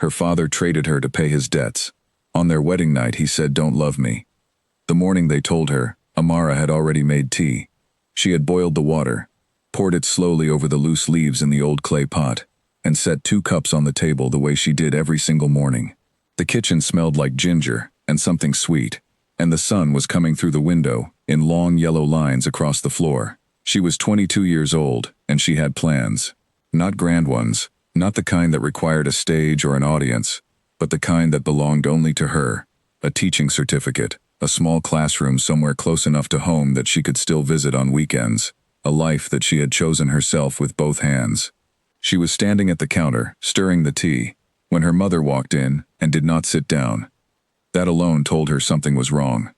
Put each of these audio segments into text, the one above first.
Her father traded her to pay his debts. On their wedding night, he said, "Don't love me." The morning they told her, Amara had already made tea. She had boiled the water, poured it slowly over the loose leaves in the old clay pot, and set 2 cups on the table the way she did every single morning. The kitchen smelled like ginger and something sweet, and the sun was coming through the window in long yellow lines across the floor. She was 22 years old, and she had plans. Not grand ones, not the kind that required a stage or an audience, but the kind that belonged only to her. A teaching certificate, a small classroom somewhere close enough to home that she could still visit on weekends, a life that she had chosen herself with both hands. She was standing at the counter, stirring the tea, when her mother walked in and did not sit down. That alone told her something was wrong.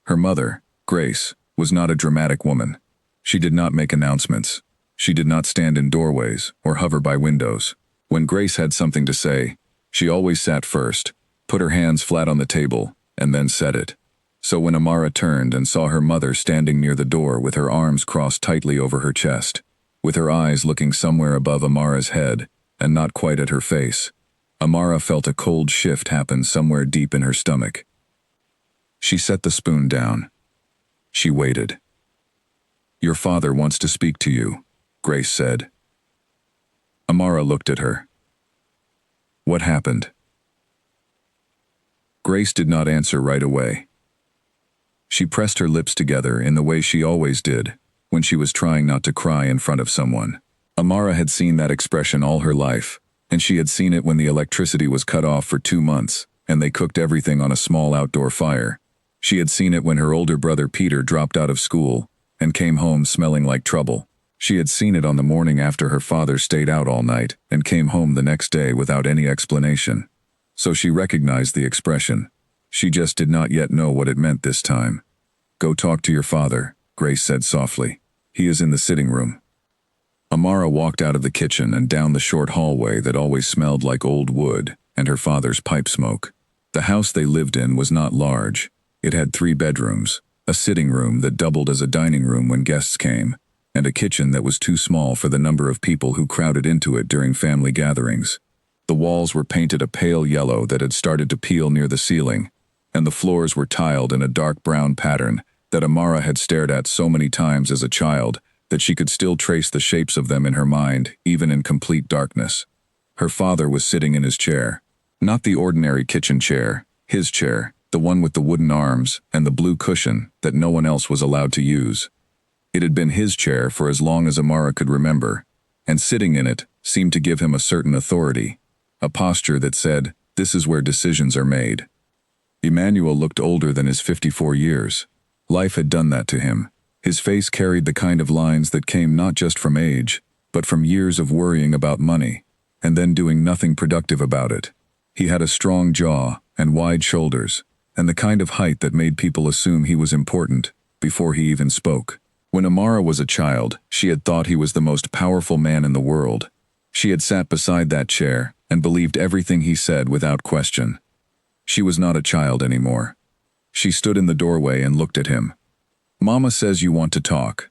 Her mother, Grace, was not a dramatic woman. She did not make announcements. She did not stand in doorways or hover by windows. When Grace had something to say, she always sat first, put her hands flat on the table, and then said it. So when Amara turned and saw her mother standing near the door with her arms crossed tightly over her chest, with her eyes looking somewhere above Amara's head and not quite at her face, Amara felt a cold shift happen somewhere deep in her stomach. She set the spoon down. She waited. "Your father wants to speak to you," Grace said. Amara looked at her. "What happened?" Grace did not answer right away. She pressed her lips together in the way she always did when she was trying not to cry in front of someone. Amara had seen that expression all her life, and she had seen it when the electricity was cut off for 2 months and they cooked everything on a small outdoor fire. She had seen it when her older brother Peter dropped out of school and came home smelling like trouble. She had seen it on the morning after her father stayed out all night and came home the next day without any explanation. So she recognized the expression. She just did not yet know what it meant this time. "Go talk to your father," Grace said softly. "He is in the sitting room." Amara walked out of the kitchen and down the short hallway that always smelled like old wood and her father's pipe smoke. The house they lived in was not large. It had 3 bedrooms, a sitting room that doubled as a dining room when guests came, and a kitchen that was too small for the number of people who crowded into it during family gatherings. The walls were painted a pale yellow that had started to peel near the ceiling, and the floors were tiled in a dark brown pattern that Amara had stared at so many times as a child that she could still trace the shapes of them in her mind, even in complete darkness. Her father was sitting in his chair. Not the ordinary kitchen chair, his chair, the one with the wooden arms and the blue cushion that no one else was allowed to use. It had been his chair for as long as Amara could remember, and sitting in it seemed to give him a certain authority, a posture that said, "This is where decisions are made." Emmanuel looked older than his 54 years. Life had done that to him. His face carried the kind of lines that came not just from age, but from years of worrying about money, and then doing nothing productive about it. He had a strong jaw and wide shoulders, and the kind of height that made people assume he was important before he even spoke. When Amara was a child, she had thought he was the most powerful man in the world. She had sat beside that chair and believed everything he said without question. She was not a child anymore. She stood in the doorway and looked at him. "Mama says you want to talk."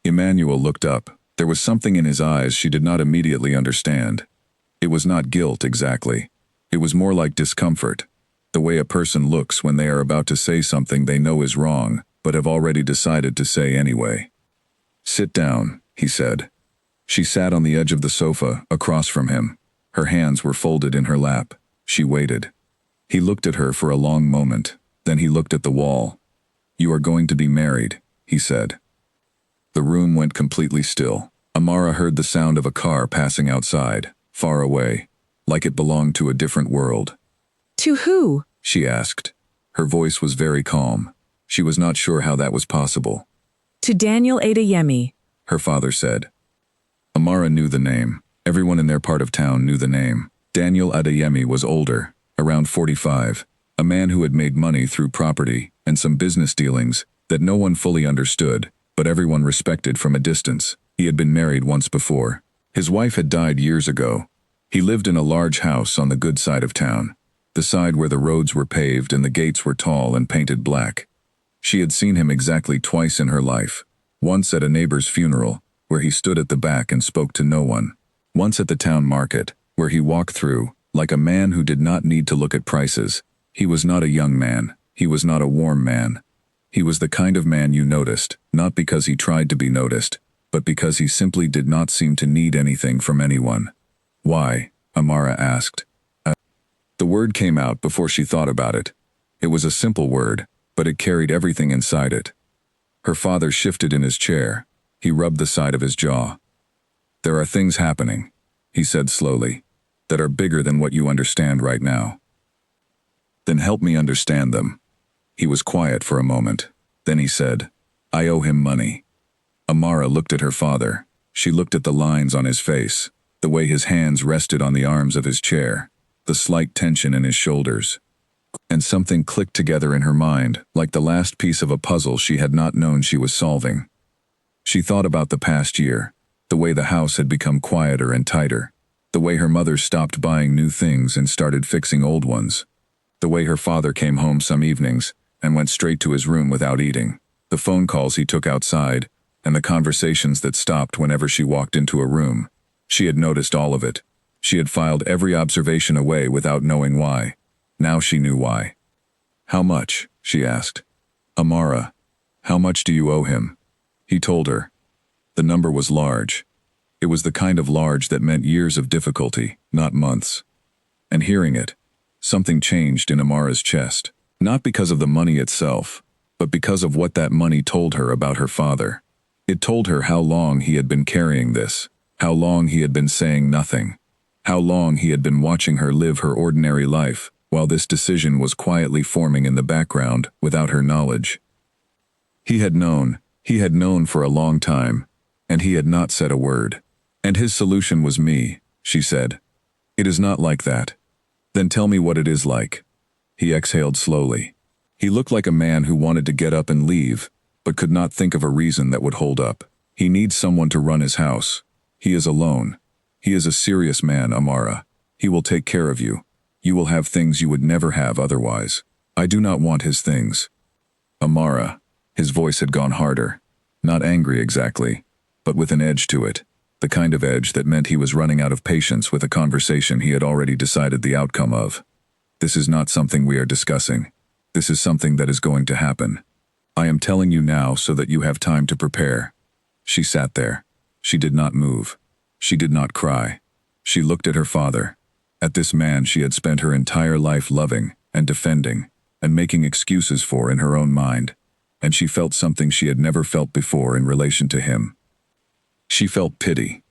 Emmanuel looked up. There was something in his eyes she did not immediately understand. It was not guilt exactly. It was more like discomfort, the way a person looks when they are about to say something they know is wrong, but have already decided to say anyway. "Sit down," he said. She sat on the edge of the sofa, across from him. Her hands were folded in her lap. She waited. He looked at her for a long moment. Then he looked at the wall. "You are going to be married," he said. The room went completely still. Amara heard the sound of a car passing outside, far away, like it belonged to a different world. "To who?" she asked. Her voice was very calm. She was not sure how that was possible. "To Daniel Adeyemi," her father said. Amara knew the name. Everyone in their part of town knew the name. Daniel Adeyemi was older, around 45, a man who had made money through property and some business dealings that no one fully understood, but everyone respected from a distance. He had been married once before. His wife had died years ago. He lived in a large house on the good side of town, the side where the roads were paved and the gates were tall and painted black. She had seen him exactly twice in her life, once at a neighbor's funeral, where he stood at the back and spoke to no one, once at the town market, where he walked through like a man who did not need to look at prices. He was not a young man. He was not a warm man. He was the kind of man you noticed, not because he tried to be noticed, but because he simply did not seem to need anything from anyone. Why? Amara asked. The word came out before she thought about it. It was a simple word, but it carried everything inside it. Her father shifted in his chair. He rubbed the side of his jaw. There are things happening, he said slowly, that are bigger than what you understand right now. Then help me understand them. He was quiet for a moment. Then he said, I owe him money. Amara looked at her father. She looked at the lines on his face, the way his hands rested on the arms of his chair, the slight tension in his shoulders. And something clicked together in her mind, like the last piece of a puzzle she had not known she was solving. She thought about the past year, the way the house had become quieter and tighter, the way her mother stopped buying new things and started fixing old ones, the way her father came home some evenings and went straight to his room without eating, the phone calls he took outside, and the conversations that stopped whenever she walked into a room. She had noticed all of it. She had filed every observation away without knowing why. Now she knew why. How much? She asked. Amara, how much do you owe him? He told her. The number was large. It was the kind of large that meant years of difficulty, not months. And hearing it, something changed in Amara's chest. Not because of the money itself, but because of what that money told her about her father. It told her how long he had been carrying this, how long he had been saying nothing, how long he had been watching her live her ordinary life, while this decision was quietly forming in the background without her knowledge. He had known for a long time, and he had not said a word. And his solution was me, she said. It is not like that. Then tell me what it is like. He exhaled slowly. He looked like a man who wanted to get up and leave, but could not think of a reason that would hold up. He needs someone to run his house. He is alone. He is a serious man, Amara. He will take care of you. You will have things you would never have otherwise. I do not want his things. Amara. His voice had gone harder. Not angry exactly, but with an edge to it. The kind of edge that meant he was running out of patience with a conversation he had already decided the outcome of. This is not something we are discussing. This is something that is going to happen. I am telling you now so that you have time to prepare. She sat there. She did not move. She did not cry. She looked at her father, at this man she had spent her entire life loving and defending and making excuses for in her own mind, and she felt something she had never felt before in relation to him. She felt pity.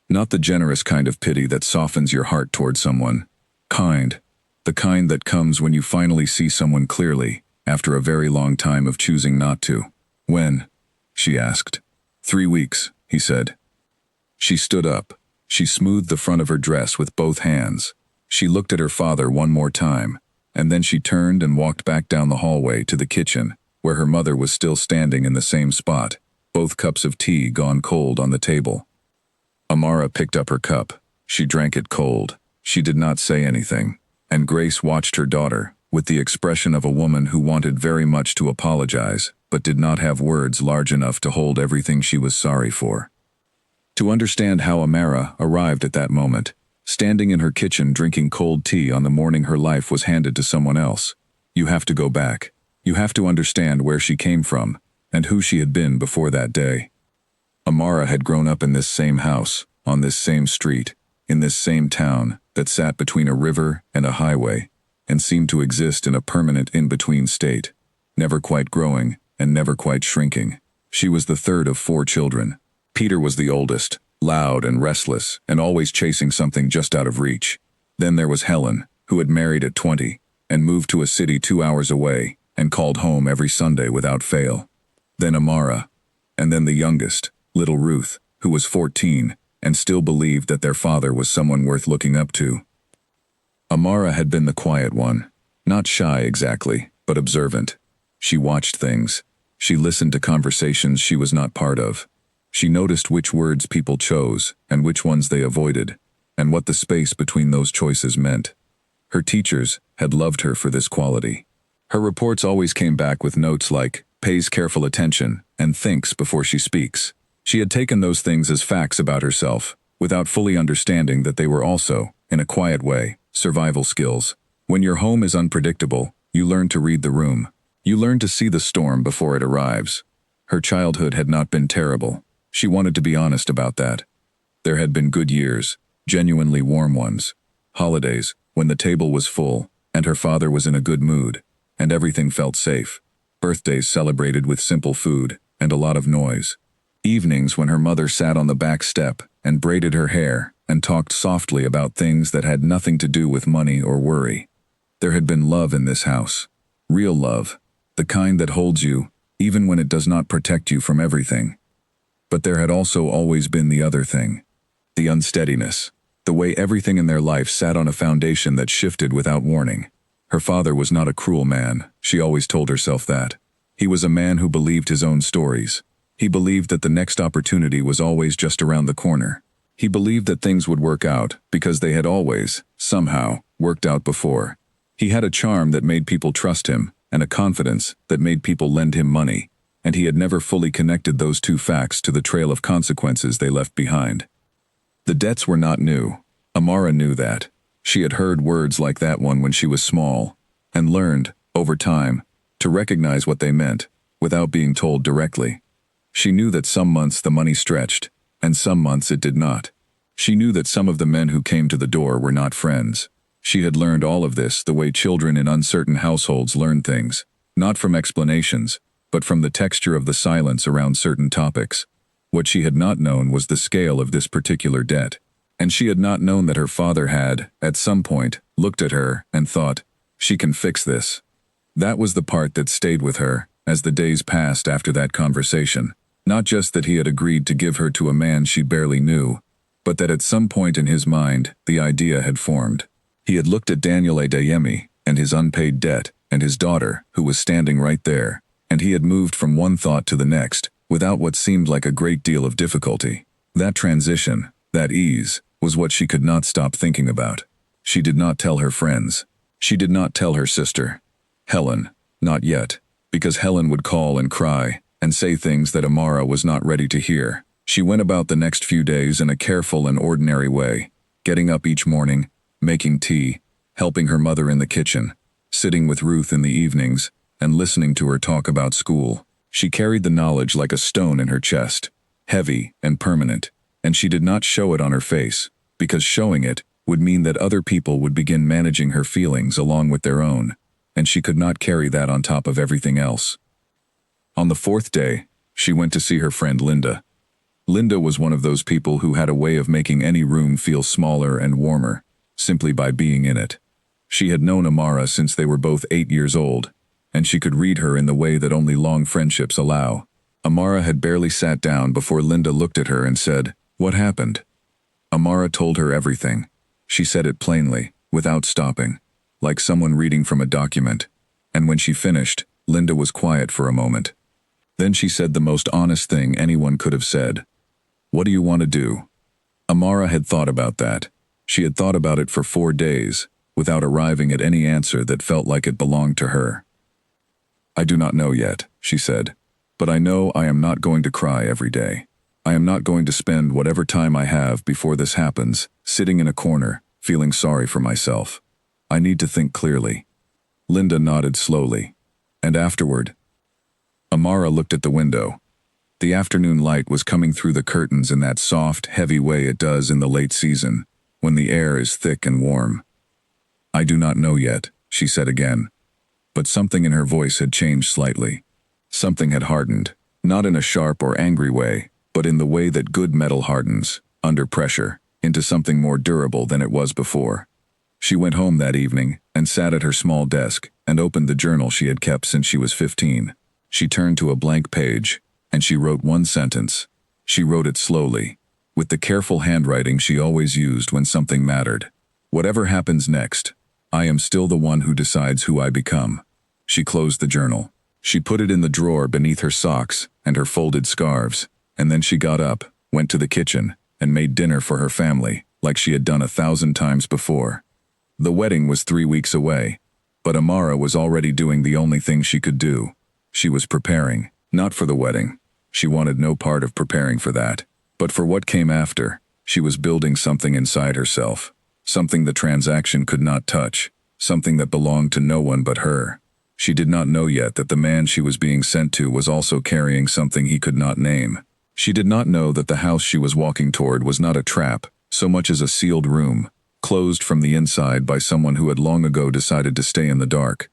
Not the generous kind of pity that softens your heart toward someone. Kind. The kind that comes when you finally see someone clearly, after a very long time of choosing not to. When? She asked. 3 weeks, he said. She stood up. She smoothed the front of her dress with both hands. She looked at her father one more time, and then she turned and walked back down the hallway to the kitchen, where her mother was still standing in the same spot, both cups of tea gone cold on the table. Amara picked up her cup. She drank it cold. She did not say anything, and Grace watched her daughter, with the expression of a woman who wanted very much to apologize, but did not have words large enough to hold everything she was sorry for. To understand how Amara arrived at that moment, standing in her kitchen drinking cold tea on the morning her life was handed to someone else, you have to go back. You have to understand where she came from, and who she had been before that day. Amara had grown up in this same house, on this same street, in this same town that sat between a river and a highway, and seemed to exist in a permanent in-between state, never quite growing and never quite shrinking. She was the third of 4 children. Peter was the oldest, loud and restless, and always chasing something just out of reach. Then there was Helen, who had married at 20, and moved to a city 2 hours away, and called home every Sunday without fail. Then Amara, and then the youngest, little Ruth, who was 14, and still believed that their father was someone worth looking up to. Amara had been the quiet one, not shy exactly, but observant. She watched things. She listened to conversations she was not part of. She noticed which words people chose and which ones they avoided, and what the space between those choices meant. Her teachers had loved her for this quality. Her reports always came back with notes like, pays careful attention and thinks before she speaks. She had taken those things as facts about herself, without fully understanding that they were also, in a quiet way, survival skills. When your home is unpredictable, you learn to read the room. You learn to see the storm before it arrives. Her childhood had not been terrible. She wanted to be honest about that. There had been good years, genuinely warm ones. Holidays, when the table was full, and her father was in a good mood, and everything felt safe. Birthdays celebrated with simple food, and a lot of noise. Evenings when her mother sat on the back step and braided her hair and talked softly about things that had nothing to do with money or worry. There had been love in this house. Real love. The kind that holds you, even when it does not protect you from everything. But there had also always been the other thing. The unsteadiness. The way everything in their life sat on a foundation that shifted without warning. Her father was not a cruel man, she always told herself that. He was a man who believed his own stories. He believed that the next opportunity was always just around the corner. He believed that things would work out because they had always, somehow, worked out before. He had a charm that made people trust him, and a confidence that made people lend him money, and he had never fully connected those two facts to the trail of consequences they left behind. The debts were not new. Amara knew that. She had heard words like that one when she was small, and learned, over time, to recognize what they meant, without being told directly. She knew that some months the money stretched, and some months it did not. She knew that some of the men who came to the door were not friends. She had learned all of this the way children in uncertain households learn things, not from explanations, but from the texture of the silence around certain topics. What she had not known was the scale of this particular debt, and she had not known that her father had, at some point, looked at her and thought, "She can fix this." That was the part that stayed with her as the days passed after that conversation. Not just that he had agreed to give her to a man she barely knew, but that at some point in his mind, the idea had formed. He had looked at Daniel Adeyemi and his unpaid debt and his daughter, who was standing right there, and he had moved from one thought to the next, without what seemed like a great deal of difficulty. That transition, that ease, was what she could not stop thinking about. She did not tell her friends. She did not tell her sister. Helen, not yet, because Helen would call and cry, and say things that Amara was not ready to hear. She went about the next few days in a careful and ordinary way, getting up each morning, making tea, helping her mother in the kitchen, sitting with Ruth in the evenings, and listening to her talk about school. She carried the knowledge like a stone in her chest, heavy and permanent, and she did not show it on her face, because showing it would mean that other people would begin managing her feelings along with their own, and she could not carry that on top of everything else. On the fourth day, she went to see her friend Linda. Linda was one of those people who had a way of making any room feel smaller and warmer, simply by being in it. She had known Amara since they were both 8 years old, and she could read her in the way that only long friendships allow. Amara had barely sat down before Linda looked at her and said, "What happened?" Amara told her everything. She said it plainly, without stopping, like someone reading from a document. And when she finished, Linda was quiet for a moment. Then she said the most honest thing anyone could have said. "What do you want to do?" Amara had thought about that. She had thought about it for 4 days, without arriving at any answer that felt like it belonged to her. "I do not know yet," she said, "but I know I am not going to cry every day. I am not going to spend whatever time I have before this happens, sitting in a corner, feeling sorry for myself. I need to think clearly." Linda nodded slowly. And afterward, Amara looked at the window. The afternoon light was coming through the curtains in that soft, heavy way it does in the late season, when the air is thick and warm. "I do not know yet," she said again. But something in her voice had changed slightly. Something had hardened, not in a sharp or angry way, but in the way that good metal hardens, under pressure, into something more durable than it was before. She went home that evening and sat at her small desk and opened the journal she had kept since she was 15. She turned to a blank page, and she wrote one sentence. She wrote it slowly, with the careful handwriting she always used when something mattered. "Whatever happens next, I am still the one who decides who I become." She closed the journal. She put it in the drawer beneath her socks and her folded scarves, and then she got up, went to the kitchen, and made dinner for her family, like she had done 1,000 times before. The wedding was 3 weeks away, but Amara was already doing the only thing she could do. She was preparing, not for the wedding. She wanted no part of preparing for that, but for what came after. She was building something inside herself, something the transaction could not touch, something that belonged to no one but her. She did not know yet that the man she was being sent to was also carrying something he could not name. She did not know that the house she was walking toward was not a trap, so much as a sealed room, closed from the inside by someone who had long ago decided to stay in the dark.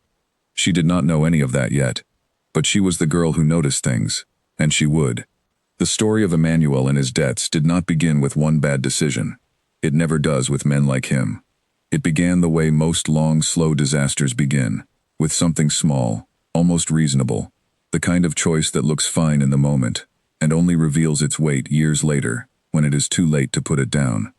She did not know any of that yet, but she was the girl who noticed things, and she would. The story of Emmanuel and his debts did not begin with one bad decision. It never does with men like him. It began the way most long, slow disasters begin, with something small, almost reasonable, the kind of choice that looks fine in the moment, and only reveals its weight years later, when it is too late to put it down.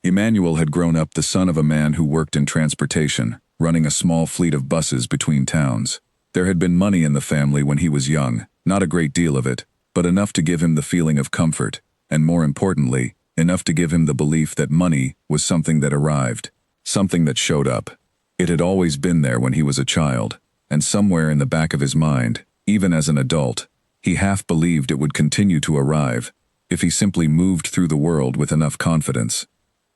Emmanuel had grown up the son of a man who worked in transportation, running a small fleet of buses between towns. There had been money in the family when he was young, not a great deal of it, but enough to give him the feeling of comfort, and more importantly, enough to give him the belief that money was something that arrived, something that showed up. It had always been there when he was a child, and somewhere in the back of his mind, even as an adult, he half believed it would continue to arrive, if he simply moved through the world with enough confidence.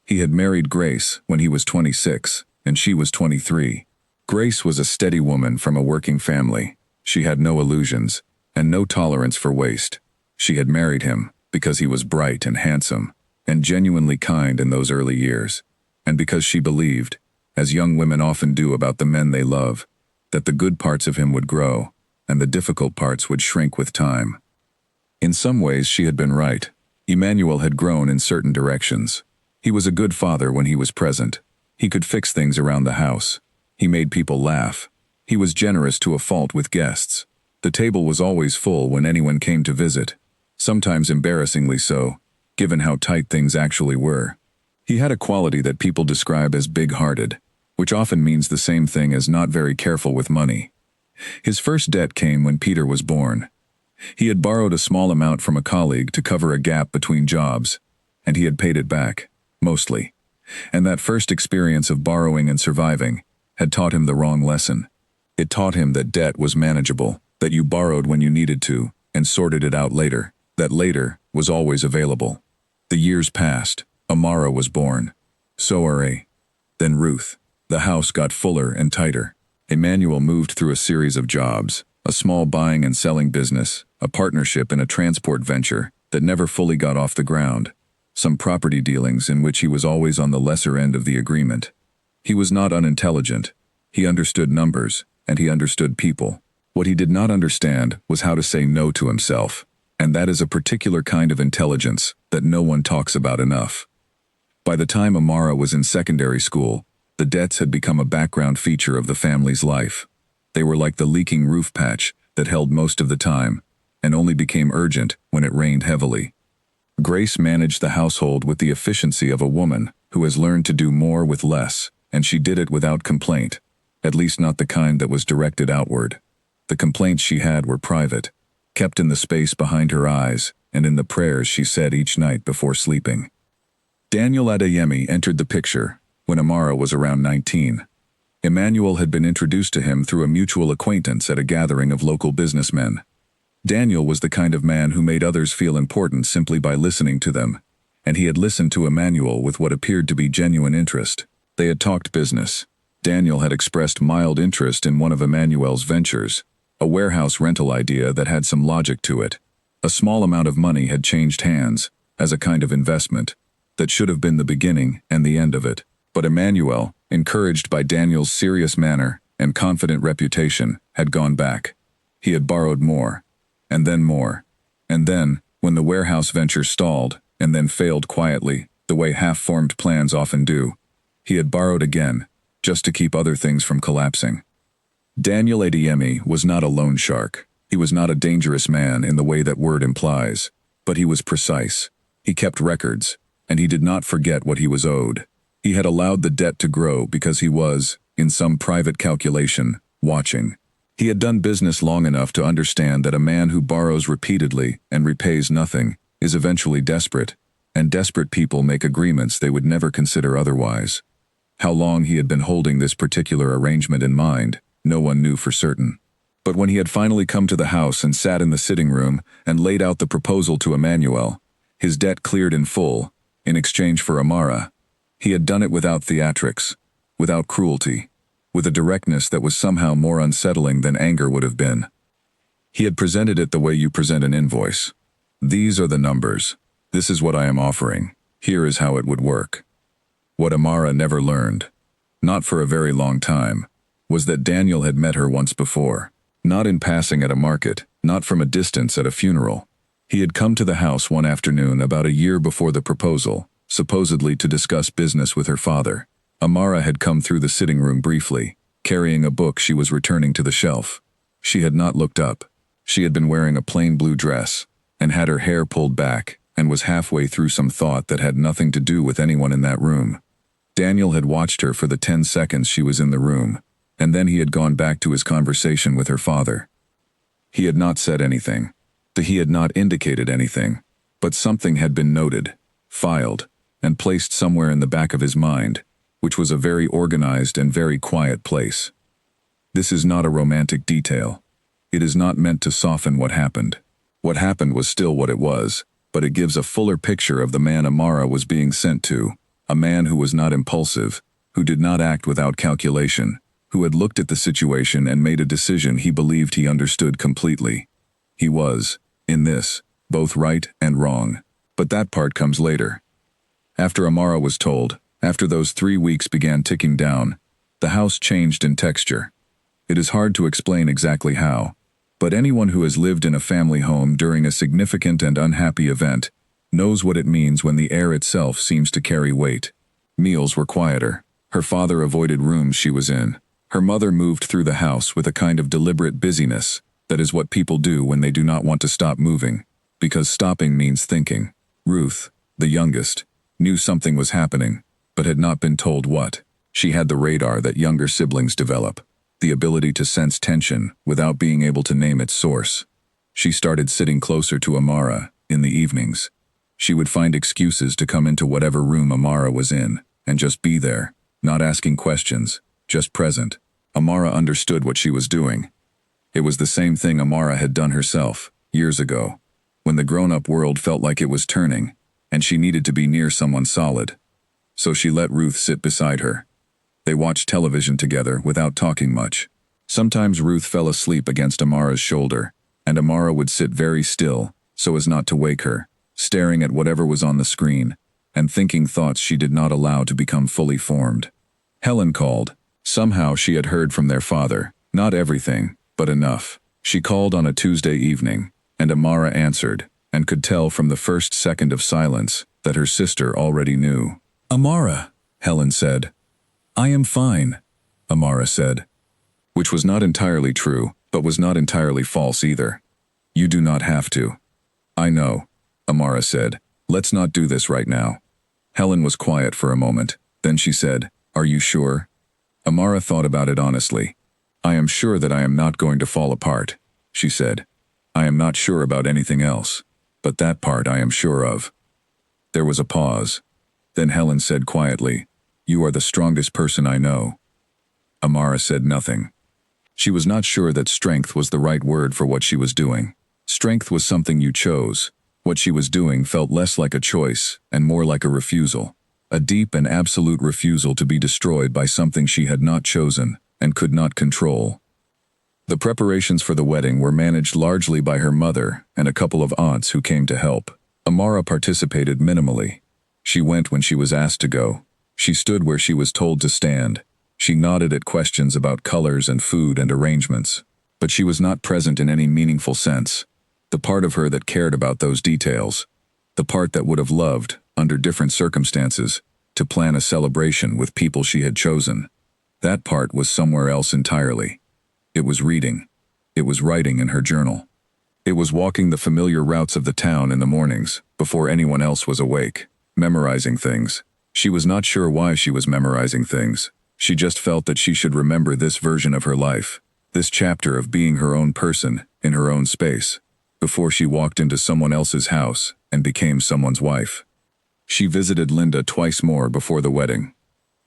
He had married Grace when he was 26, and she was 23. Grace was a steady woman from a working family. She had no illusions, and no tolerance for waste. She had married him because he was bright and handsome, and genuinely kind in those early years, and because she believed, as young women often do about the men they love, that the good parts of him would grow, and the difficult parts would shrink with time. In some ways she had been right. Emmanuel had grown in certain directions. He was a good father when he was present. He could fix things around the house. He made people laugh. He was generous to a fault with guests. The table was always full when anyone came to visit, sometimes embarrassingly so, given how tight things actually were. He had a quality that people describe as big-hearted, which often means the same thing as not very careful with money. His first debt came when Peter was born. He had borrowed a small amount from a colleague to cover a gap between jobs, and he had paid it back, mostly. And that first experience of borrowing and surviving had taught him the wrong lesson. It taught him that debt was manageable, that you borrowed when you needed to, and sorted it out later, that later was always available. The years passed. Amara was born. So then Ruth. The house got fuller and tighter. Emmanuel moved through a series of jobs, a small buying and selling business, a partnership in a transport venture that never fully got off the ground, some property dealings in which he was always on the lesser end of the agreement. He was not unintelligent. He understood numbers, and he understood people. What he did not understand was how to say no to himself, and that is a particular kind of intelligence that no one talks about enough. By the time Amara was in secondary school, the debts had become a background feature of the family's life. They were like the leaking roof patch that held most of the time, and only became urgent when it rained heavily. Grace managed the household with the efficiency of a woman who has learned to do more with less, and she did it without complaint, at least not the kind that was directed outward. The complaints she had were private, kept in the space behind her eyes and in the prayers she said each night before sleeping. Daniel Adeyemi entered the picture when Amara was around 19. Emmanuel had been introduced to him through a mutual acquaintance at a gathering of local businessmen. Daniel was the kind of man who made others feel important simply by listening to them, and he had listened to Emmanuel with what appeared to be genuine interest. They had talked business. Daniel had expressed mild interest in one of Emmanuel's ventures, a warehouse rental idea that had some logic to it. A small amount of money had changed hands, as a kind of investment, that should have been the beginning and the end of it. But Emmanuel, encouraged by Daniel's serious manner and confident reputation, had gone back. He had borrowed more, and then more. And then, when the warehouse venture stalled, and then failed quietly, the way half-formed plans often do, he had borrowed again, just to keep other things from collapsing. Daniel Adeyemi was not a loan shark. He was not a dangerous man in the way that word implies, but he was precise. He kept records, and he did not forget what he was owed. He had allowed the debt to grow because he was, in some private calculation, watching. He had done business long enough to understand that a man who borrows repeatedly and repays nothing is eventually desperate, and desperate people make agreements they would never consider otherwise. How long he had been holding this particular arrangement in mind, no one knew for certain. But when he had finally come to the house and sat in the sitting room and laid out the proposal to Emmanuel, his debt cleared in full, in exchange for Amara. He had done it without theatrics, without cruelty, with a directness that was somehow more unsettling than anger would have been. He had presented it the way you present an invoice. These are the numbers. This is what I am offering. Here is how it would work. What Amara never learned, not for a very long time, was that Daniel had met her once before. Not in passing at a market, not from a distance at a funeral. He had come to the house one afternoon about a year before the proposal, supposedly to discuss business with her father. Amara had come through the sitting room briefly, carrying a book she was returning to the shelf. She had not looked up. She had been wearing a plain blue dress, and had her hair pulled back, and was halfway through some thought that had nothing to do with anyone in that room. Daniel had watched her for the 10 seconds she was in the room, and then he had gone back to his conversation with her father. He had not said anything. He had not indicated anything, but something had been noted, filed, and placed somewhere in the back of his mind, which was a very organized and very quiet place. This is not a romantic detail. It is not meant to soften what happened. What happened was still what it was, but it gives a fuller picture of the man Amara was being sent to, a man who was not impulsive, who did not act without calculation, who had looked at the situation and made a decision he believed he understood completely. He was, in this, both right and wrong, but that part comes later. After Amara was told, after those 3 weeks began ticking down, the house changed in texture. It is hard to explain exactly how, but anyone who has lived in a family home during a significant and unhappy event knows what it means when the air itself seems to carry weight. Meals were quieter. Her father avoided rooms she was in. Her mother moved through the house with a kind of deliberate busyness. That is what people do when they do not want to stop moving, because stopping means thinking. Ruth, the youngest, knew something was happening, but had not been told what. She had the radar that younger siblings develop, the ability to sense tension without being able to name its source. She started sitting closer to Amara in the evenings. She would find excuses to come into whatever room Amara was in, and just be there, not asking questions, just present. Amara understood what she was doing. It was the same thing Amara had done herself, years ago, when the grown-up world felt like it was turning, and she needed to be near someone solid. So she let Ruth sit beside her. They watched television together without talking much. Sometimes Ruth fell asleep against Amara's shoulder, and Amara would sit very still, so as not to wake her, staring at whatever was on the screen, and thinking thoughts she did not allow to become fully formed. Helen called. Somehow she had heard from their father, not everything, but enough. She called on a Tuesday evening, and Amara answered, and could tell from the first second of silence that her sister already knew. "Amara," Helen said. "I am fine," Amara said. Which was not entirely true, but was not entirely false either. "You do not have to." "I know," Amara said. "Let's not do this right now." Helen was quiet for a moment. Then she said, "Are you sure?" Amara thought about it honestly. "I am sure that I am not going to fall apart," she said. "I am not sure about anything else, but that part I am sure of." There was a pause. Then Helen said quietly, "You are the strongest person I know." Amara said nothing. She was not sure that strength was the right word for what she was doing. Strength was something you chose. What she was doing felt less like a choice and more like a refusal. A deep and absolute refusal to be destroyed by something she had not chosen and could not control. The preparations for the wedding were managed largely by her mother and a couple of aunts who came to help. Amara participated minimally. She went when she was asked to go. She stood where she was told to stand. She nodded at questions about colors and food and arrangements. But she was not present in any meaningful sense. The part of her that cared about those details. The part that would have loved, under different circumstances, to plan a celebration with people she had chosen. That part was somewhere else entirely. It was reading. It was writing in her journal. It was walking the familiar routes of the town in the mornings, before anyone else was awake, memorizing things. She was not sure why she was memorizing things. She just felt that she should remember this version of her life, this chapter of being her own person, in her own space, before she walked into someone else's house and became someone's wife. She visited Linda twice more before the wedding.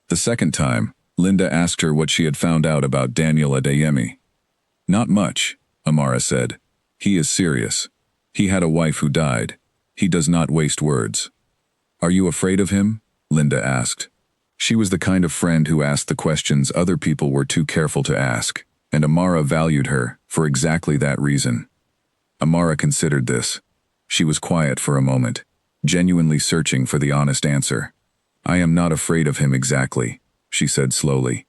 The second time, Linda asked her what she had found out about Daniel Adeyemi. "Not much," Amara said. "He is serious. He had a wife who died. He does not waste words." "Are you afraid of him?" Linda asked. She was the kind of friend who asked the questions other people were too careful to ask, and Amara valued her for exactly that reason. Amara considered this. She was quiet for a moment, genuinely searching for the honest answer. "I am not afraid of him exactly," she said slowly.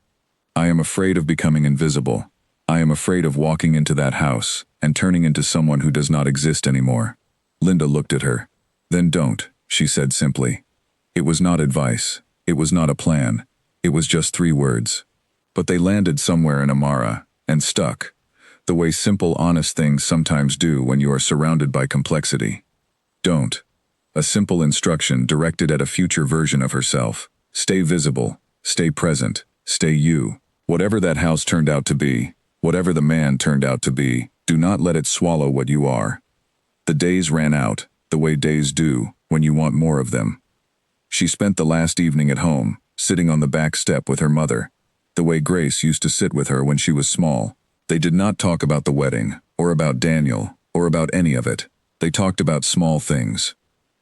"I am afraid of becoming invisible. I am afraid of walking into that house and turning into someone who does not exist anymore." Linda looked at her. "Then don't," she said simply. It was not advice. It was not a plan. It was just 3 words. But they landed somewhere in Amara, and stuck, the way simple, honest things sometimes do when you are surrounded by complexity. Don't. A simple instruction directed at a future version of herself. Stay visible. Stay present. Stay you. Whatever that house turned out to be, whatever the man turned out to be, do not let it swallow what you are. The days ran out, the way days do, when you want more of them. She spent the last evening at home, sitting on the back step with her mother, the way Grace used to sit with her when she was small. They did not talk about the wedding, or about Daniel, or about any of it. They talked about small things.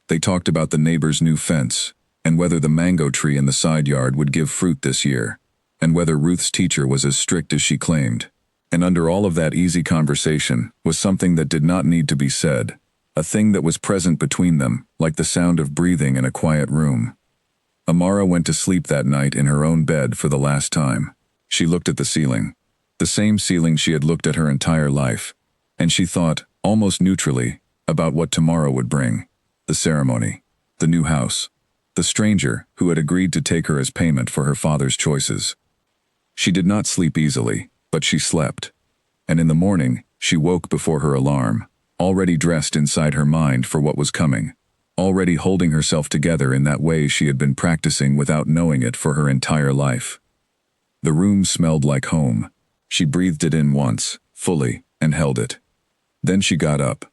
They talked about the neighbor's new fence, and whether the mango tree in the side yard would give fruit this year, and whether Ruth's teacher was as strict as she claimed. And under all of that easy conversation was something that did not need to be said, a thing that was present between them, like the sound of breathing in a quiet room. Amara went to sleep that night in her own bed for the last time. She looked at the ceiling, the same ceiling she had looked at her entire life, and she thought, almost neutrally, about what tomorrow would bring. The ceremony, the new house, the stranger who had agreed to take her as payment for her father's choices. She did not sleep easily, but she slept. And in the morning, she woke before her alarm, already dressed inside her mind for what was coming, already holding herself together in that way she had been practicing without knowing it for her entire life. The room smelled like home. She breathed it in once, fully, and held it. Then she got up.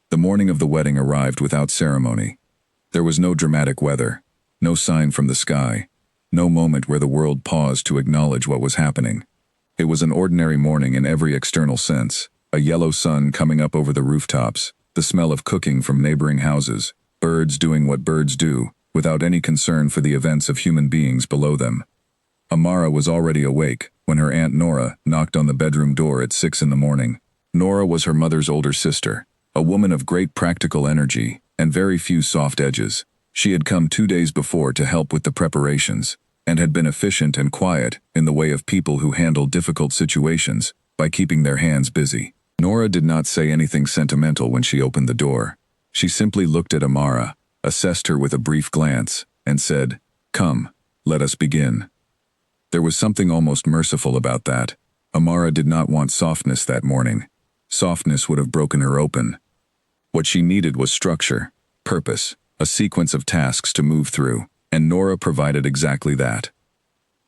The morning of the wedding arrived without ceremony. There was no dramatic weather, no sign from the sky, no moment where the world paused to acknowledge what was happening. It was an ordinary morning in every external sense, a yellow sun coming up over the rooftops, the smell of cooking from neighboring houses, birds doing what birds do, without any concern for the events of human beings below them. Amara was already awake when her Aunt Nora knocked on the bedroom door at 6 in the morning. Nora was her mother's older sister, a woman of great practical energy and very few soft edges. She had come 2 days before to help with the preparations, and had been efficient and quiet in the way of people who handle difficult situations by keeping their hands busy. Nora did not say anything sentimental when she opened the door. She simply looked at Amara, assessed her with a brief glance, and said, "Come, let us begin." There was something almost merciful about that. Amara did not want softness that morning. Softness would have broken her open. What she needed was structure, purpose, a sequence of tasks to move through, and Nora provided exactly that.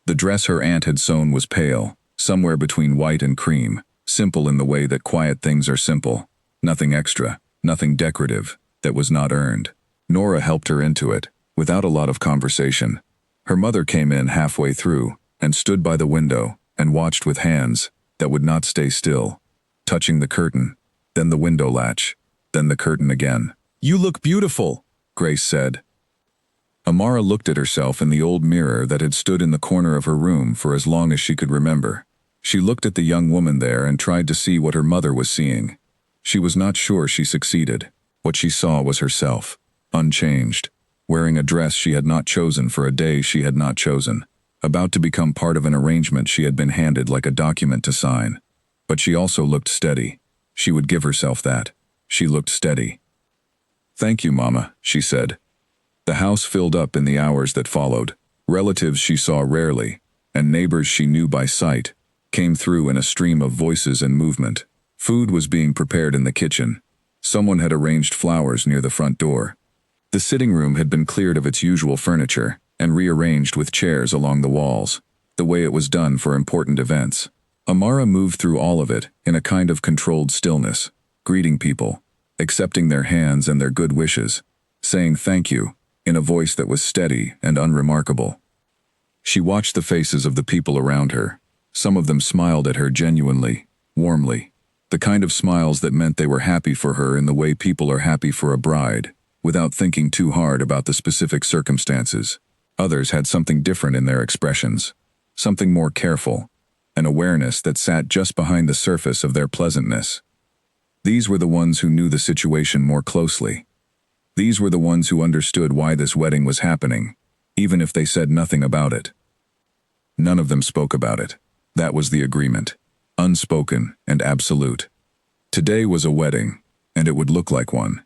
The dress her aunt had sewn was pale, somewhere between white and cream, simple in the way that quiet things are simple. Nothing extra, nothing decorative, that was not earned. Nora helped her into it, without a lot of conversation. Her mother came in halfway through, and stood by the window, and watched with hands that would not stay still, touching the curtain, then the window latch, then the curtain again. "You look beautiful," Grace said. Amara looked at herself in the old mirror that had stood in the corner of her room for as long as she could remember. She looked at the young woman there and tried to see what her mother was seeing. She was not sure she succeeded. What she saw was herself, unchanged, wearing a dress she had not chosen for a day she had not chosen, about to become part of an arrangement she had been handed like a document to sign. But she also looked steady. She would give herself that. She looked steady. "Thank you, Mama," she said. The house filled up in the hours that followed. Relatives she saw rarely, and neighbors she knew by sight, came through in a stream of voices and movement. Food was being prepared in the kitchen. Someone had arranged flowers near the front door. The sitting room had been cleared of its usual furniture and rearranged with chairs along the walls, the way it was done for important events. Amara moved through all of it in a kind of controlled stillness, greeting people, accepting their hands and their good wishes, saying thank you, in a voice that was steady and unremarkable. She watched the faces of the people around her. Some of them smiled at her genuinely, warmly, the kind of smiles that meant they were happy for her in the way people are happy for a bride, without thinking too hard about the specific circumstances. Others had something different in their expressions, something more careful, an awareness that sat just behind the surface of their pleasantness. These were the ones who knew the situation more closely. These were the ones who understood why this wedding was happening, even if they said nothing about it. None of them spoke about it. That was the agreement, unspoken and absolute. Today was a wedding, and it would look like one.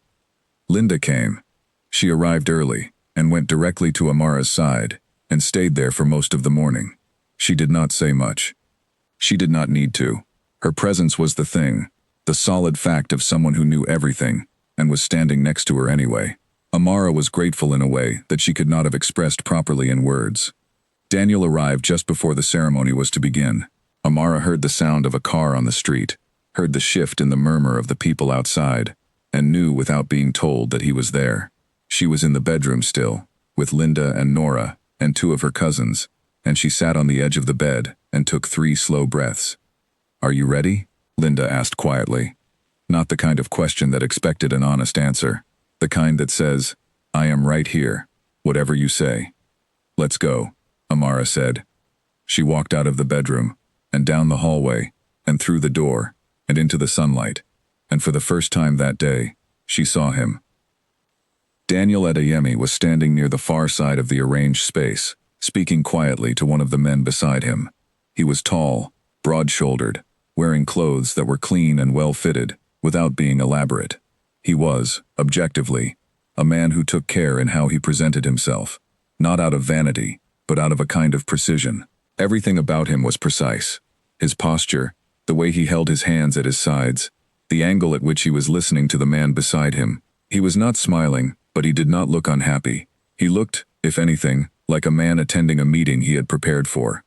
Linda came. She arrived early and went directly to Amara's side and stayed there for most of the morning. She did not say much. She did not need to. Her presence was the thing, the solid fact of someone who knew everything and was standing next to her anyway. Amara was grateful in a way that she could not have expressed properly in words. Daniel arrived just before the ceremony was to begin. Amara heard the sound of a car on the street, heard the shift in the murmur of the people outside, and knew without being told that he was there. She was in the bedroom still, with Linda and Nora and 2 of her cousins, and she sat on the edge of the bed and took 3 slow breaths. "Are you ready?" Linda asked quietly. Not the kind of question that expected an honest answer, the kind that says, "I am right here, whatever you say." "Let's go," Amara said. She walked out of the bedroom, and down the hallway, and through the door, and into the sunlight, and for the first time that day, she saw him. Daniel Adeyemi was standing near the far side of the arranged space, speaking quietly to one of the men beside him. He was tall, broad-shouldered, wearing clothes that were clean and well-fitted, without being elaborate. He was, objectively, a man who took care in how he presented himself, not out of vanity, but out of a kind of precision. Everything about him was precise. His posture, the way he held his hands at his sides, the angle at which he was listening to the man beside him. He was not smiling, but he did not look unhappy. He looked, if anything, like a man attending a meeting he had prepared for.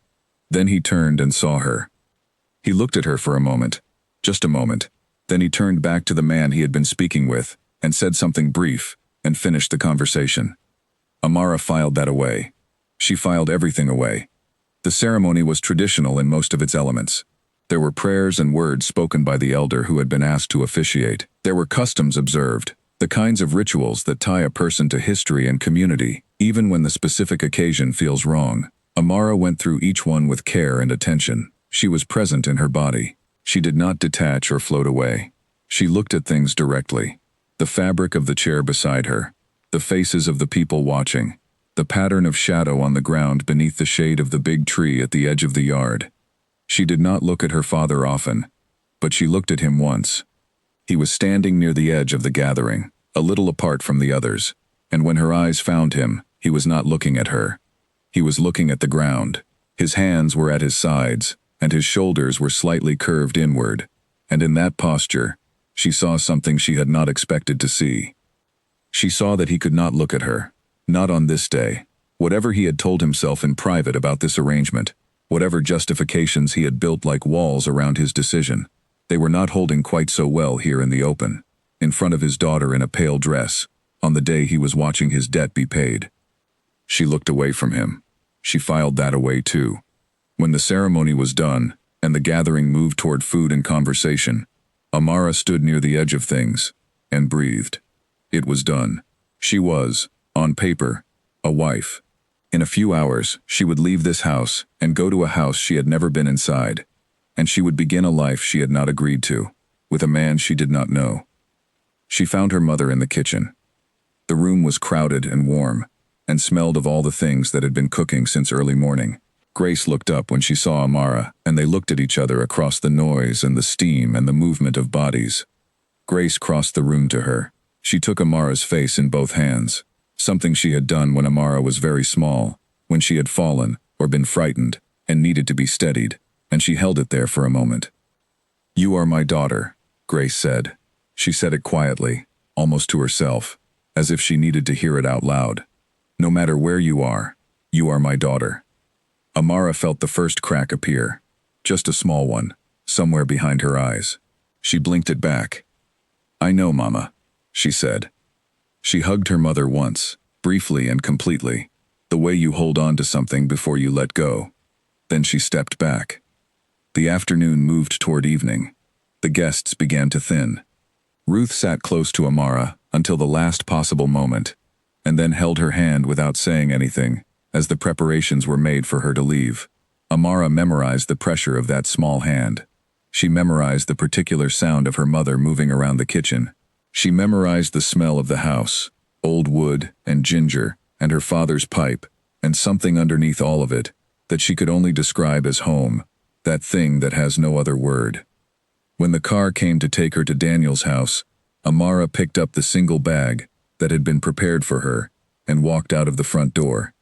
Then he turned and saw her. He looked at her for a moment, just a moment. Then he turned back to the man he had been speaking with and said something brief and finished the conversation. Amara filed that away. She filed everything away. The ceremony was traditional in most of its elements. There were prayers and words spoken by the elder who had been asked to officiate. There were customs observed, the kinds of rituals that tie a person to history and community, even when the specific occasion feels wrong. Amara went through each one with care and attention. She was present in her body. She did not detach or float away. She looked at things directly. The fabric of the chair beside her, the faces of the people watching, the pattern of shadow on the ground beneath the shade of the big tree at the edge of the yard. She did not look at her father often, but she looked at him once. He was standing near the edge of the gathering, a little apart from the others, and when her eyes found him, he was not looking at her. He was looking at the ground. His hands were at his sides, and his shoulders were slightly curved inward, and in that posture, she saw something she had not expected to see. She saw that he could not look at her, not on this day. Whatever he had told himself in private about this arrangement, whatever justifications he had built like walls around his decision, they were not holding quite so well here in the open, in front of his daughter in a pale dress, on the day he was watching his debt be paid. She looked away from him. She filed that away too. When the ceremony was done, and the gathering moved toward food and conversation, Amara stood near the edge of things, and breathed. It was done. She was, on paper, a wife. In a few hours, she would leave this house and go to a house she had never been inside, and she would begin a life she had not agreed to, with a man she did not know. She found her mother in the kitchen. The room was crowded and warm, and smelled of all the things that had been cooking since early morning. Grace looked up when she saw Amara, and they looked at each other across the noise and the steam and the movement of bodies. Grace crossed the room to her. She took Amara's face in both hands, something she had done when Amara was very small, when she had fallen or been frightened and needed to be steadied, and she held it there for a moment. "You are my daughter," Grace said. She said it quietly, almost to herself, as if she needed to hear it out loud. "No matter where you are my daughter." Amara felt the first crack appear, just a small one, somewhere behind her eyes. She blinked it back. "I know, Mama," she said. She hugged her mother once, briefly and completely, the way you hold on to something before you let go. Then she stepped back. The afternoon moved toward evening. The guests began to thin. Ruth sat close to Amara until the last possible moment, and then held her hand without saying anything, as the preparations were made for her to leave. Amara memorized the pressure of that small hand. She memorized the particular sound of her mother moving around the kitchen. She memorized the smell of the house, old wood and ginger, and her father's pipe, and something underneath all of it that she could only describe as home, that thing that has no other word. When the car came to take her to Daniel's house, Amara picked up the single bag that had been prepared for her and walked out of the front door.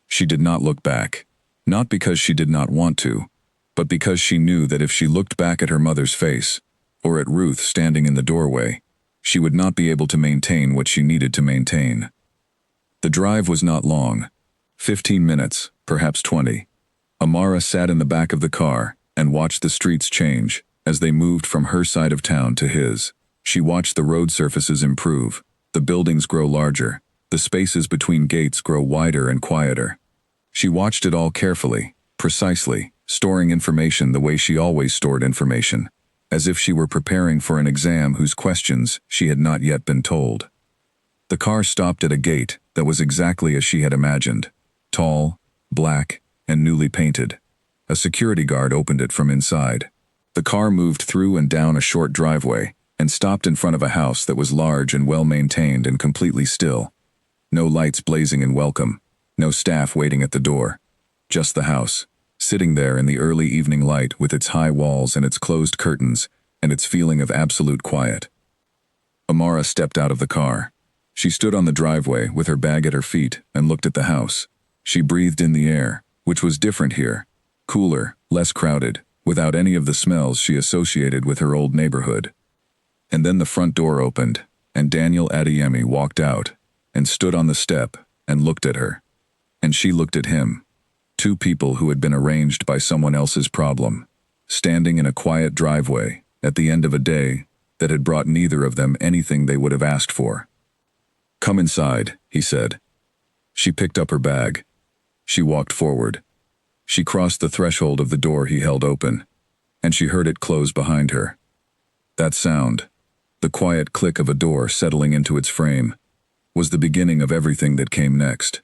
She did not look back, not because she did not want to, but because she knew that if she looked back at her mother's face, or at Ruth standing in the doorway, she would not be able to maintain what she needed to maintain. The drive was not long, 15 minutes, perhaps 20. Amara sat in the back of the car and watched the streets change as they moved from her side of town to his. She watched the road surfaces improve, the buildings grow larger, the spaces between gates grow wider and quieter. She watched it all carefully, precisely, storing information the way she always stored information, as if she were preparing for an exam whose questions she had not yet been told. The car stopped at a gate that was exactly as she had imagined, tall, black, and newly painted. A security guard opened it from inside. The car moved through and down a short driveway and stopped in front of a house that was large and well-maintained and completely still. No lights blazing in welcome, no staff waiting at the door. Just the house, sitting there in the early evening light with its high walls and its closed curtains and its feeling of absolute quiet. Amara stepped out of the car. She stood on the driveway with her bag at her feet and looked at the house. She breathed in the air, which was different here, cooler, less crowded, without any of the smells she associated with her old neighborhood. And then the front door opened, and Daniel Adeyemi walked out and stood on the step and looked at her. And she looked at him. Two people who had been arranged by someone else's problem, standing in a quiet driveway at the end of a day that had brought neither of them anything they would have asked for. "Come inside," he said. She picked up her bag. She walked forward. She crossed the threshold of the door he held open, and she heard it close behind her. That sound, the quiet click of a door settling into its frame, was the beginning of everything that came next.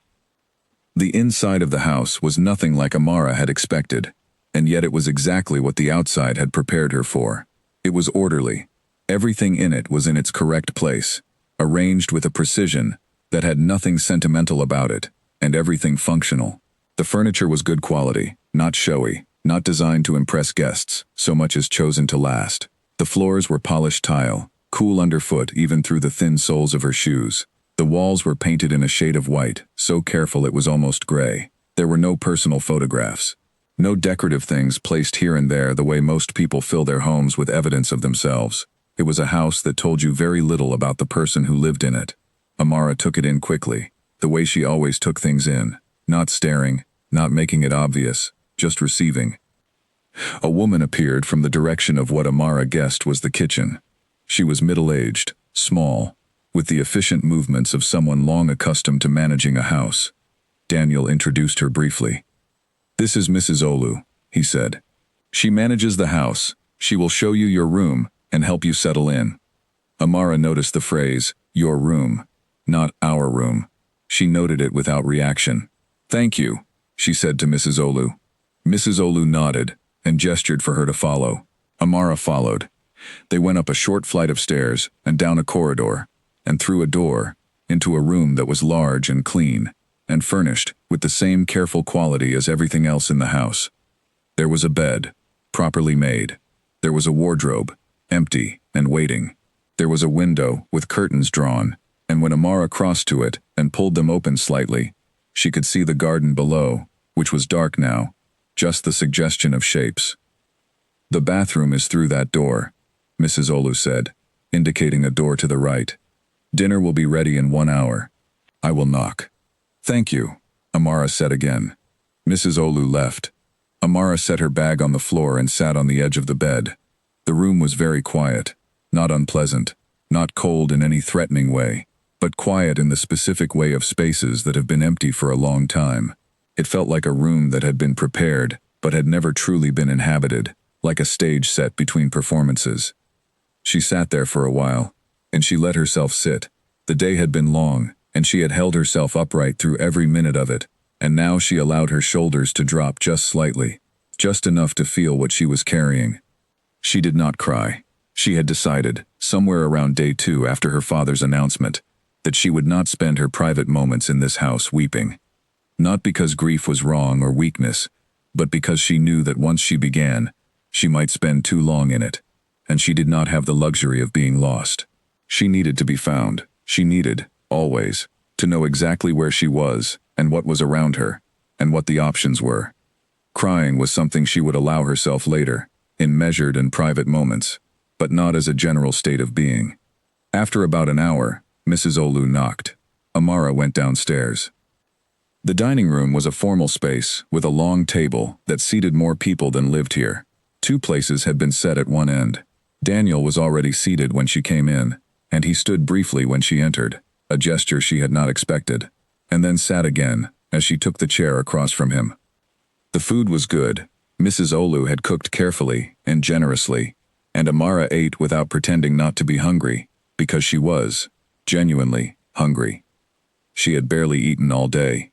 The inside of the house was nothing like Amara had expected, and yet it was exactly what the outside had prepared her for. It was orderly. Everything in it was in its correct place, arranged with a precision that had nothing sentimental about it, and everything functional. The furniture was good quality, not showy, not designed to impress guests, so much as chosen to last. The floors were polished tile, cool underfoot even through the thin soles of her shoes. The walls were painted in a shade of white, so careful it was almost gray. There were no personal photographs. No decorative things placed here and there the way most people fill their homes with evidence of themselves. It was a house that told you very little about the person who lived in it. Amara took it in quickly, the way she always took things in, not staring, not making it obvious, just receiving. A woman appeared from the direction of what Amara guessed was the kitchen. She was middle-aged, small, with the efficient movements of someone long accustomed to managing a house. Daniel introduced her briefly. "This is Mrs. Olu," he said. "She manages the house. She will show you your room and help you settle in." Amara noticed the phrase, "your room," not "our room." She noted it without reaction. "Thank you," she said to Mrs. Olu. Mrs. Olu nodded and gestured for her to follow. Amara followed. They went up a short flight of stairs and down a corridor, and through a door, into a room that was large and clean, and furnished with the same careful quality as everything else in the house. There was a bed, properly made. There was a wardrobe, empty and waiting. There was a window with curtains drawn, and when Amara crossed to it and pulled them open slightly, she could see the garden below, which was dark now, just the suggestion of shapes. "The bathroom is through that door," Mrs. Olu said, indicating a door to the right. "Dinner will be ready in 1 hour. I will knock." "Thank you," Amara said again. Mrs. Olu left. Amara set her bag on the floor and sat on the edge of the bed. The room was very quiet, not unpleasant, not cold in any threatening way, but quiet in the specific way of spaces that have been empty for a long time. It felt like a room that had been prepared, but had never truly been inhabited, like a stage set between performances. She sat there for a while, and she let herself sit. The day had been long, and she had held herself upright through every minute of it, and now she allowed her shoulders to drop just slightly, just enough to feel what she was carrying. She did not cry. She had decided, somewhere around day 2 after her father's announcement, that she would not spend her private moments in this house weeping. Not because grief was wrong or weakness, but because she knew that once she began, she might spend too long in it, and she did not have the luxury of being lost. She needed to be found. She needed, always, to know exactly where she was, and what was around her, and what the options were. Crying was something she would allow herself later, in measured and private moments, but not as a general state of being. After about an hour, Mrs. Olu knocked. Amara went downstairs. The dining room was a formal space with a long table that seated more people than lived here. 2 places had been set at one end. Daniel was already seated when she came in, and he stood briefly when she entered, a gesture she had not expected, and then sat again as she took the chair across from him. The food was good. Mrs. Olu had cooked carefully and generously, and Amara ate without pretending not to be hungry, because she was, genuinely, hungry. She had barely eaten all day.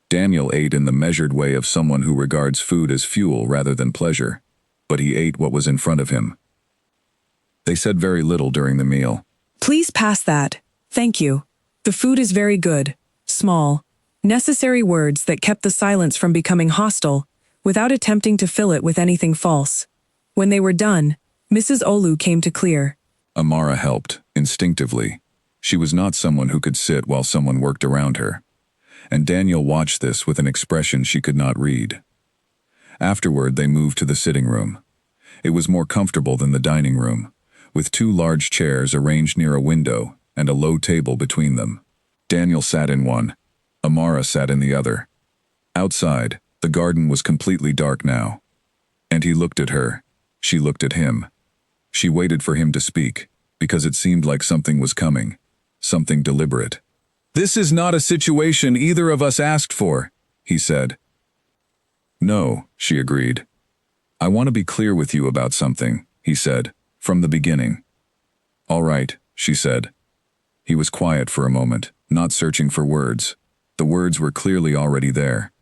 Daniel ate in the measured way of someone who regards food as fuel rather than pleasure, but he ate what was in front of him. They said very little during the meal. Please pass that. Thank you. The food is very good. Small. Necessary words that kept the silence from becoming hostile, without attempting to fill it with anything false. When they were done, Mrs. Olu came to clear. Amara helped, instinctively. She was not someone who could sit while someone worked around her. And Daniel watched this with an expression she could not read. Afterward, they moved to the sitting room. It was more comfortable than the dining room, with 2 large chairs arranged near a window and a low table between them. Daniel sat in one. Amara sat in the other. Outside, the garden was completely dark now. And he looked at her. She looked at him. She waited for him to speak, because it seemed like something was coming, something deliberate. "This is not a situation either of us asked for," he said. "No," she agreed. "I want to be clear with you about something," he said, "from the beginning." "All right," she said. He was quiet for a moment, not searching for words. The words were clearly already there.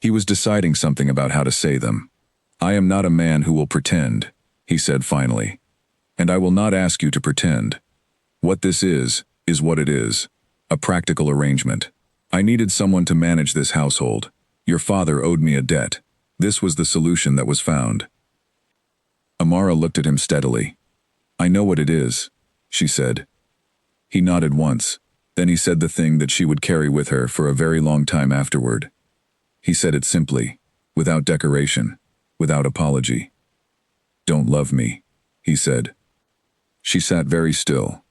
He was deciding something about how to say them. "I am not a man who will pretend," he said finally. "And I will not ask you to pretend. What this is what it is. A practical arrangement. I needed someone to manage this household. Your father owed me a debt. This was the solution that was found." Amara looked at him steadily. "I know what it is," she said. He nodded once. Then he said the thing that she would carry with her for a very long time afterward. He said it simply, without decoration, without apology. "Don't love me," he said. She sat very still.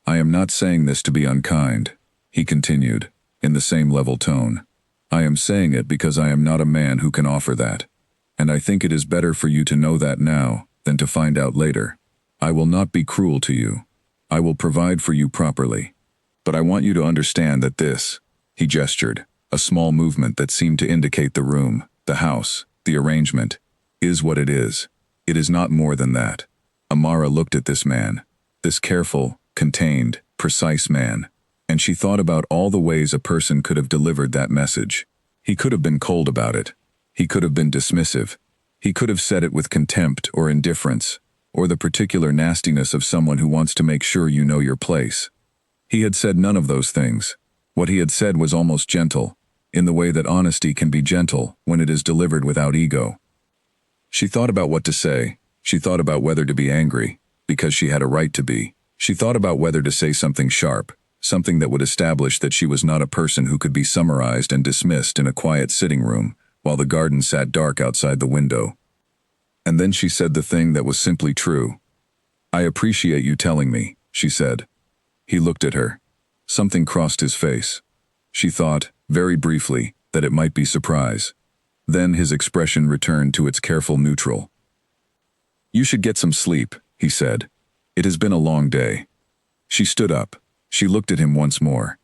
"I am not saying this to be unkind," he continued, in the same level tone. "I am saying it because I am not a man who can offer that. And I think it is better for you to know that now than to find out later. I will not be cruel to you. I will provide for you properly. But I want you to understand that this," he gestured, a small movement that seemed to indicate the room, the house, the arrangement, "is what it is. It is not more than that." Amara looked at this man, this careful, contained, precise man, and she thought about all the ways a person could have delivered that message. He could have been cold about it. He could have been dismissive. He could have said it with contempt or indifference, or the particular nastiness of someone who wants to make sure you know your place. He had said none of those things. What he had said was almost gentle, in the way that honesty can be gentle when it is delivered without ego. She thought about what to say. She thought about whether to be angry, because she had a right to be. She thought about whether to say something sharp, something that would establish that she was not a person who could be summarized and dismissed in a quiet sitting room, while the garden sat dark outside the window. And then she said the thing that was simply true. "I appreciate you telling me," she said. He looked at her. Something crossed his face. She thought, very briefly, that it might be surprise. Then his expression returned to its careful neutral. "You should get some sleep," he said. "It has been a long day." She stood up. She looked at him once more.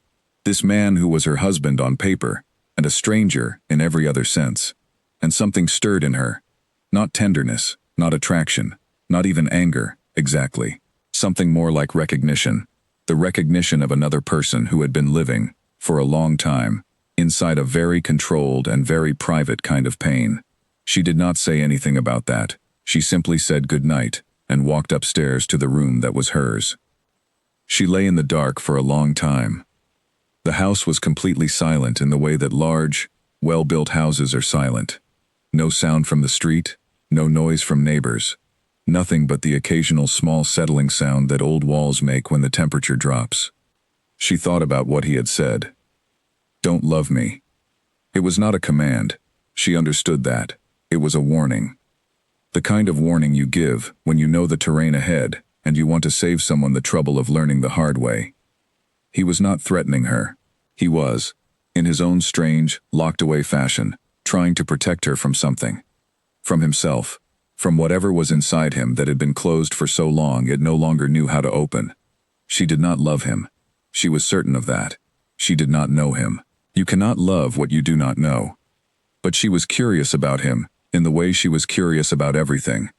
This man who was her husband on paper, and a stranger in every other sense. And something stirred in her. Not tenderness, not attraction, not even anger, exactly. Something more like recognition. The recognition of another person who had been living, for a long time, inside a very controlled and very private kind of pain. She did not say anything about that. She simply said good night and walked upstairs to the room that was hers. She lay in the dark for a long time. The house was completely silent in the way that large, well-built houses are silent. No sound from the street, no noise from neighbors. Nothing but the occasional small settling sound that old walls make when the temperature drops. She thought about what he had said. Don't love me. It was not a command. She understood that. It was a warning. The kind of warning you give when you know the terrain ahead and you want to save someone the trouble of learning the hard way. He was not threatening her. He was, in his own strange, locked-away fashion, trying to protect her from something. From himself. From whatever was inside him that had been closed for so long it no longer knew how to open. She did not love him. She was certain of that. She did not know him. You cannot love what you do not know. But she was curious about him, in the way she was curious about everything.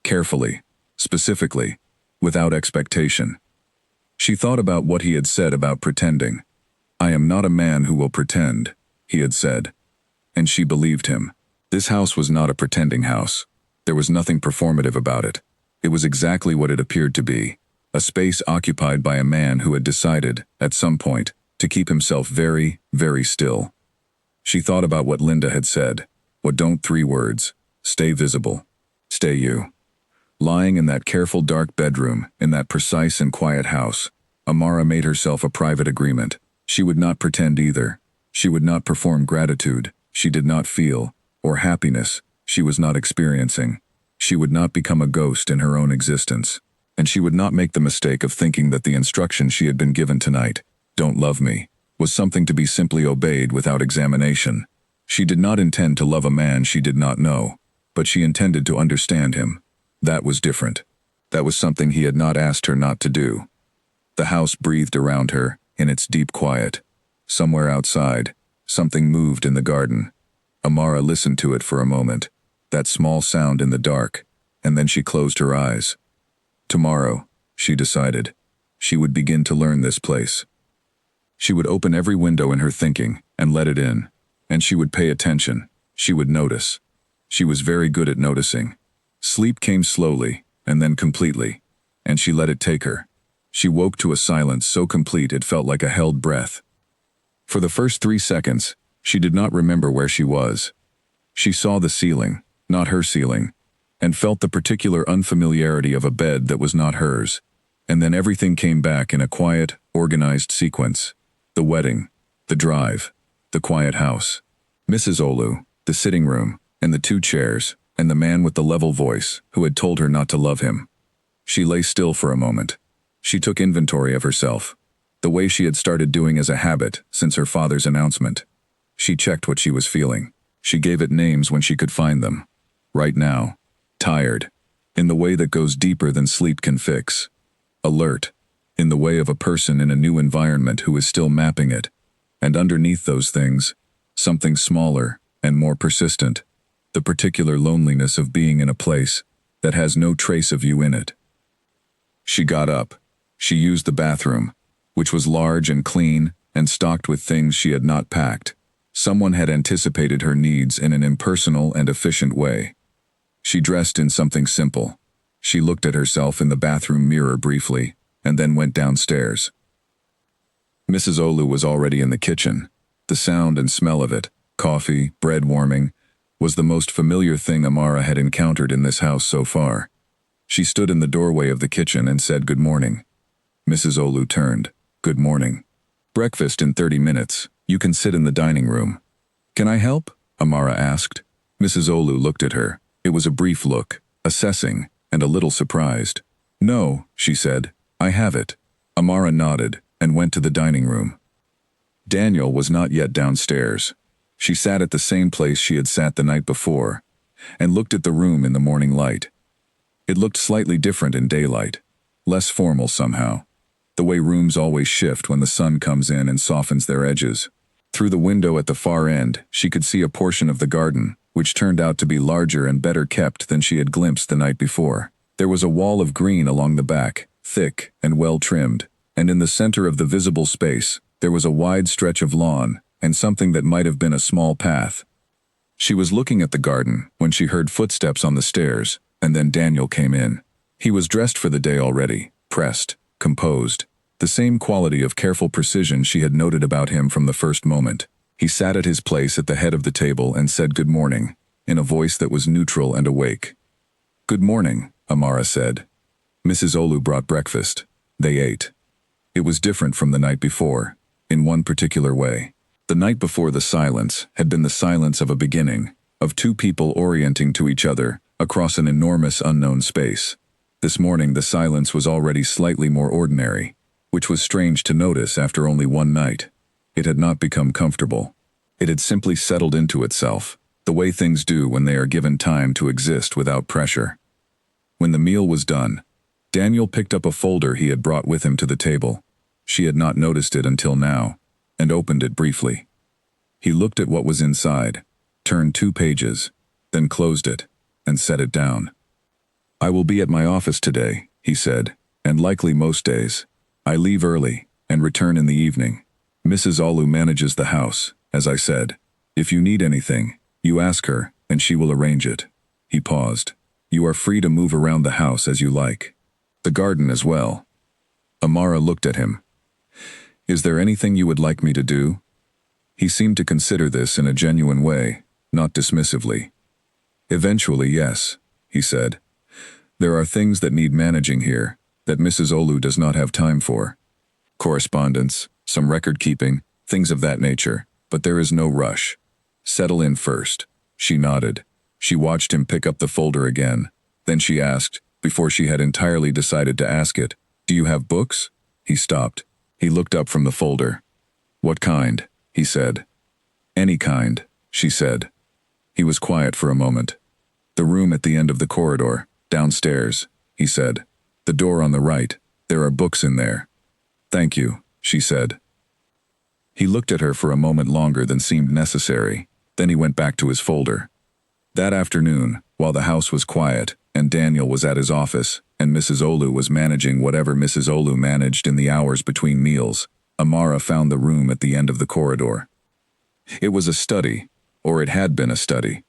Carefully, specifically, without expectation. She thought about what he had said about pretending. I am not a man who will pretend, he had said. And she believed him. This house was not a pretending house. There was nothing performative about it. It was exactly what it appeared to be. A space occupied by a man who had decided, at some point, to keep himself very, very still. She thought about what Linda had said. What don't 3 words. Stay visible. Stay you. Lying in that careful dark bedroom, in that precise and quiet house, Amara made herself a private agreement. She would not pretend either. She would not perform gratitude. She did not feel, or happiness, she was not experiencing. She would not become a ghost in her own existence. And she would not make the mistake of thinking that the instruction she had been given tonight, don't love me, was something to be simply obeyed without examination. She did not intend to love a man she did not know, but she intended to understand him. That was different. That was something he had not asked her not to do. The house breathed around her, in its deep quiet. Somewhere outside, something moved in the garden. Amara listened to it for a moment, that small sound in the dark, and then she closed her eyes. Tomorrow, she decided, she would begin to learn this place. She would open every window in her thinking and let it in, and she would pay attention. She would notice. She was very good at noticing. Sleep came slowly, and then completely, and she let it take her. She woke to a silence so complete it felt like a held breath. For the first 3 seconds, she did not remember where she was. She saw the ceiling, not her ceiling, and felt the particular unfamiliarity of a bed that was not hers. And then everything came back in a quiet, organized sequence. The wedding, the drive, the quiet house, Mrs. Olu, the sitting room, and the 2 chairs, and the man with the level voice who had told her not to love him. She lay still for a moment. She took inventory of herself, the way she had started doing as a habit since her father's announcement. She checked what she was feeling. She gave it names when she could find them. Right now, tired, in the way that goes deeper than sleep can fix. Alert, in the way of a person in a new environment who is still mapping it. And underneath those things, something smaller and more persistent. The particular loneliness of being in a place that has no trace of you in it. She got up. She used the bathroom, which was large and clean and stocked with things she had not packed. Someone had anticipated her needs in an impersonal and efficient way. She dressed in something simple. She looked at herself in the bathroom mirror briefly, and then went downstairs. Mrs. Olu was already in the kitchen. The sound and smell of it, coffee, bread warming, was the most familiar thing Amara had encountered in this house so far. She stood in the doorway of the kitchen and said good morning. Mrs. Olu turned. Good morning. Breakfast in 30 minutes. You can sit in the dining room. Can I help? Amara asked. Mrs. Olu looked at her. It was a brief look, assessing, and a little surprised. No, she said. I have it. Amara nodded and went to the dining room. Daniel was not yet downstairs. She sat at the same place she had sat the night before, and looked at the room in the morning light. It looked slightly different in daylight, less formal somehow, the way rooms always shift when the sun comes in and softens their edges. Through the window at the far end, she could see a portion of the garden, which turned out to be larger and better kept than she had glimpsed the night before. There was a wall of green along the back, thick and well trimmed, and in the center of the visible space, there was a wide stretch of lawn, and something that might have been a small path. She was looking at the garden when she heard footsteps on the stairs, and then Daniel came in. He was dressed for the day already, pressed, composed, the same quality of careful precision she had noted about him from the first moment. He sat at his place at the head of the table and said good morning, in a voice that was neutral and awake. "Good morning," Amara said. Mrs. Olu brought breakfast. They ate. It was different from the night before, in one particular way. The night before, the silence had been the silence of a beginning, of two people orienting to each other across an enormous unknown space. This morning the silence was already slightly more ordinary, which was strange to notice after only one night. It had not become comfortable. It had simply settled into itself, the way things do when they are given time to exist without pressure. When the meal was done, Daniel picked up a folder he had brought with him to the table. She had not noticed it until now, and opened it briefly. He looked at what was inside, turned 2 pages, then closed it, and set it down. "I will be at my office today," he said, "and likely most days. I leave early, and return in the evening. Mrs. Olu manages the house, as I said. If you need anything, you ask her, and she will arrange it." He paused. "You are free to move around the house as you like. The garden as well." Amara looked at him. "Is there anything you would like me to do?" He seemed to consider this in a genuine way, not dismissively. "Eventually, yes," he said. "There are things that need managing here, that Mrs. Olu does not have time for. Correspondence, some record-keeping, things of that nature, but there is no rush. Settle in first." She nodded. She watched him pick up the folder again. Then she asked, before she had entirely decided to ask it, "Do you have books?" He stopped. He looked up from the folder. "What kind?" he said. "Any kind," she said. He was quiet for a moment. "The room at the end of the corridor, downstairs," he said. "The door on the right, there are books in there." "Thank you," she said. He looked at her for a moment longer than seemed necessary, then he went back to his folder. That afternoon, while the house was quiet, and Daniel was at his office, and Mrs. Olu was managing whatever Mrs. Olu managed in the hours between meals, Amara found the room at the end of the corridor. It was a study, or it had been a study.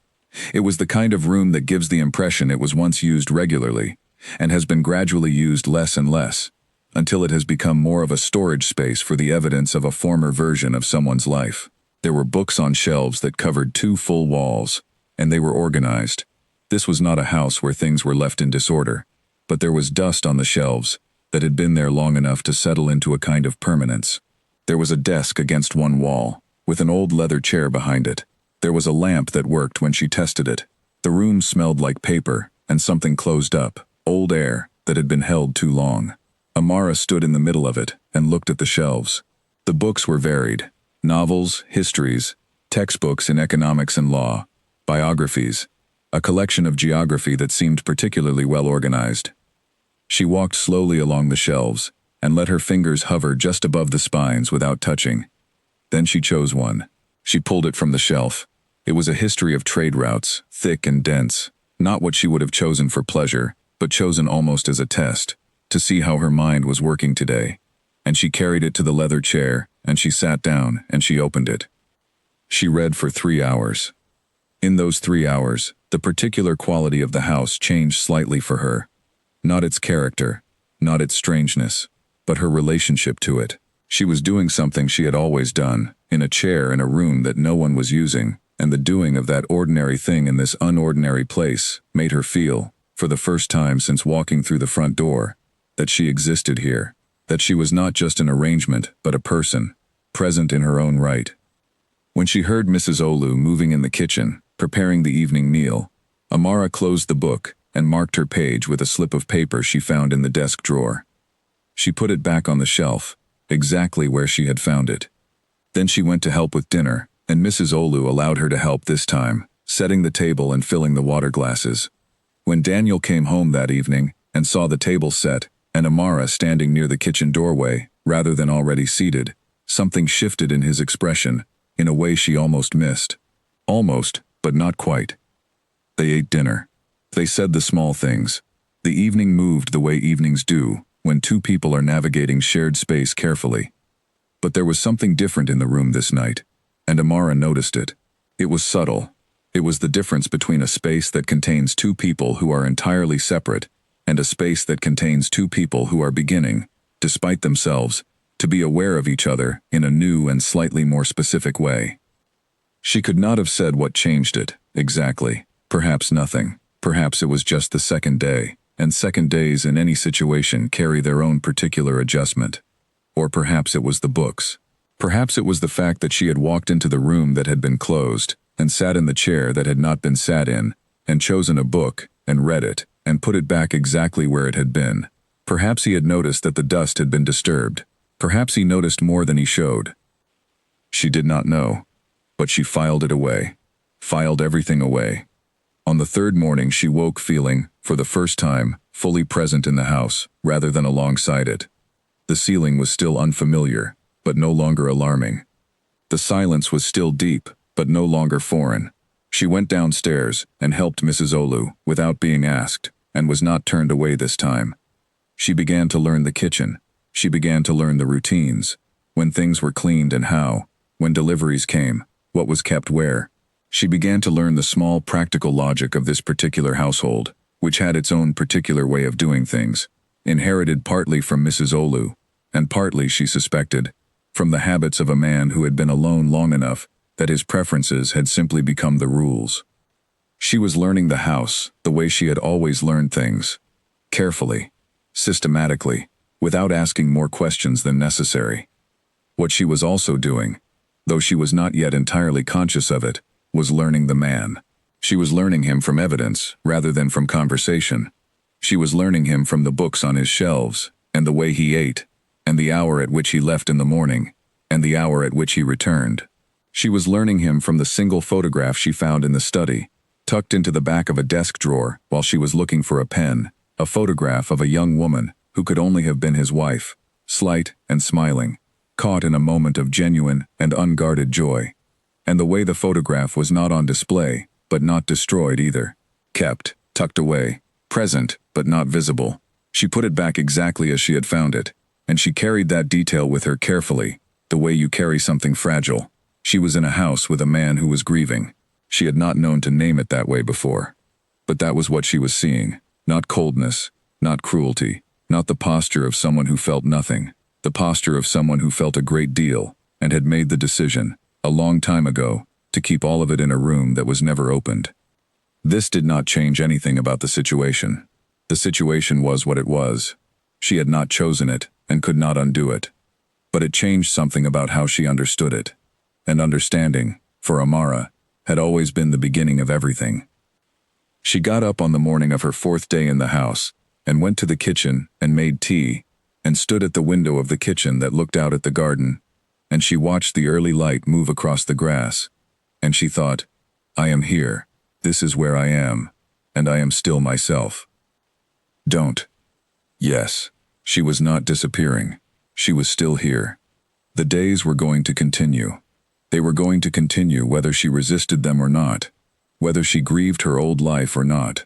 It was the kind of room that gives the impression it was once used regularly, and has been gradually used less and less, until it has become more of a storage space for the evidence of a former version of someone's life. There were books on shelves that covered 2 full walls, and they were organized. This was not a house where things were left in disorder, but there was dust on the shelves that had been there long enough to settle into a kind of permanence. There was a desk against one wall, with an old leather chair behind it. There was a lamp that worked when she tested it. The room smelled like paper and something closed up, old air that had been held too long. Amara stood in the middle of it and looked at the shelves. The books were varied: novels, histories, textbooks in economics and law, biographies, a collection of geography that seemed particularly well organized. She walked slowly along the shelves and let her fingers hover just above the spines without touching. Then she chose one. She pulled it from the shelf. It was a history of trade routes, thick and dense, not what she would have chosen for pleasure, but chosen almost as a test, to see how her mind was working today. And she carried it to the leather chair, and she sat down, and she opened it. She read for 3 hours. In those 3 hours, the particular quality of the house changed slightly for her. Not its character, not its strangeness, but her relationship to it. She was doing something she had always done, in a chair in a room that no one was using, and the doing of that ordinary thing in this unordinary place made her feel, for the first time since walking through the front door, that she existed here, that she was not just an arrangement but a person, present in her own right. When she heard Mrs. Olu moving in the kitchen, preparing the evening meal, Amara closed the book and marked her page with a slip of paper she found in the desk drawer. She put it back on the shelf, exactly where she had found it. Then she went to help with dinner, and Mrs. Olu allowed her to help this time, setting the table and filling the water glasses. When Daniel came home that evening and saw the table set and Amara standing near the kitchen doorway rather than already seated, something shifted in his expression, in a way she almost missed. Almost, but not quite. They ate dinner. They said the small things. The evening moved the way evenings do, when two people are navigating shared space carefully. But there was something different in the room this night, and Amara noticed it. It was subtle. It was the difference between a space that contains two people who are entirely separate and a space that contains two people who are beginning, despite themselves, to be aware of each other in a new and slightly more specific way. She could not have said what changed it, exactly. Perhaps nothing. Perhaps it was just the second day, and second days in any situation carry their own particular adjustment. Or perhaps it was the books. Perhaps it was the fact that she had walked into the room that had been closed, and sat in the chair that had not been sat in, and chosen a book, and read it, and put it back exactly where it had been. Perhaps he had noticed that the dust had been disturbed. Perhaps he noticed more than he showed. She did not know, but she filed it away. Filed everything away. On the third morning she woke feeling, for the first time, fully present in the house, rather than alongside it. The ceiling was still unfamiliar, but no longer alarming. The silence was still deep, but no longer foreign. She went downstairs and helped Mrs. Olu, without being asked, and was not turned away this time. She began to learn the kitchen. She began to learn the routines. When things were cleaned and how. When deliveries came. What was kept where. She began to learn the small practical logic of this particular household, which had its own particular way of doing things, inherited partly from Mrs. Olu, and partly, she suspected, from the habits of a man who had been alone long enough that his preferences had simply become the rules. She was learning the house the way she had always learned things, carefully, systematically, without asking more questions than necessary. What she was also doing, though she was not yet entirely conscious of it, was learning the man. She was learning him from evidence rather than from conversation. She was learning him from the books on his shelves, and the way he ate, and the hour at which he left in the morning, and the hour at which he returned. She was learning him from the single photograph she found in the study, tucked into the back of a desk drawer while she was looking for a pen, a photograph of a young woman who could only have been his wife, slight and smiling, caught in a moment of genuine and unguarded joy. And the way the photograph was not on display, but not destroyed either. Kept, tucked away, present, but not visible. She put it back exactly as she had found it, and she carried that detail with her carefully, the way you carry something fragile. She was in a house with a man who was grieving. She had not known to name it that way before. But that was what she was seeing. Not coldness, not cruelty, not the posture of someone who felt nothing. The posture of someone who felt a great deal, and had made the decision, a long time ago, to keep all of it in a room that was never opened. This did not change anything about the situation. The situation was what it was. She had not chosen it, and could not undo it. But it changed something about how she understood it. And understanding, for Amara, had always been the beginning of everything. She got up on the morning of her fourth day in the house, and went to the kitchen and made tea, and stood at the window of the kitchen that looked out at the garden, and she watched the early light move across the grass, and she thought, I am here, this is where I am, and I am still myself. Don't. Yes, she was not disappearing. She was still here. The days were going to continue. They were going to continue whether she resisted them or not, whether she grieved her old life or not,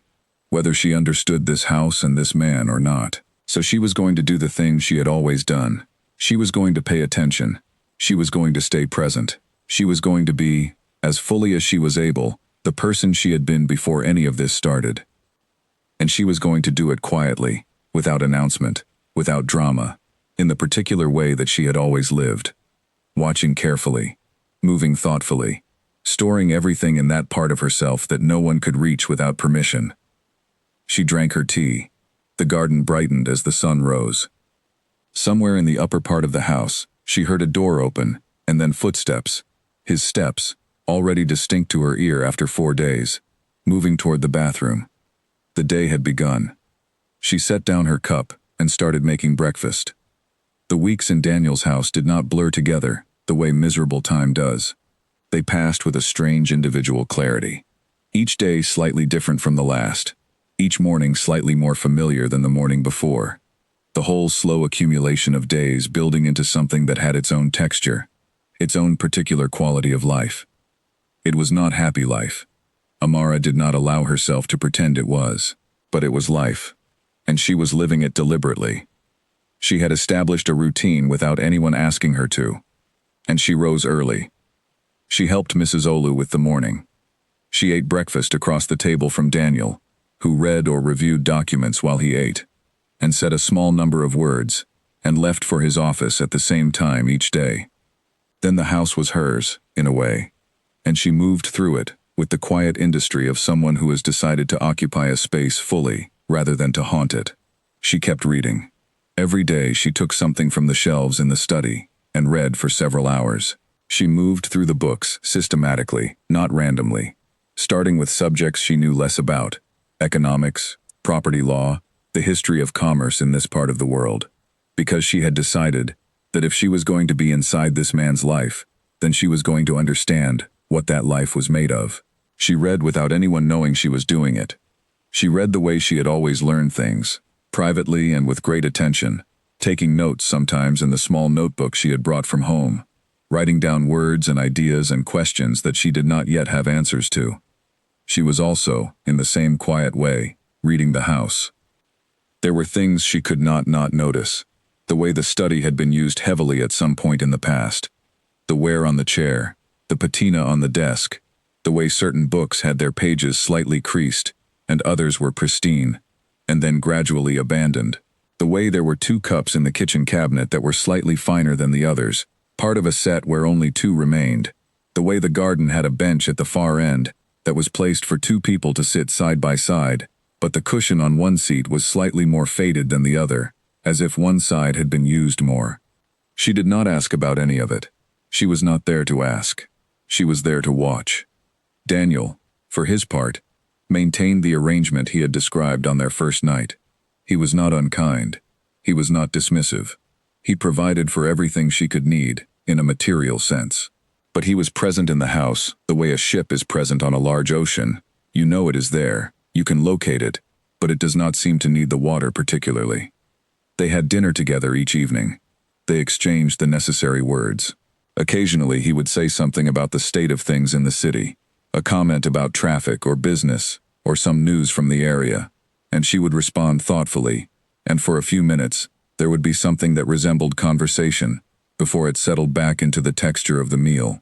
whether she understood this house and this man or not. So she was going to do the things she had always done. She was going to pay attention. She was going to stay present. She was going to be, as fully as she was able, the person she had been before any of this started. And she was going to do it quietly, without announcement, without drama, in the particular way that she had always lived. Watching carefully, moving thoughtfully, storing everything in that part of herself that no one could reach without permission. She drank her tea. The garden brightened as the sun rose. Somewhere in the upper part of the house, she heard a door open, and then footsteps. His steps, already distinct to her ear after 4 days, moving toward the bathroom. The day had begun. She set down her cup and started making breakfast. The weeks in Daniel's house did not blur together the way miserable time does. They passed with a strange individual clarity. Each day slightly different from the last. Each morning slightly more familiar than the morning before. The whole slow accumulation of days building into something that had its own texture, its own particular quality of life. It was not happy life. Amara did not allow herself to pretend it was, but it was life, and she was living it deliberately. She had established a routine without anyone asking her to, and she rose early. She helped Mrs. Olu with the morning. She ate breakfast across the table from Daniel, who read or reviewed documents while he ate, and said a small number of words, and left for his office at the same time each day. Then the house was hers, in a way, and she moved through it with the quiet industry of someone who has decided to occupy a space fully rather than to haunt it. She kept reading. Every day she took something from the shelves in the study and read for several hours. She moved through the books systematically, not randomly, starting with subjects she knew less about: economics, property law, the history of commerce in this part of the world, because she had decided that if she was going to be inside this man's life, then she was going to understand what that life was made of. She read without anyone knowing she was doing it. She read the way she had always learned things, privately and with great attention, taking notes sometimes in the small notebook she had brought from home, writing down words and ideas and questions that she did not yet have answers to. She was also, in the same quiet way, reading the house. There were things she could not notice. The way the study had been used heavily at some point in the past. The wear on the chair, the patina on the desk, the way certain books had their pages slightly creased, and others were pristine, and then gradually abandoned. The way there were 2 cups in the kitchen cabinet that were slightly finer than the others, part of a set where only 2 remained. The way the garden had a bench at the far end that was placed for 2 people to sit side by side, but the cushion on one seat was slightly more faded than the other, as if one side had been used more. She did not ask about any of it. She was not there to ask. She was there to watch. Daniel, for his part, maintained the arrangement he had described on their first night. He was not unkind. He was not dismissive. He provided for everything she could need, in a material sense. But he was present in the house, the way a ship is present on a large ocean. You know it is there, you can locate it, but it does not seem to need the water particularly. They had dinner together each evening. They exchanged the necessary words. Occasionally he would say something about the state of things in the city, a comment about traffic or business, or some news from the area, and she would respond thoughtfully, and for a few minutes, there would be something that resembled conversation, before it settled back into the texture of the meal.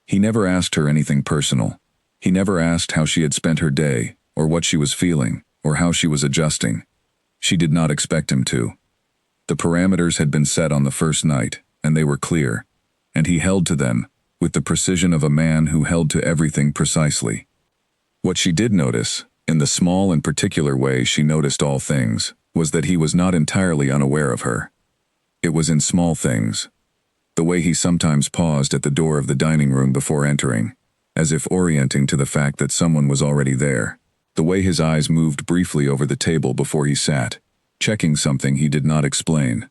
He never asked her anything personal. He never asked how she had spent her day, or what she was feeling, or how she was adjusting. She did not expect him to. The parameters had been set on the first night, and they were clear, and he held to them, with the precision of a man who held to everything precisely. What she did notice, in the small and particular way she noticed all things, was that he was not entirely unaware of her. It was in small things. The way he sometimes paused at the door of the dining room before entering, as if orienting to the fact that someone was already there. The way his eyes moved briefly over the table before he sat, checking something he did not explain.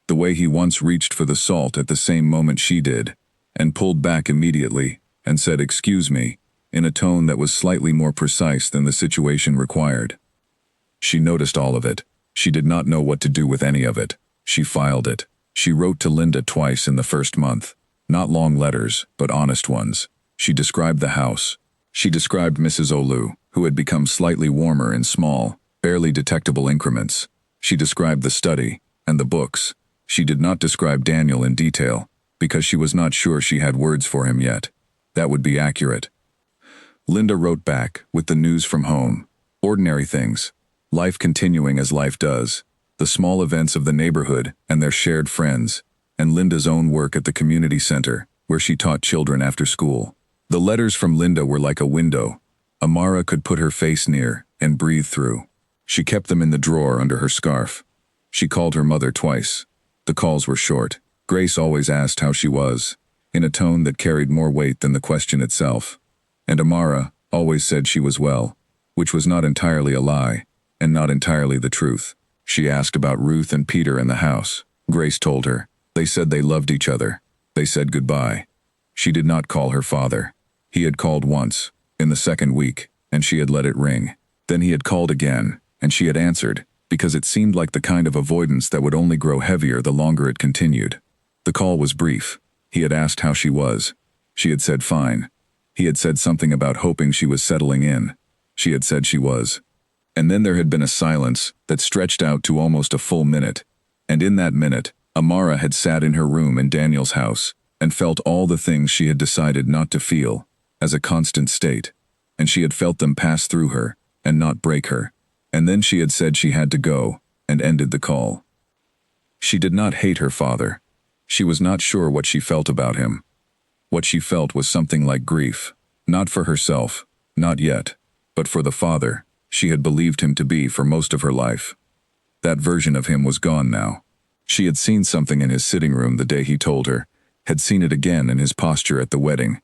The way he once reached for the salt at the same moment she did, and pulled back immediately, and said, "Excuse me," in a tone that was slightly more precise than the situation required. She noticed all of it. She did not know what to do with any of it. She filed it. She wrote to Linda twice in the first month. Not long letters, but honest ones. She described the house. She described Mrs. Olu, who had become slightly warmer in small, barely detectable increments. She described the study, and the books. She did not describe Daniel in detail, because she was not sure she had words for him yet. That would be accurate. Linda wrote back, with the news from home. Ordinary things. Life continuing as life does. The small events of the neighborhood and their shared friends, and Linda's own work at the community center, where she taught children after school. The letters from Linda were like a window. Amara could put her face near and breathe through. She kept them in the drawer under her scarf. She called her mother twice. The calls were short. Grace always asked how she was, in a tone that carried more weight than the question itself. And Amara always said she was well, which was not entirely a lie, and not entirely the truth. She asked about Ruth and Peter in the house. Grace told her. They said they loved each other. They said goodbye. She did not call her father. He had called once, in the second week, and she had let it ring. Then he had called again, and she had answered, because it seemed like the kind of avoidance that would only grow heavier the longer it continued. The call was brief. He had asked how she was. She had said fine. He had said something about hoping she was settling in. She had said she was. And then there had been a silence that stretched out to almost a full minute. And in that minute, Amara had sat in her room in Daniel's house, and felt all the things she had decided not to feel, as a constant state, and she had felt them pass through her, and not break her. And then she had said she had to go, and ended the call. She did not hate her father. She was not sure what she felt about him. What she felt was something like grief, not for herself, not yet, but for the father she had believed him to be for most of her life. That version of him was gone now. She had seen something in his sitting room the day he told her, had seen it again in his posture at the wedding,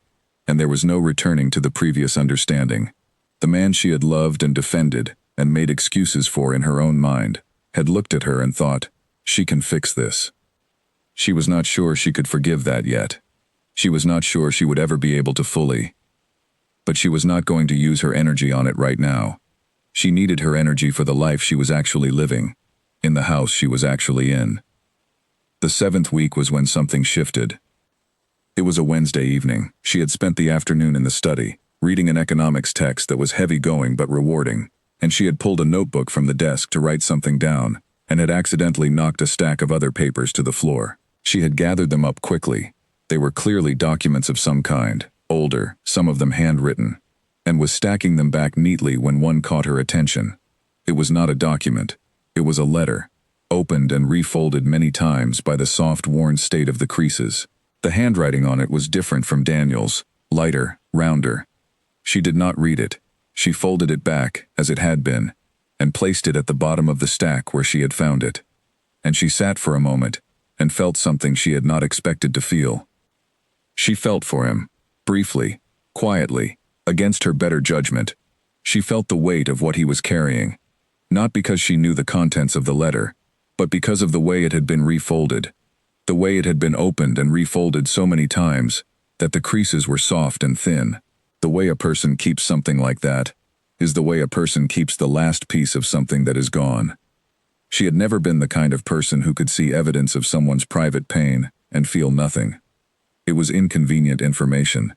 and there was no returning to the previous understanding. The man she had loved and defended and made excuses for in her own mind had looked at her and thought, she can fix this. She was not sure she could forgive that yet. She was not sure she would ever be able to fully. But she was not going to use her energy on it right now. She needed her energy for the life she was actually living, in the house she was actually in. The 7th week was when something shifted. It was a Wednesday evening. She had spent the afternoon in the study, reading an economics text that was heavy-going but rewarding, and she had pulled a notebook from the desk to write something down, and had accidentally knocked a stack of other papers to the floor. She had gathered them up quickly. They were clearly documents of some kind, older, some of them handwritten, and was stacking them back neatly when one caught her attention. It was not a document. It was a letter, opened and refolded many times by the soft, worn state of the creases. The handwriting on it was different from Daniel's, lighter, rounder. She did not read it. She folded it back, as it had been, and placed it at the bottom of the stack where she had found it. And she sat for a moment, and felt something she had not expected to feel. She felt for him, briefly, quietly, against her better judgment. She felt the weight of what he was carrying, not because she knew the contents of the letter, but because of the way it had been refolded, the way it had been opened and refolded so many times that the creases were soft and thin. The way a person keeps something like that is the way a person keeps the last piece of something that is gone. She had never been the kind of person who could see evidence of someone's private pain and feel nothing. It was inconvenient information.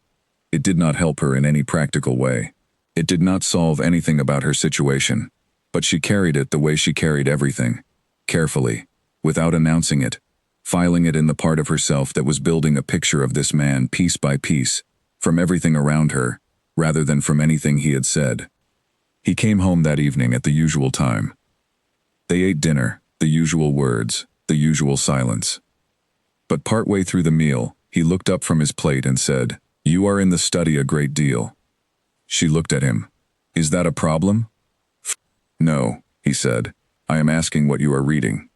It did not help her in any practical way. It did not solve anything about her situation, but she carried it the way she carried everything, carefully, without announcing it, filing it in the part of herself that was building a picture of this man piece by piece, from everything around her, rather than from anything he had said. He came home that evening at the usual time. They ate dinner, the usual words, the usual silence. But partway through the meal, he looked up from his plate and said, "You are in the study a great deal." She looked at him. "Is that a problem?" "No," he said. "I am asking what you are reading."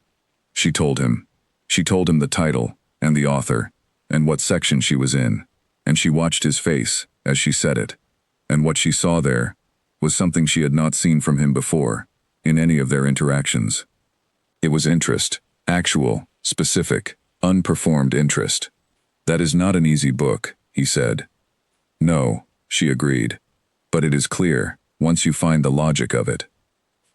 She told him. She told him the title, and the author, and what section she was in, and she watched his face as she said it, and what she saw there was something she had not seen from him before, in any of their interactions. It was interest, actual, specific, unperformed interest. "That is not an easy book," he said. "No," she agreed, "but it is clear, once you find the logic of it."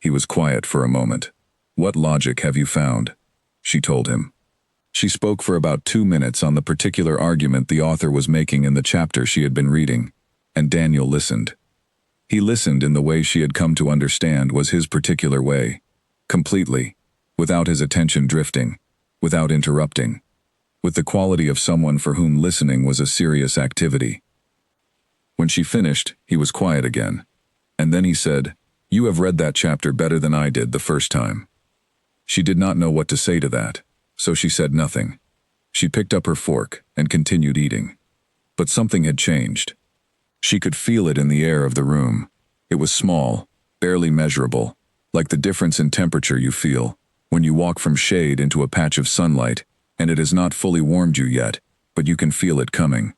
He was quiet for a moment. "What logic have you found?" she told him. She spoke for about 2 minutes on the particular argument the author was making in the chapter she had been reading, and Daniel listened. He listened in the way she had come to understand was his particular way, completely, without his attention drifting, without interrupting, with the quality of someone for whom listening was a serious activity. When she finished, he was quiet again, and then he said, "You have read that chapter better than I did the first time." She did not know what to say to that, so she said nothing. She picked up her fork and continued eating. But something had changed. She could feel it in the air of the room. It was small, barely measurable, like the difference in temperature you feel when you walk from shade into a patch of sunlight and it has not fully warmed you yet, but you can feel it coming.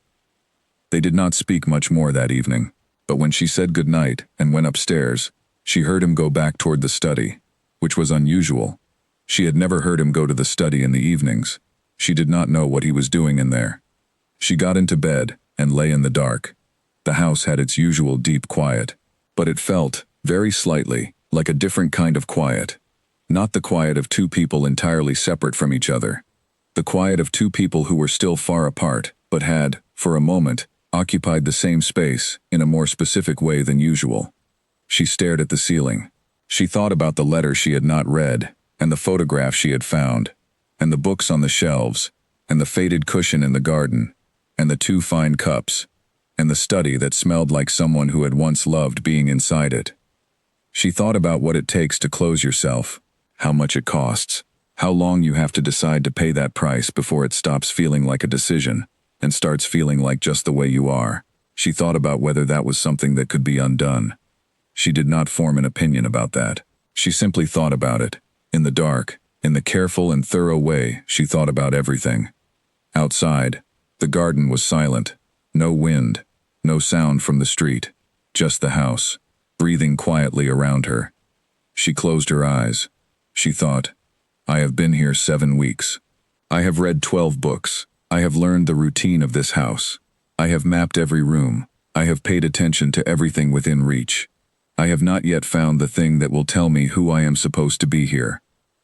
They did not speak much more that evening, but when she said good night and went upstairs, she heard him go back toward the study, which was unusual. She had never heard him go to the study in the evenings. She did not know what he was doing in there. She got into bed and lay in the dark. The house had its usual deep quiet, but it felt, very slightly, like a different kind of quiet. Not the quiet of two people entirely separate from each other. The quiet of two people who were still far apart, but had, for a moment, occupied the same space in a more specific way than usual. She stared at the ceiling. She thought about the letter she had not read, and the photograph she had found, and the books on the shelves, and the faded cushion in the garden, and the two fine cups, and the study that smelled like someone who had once loved being inside it. She thought about what it takes to close yourself, how much it costs, how long you have to decide to pay that price before it stops feeling like a decision and starts feeling like just the way you are. She thought about whether that was something that could be undone. She did not form an opinion about that. She simply thought about it. In the dark, in the careful and thorough way she thought about everything. Outside, the garden was silent. No wind, no sound from the street. Just the house, breathing quietly around her. She closed her eyes. She thought, I have been here 7 weeks. I have read 12 books. I have learned the routine of this house. I have mapped every room. I have paid attention to everything within reach. I have not yet found the thing that will tell me who I am supposed to be here.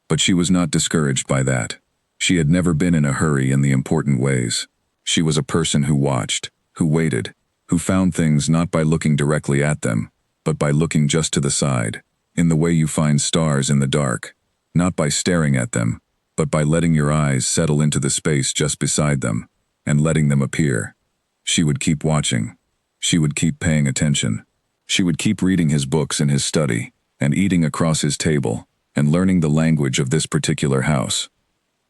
But she was not discouraged by that. She had never been in a hurry in the important ways. She was a person who watched, who waited, who found things not by looking directly at them, but by looking just to the side, in the way you find stars in the dark, not by staring at them, but by letting your eyes settle into the space just beside them, and letting them appear. She would keep watching. She would keep paying attention. She would keep reading his books in his study, and eating across his table, and learning the language of this particular house.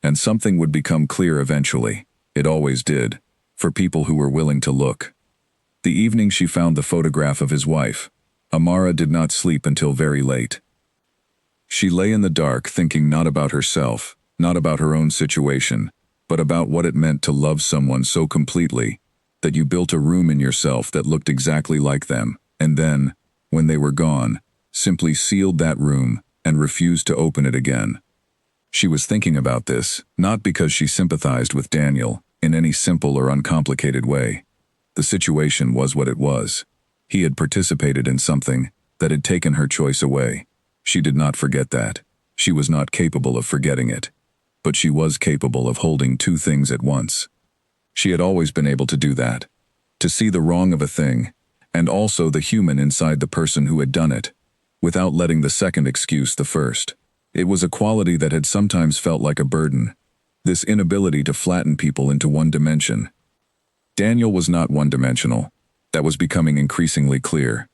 And something would become clear eventually. It always did, for people who were willing to look. The evening she found the photograph of his wife, Amara did not sleep until very late. She lay in the dark thinking not about herself, not about her own situation, but about what it meant to love someone so completely that you built a room in yourself that looked exactly like them, and then, when they were gone, simply sealed that room and refused to open it again. She was thinking about this, not because she sympathized with Daniel in any simple or uncomplicated way. The situation was what it was. He had participated in something that had taken her choice away. She did not forget that. She was not capable of forgetting it. But she was capable of holding two things at once. She had always been able to do that. To see the wrong of a thing, and also the human inside the person who had done it, without letting the second excuse the first. It was a quality that had sometimes felt like a burden. This inability to flatten people into one dimension. Daniel was not one-dimensional. That was becoming increasingly clear.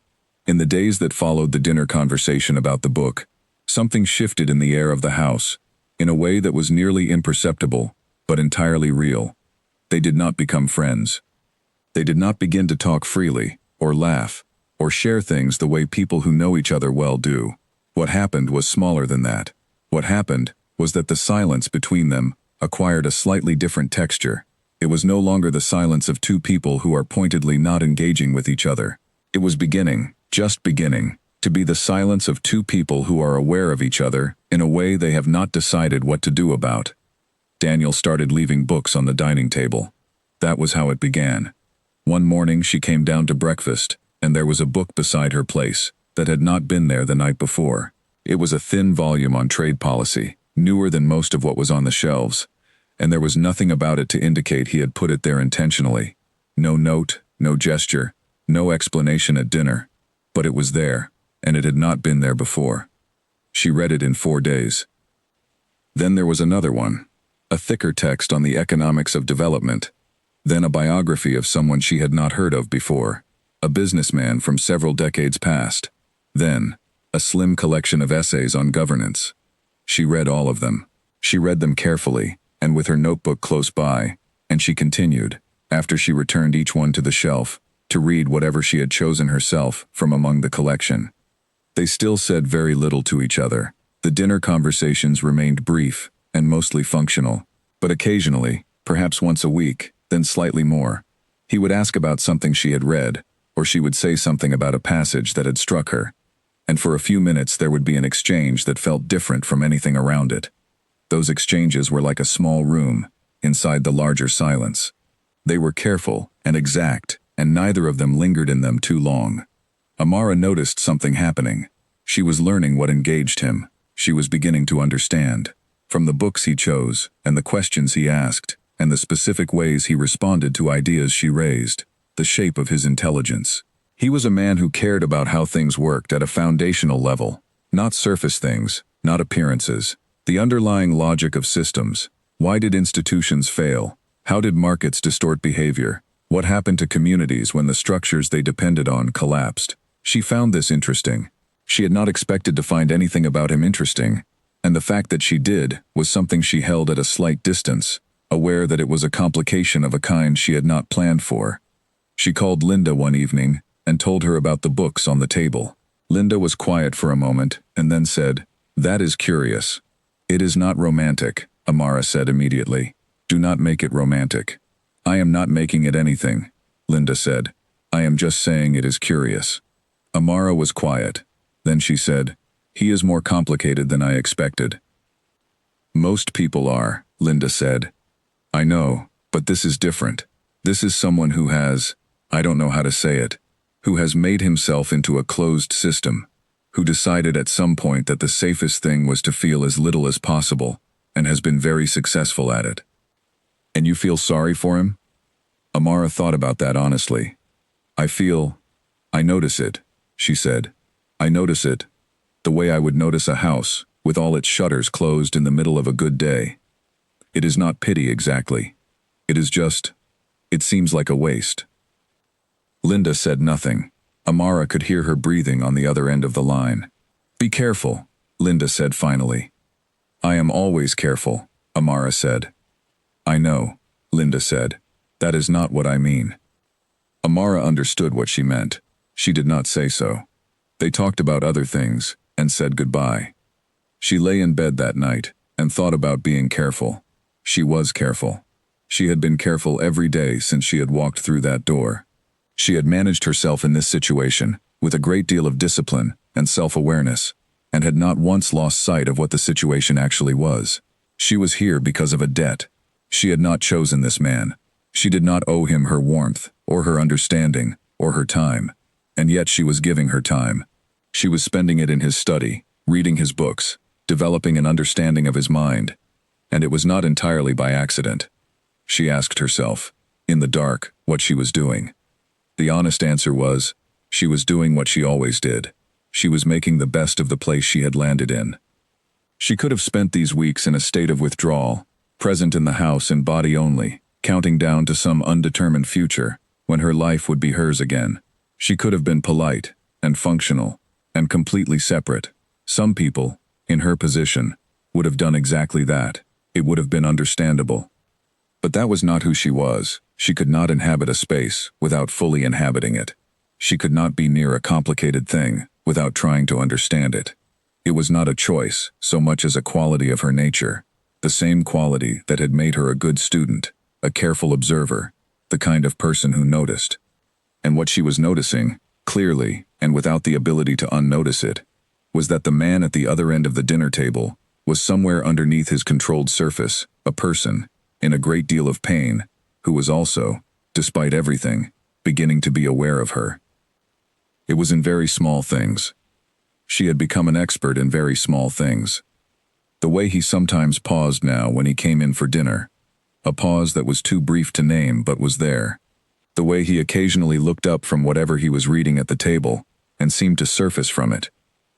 In the days that followed the dinner conversation about the book, something shifted in the air of the house, in a way that was nearly imperceptible, but entirely real. They did not become friends. They did not begin to talk freely, or laugh, or share things the way people who know each other well do. What happened was smaller than that. What happened was that the silence between them acquired a slightly different texture. It was no longer the silence of two people who are pointedly not engaging with each other. It was beginning, just beginning, to be the silence of two people who are aware of each other in a way they have not decided what to do about. Daniel started leaving books on the dining table. That was how it began. One morning she came down to breakfast, and there was a book beside her place that had not been there the night before. It was a thin volume on trade policy, newer than most of what was on the shelves, and there was nothing about it to indicate he had put it there intentionally. No note, no gesture, no explanation at dinner. But it was there, and it had not been there before. She read it in 4 days. Then there was another one, a thicker text on the economics of development. Then a biography of someone she had not heard of before, a businessman from several decades past. Then, a slim collection of essays on governance. She read all of them. She read them carefully, and with her notebook close by, and she continued, after she returned each one to the shelf, to read whatever she had chosen herself from among the collection. They still said very little to each other. The dinner conversations remained brief and mostly functional, but occasionally, perhaps once a week, then slightly more, he would ask about something she had read, or she would say something about a passage that had struck her, and for a few minutes there would be an exchange that felt different from anything around it. Those exchanges were like a small room, inside the larger silence. They were careful and exact, and neither of them lingered in them too long. Amara noticed something happening. She was learning what engaged him. She was beginning to understand. From the books he chose, and the questions he asked, and the specific ways he responded to ideas she raised, the shape of his intelligence. He was a man who cared about how things worked at a foundational level, not surface things, not appearances, the underlying logic of systems. Why did institutions fail? How did markets distort behavior? What happened to communities when the structures they depended on collapsed? She found this interesting. She had not expected to find anything about him interesting, and the fact that she did was something she held at a slight distance, aware that it was a complication of a kind she had not planned for. She called Linda one evening and told her about the books on the table. Linda was quiet for a moment and then said, "That is curious." "It is not romantic," Amara said immediately. "Do not make it romantic." "I am not making it anything," Linda said. "I am just saying it is curious." Amara was quiet. Then she said, "He is more complicated than I expected." "Most people are," Linda said. "I know, but this is different. This is someone who has, I don't know how to say it, who has made himself into a closed system, who decided at some point that the safest thing was to feel as little as possible, and has been very successful at it." "And you feel sorry for him?" Amara thought about that honestly. I notice it," she said. "I notice it, the way I would notice a house, with all its shutters closed in the middle of a good day. It is not pity exactly. It is just, it seems like a waste." Linda said nothing. Amara could hear her breathing on the other end of the line. "Be careful," Linda said finally. "I am always careful," Amara said. "I know," Linda said. "That is not what I mean." Amara understood what she meant. She did not say so. They talked about other things and said goodbye. She lay in bed that night and thought about being careful. She was careful. She had been careful every day since she had walked through that door. She had managed herself in this situation with a great deal of discipline and self-awareness, and had not once lost sight of what the situation actually was. She was here because of a debt. She had not chosen this man. She did not owe him her warmth, or her understanding, or her time. And yet she was giving her time. She was spending it in his study, reading his books, developing an understanding of his mind. And it was not entirely by accident. She asked herself, in the dark, what she was doing. The honest answer was, she was doing what she always did. She was making the best of the place she had landed in. She could have spent these weeks in a state of withdrawal, present in the house in body only, counting down to some undetermined future, when her life would be hers again. She could have been polite, and functional, and completely separate. Some people, in her position, would have done exactly that. It would have been understandable. But that was not who she was. She could not inhabit a space without fully inhabiting it. She could not be near a complicated thing without trying to understand it. It was not a choice so much as a quality of her nature, the same quality that had made her a good student, a careful observer, the kind of person who noticed. And what she was noticing, clearly and without the ability to unnotice it, was that the man at the other end of the dinner table was somewhere underneath his controlled surface, a person, in a great deal of pain, who was also, despite everything, beginning to be aware of her. It was in very small things. She had become an expert in very small things. The way he sometimes paused now when he came in for dinner, a pause that was too brief to name but was there. The way he occasionally looked up from whatever he was reading at the table and seemed to surface from it,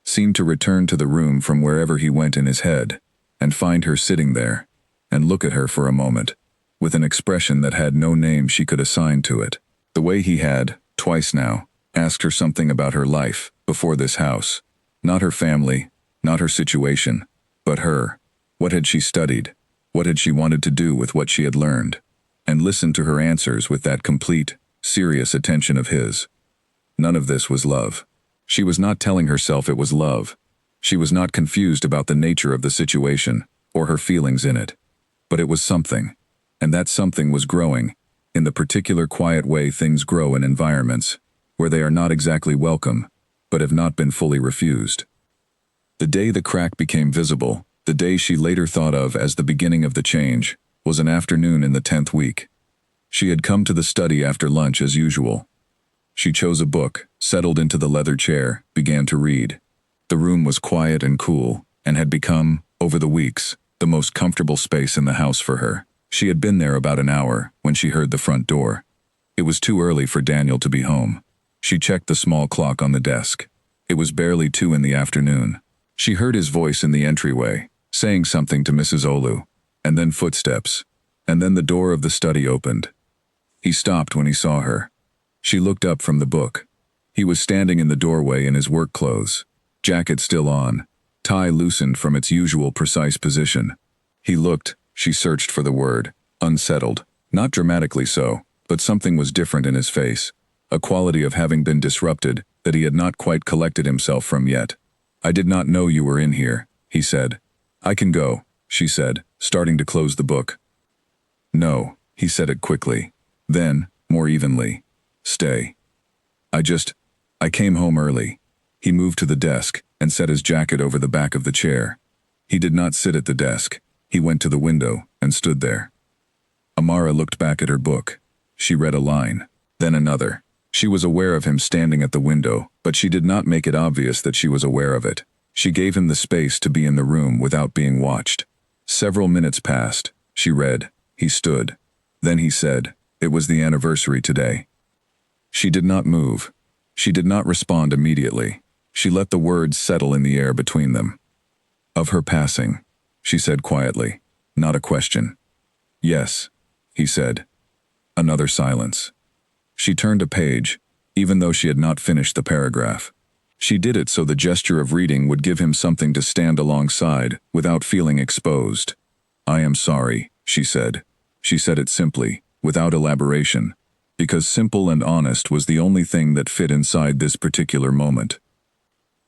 seemed to return to the room from wherever he went in his head, and find her sitting there, and look at her for a moment, with an expression that had no name she could assign to it. The way he had, twice now, asked her something about her life, before this house. Not her family, not her situation, but her. What had she studied? What had she wanted to do with what she had learned? And listened to her answers with that complete, serious attention of his. None of this was love. She was not telling herself it was love. She was not confused about the nature of the situation, or her feelings in it. But it was something. And that something was growing, in the particular quiet way things grow in environments, where they are not exactly welcome, but have not been fully refused. The day the crack became visible, the day she later thought of as the beginning of the change, was an afternoon in the 10th week. She had come to the study after lunch as usual. She chose a book, settled into the leather chair, began to read. The room was quiet and cool, and had become, over the weeks, the most comfortable space in the house for her. She had been there about an hour when she heard the front door. It was too early for Daniel to be home. She checked the small clock on the desk. It was barely 2 in the afternoon. She heard his voice in the entryway, saying something to Mrs. Olu, and then footsteps, And then the door of the study opened. He stopped when he saw her. She looked up from the book. He was standing in the doorway in his work clothes, jacket still on, tie loosened from its usual precise position. He looked, she searched for the word, unsettled. Not dramatically so, but something was different in his face, a quality of having been disrupted that he had not quite collected himself from yet. I did not know you were in here, he said. I can go, she said, starting to close the book. No, he said it quickly. Then, more evenly. Stay. I came home early. He moved to the desk and set his jacket over the back of the chair. He did not sit at the desk. He went to the window and stood there. Amara looked back at her book. She read a line, then another. She was aware of him standing at the window, but she did not make it obvious that she was aware of it. She gave him the space to be in the room without being watched. Several minutes passed. She read. He stood. Then he said, "It was the anniversary today." She did not move. She did not respond immediately. She let the words settle in the air between them. "Of her passing," she said quietly, not a question. "Yes," he said. Another silence. She turned a page, even though she had not finished the paragraph. She did it so the gesture of reading would give him something to stand alongside without feeling exposed. "I am sorry," she said. She said it simply, without elaboration, because simple and honest was the only thing that fit inside this particular moment.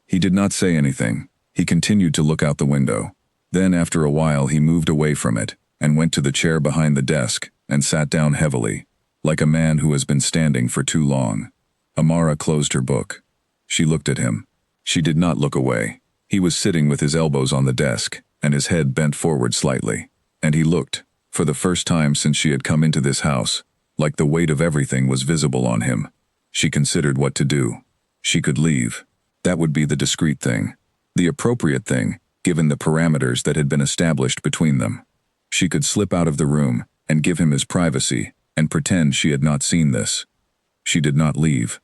He did not say anything. He continued to look out the window. Then, after a while, he moved away from it and went to the chair behind the desk and sat down heavily, like a man who has been standing for too long. Amara closed her book. She looked at him. She did not look away. He was sitting with his elbows on the desk and his head bent forward slightly. And he looked, for the first time since she had come into this house, like the weight of everything was visible on him. She considered what to do. She could leave. That would be the discreet thing, the appropriate thing, given the parameters that had been established between them. She could slip out of the room and give him his privacy and pretend she had not seen this. She did not leave.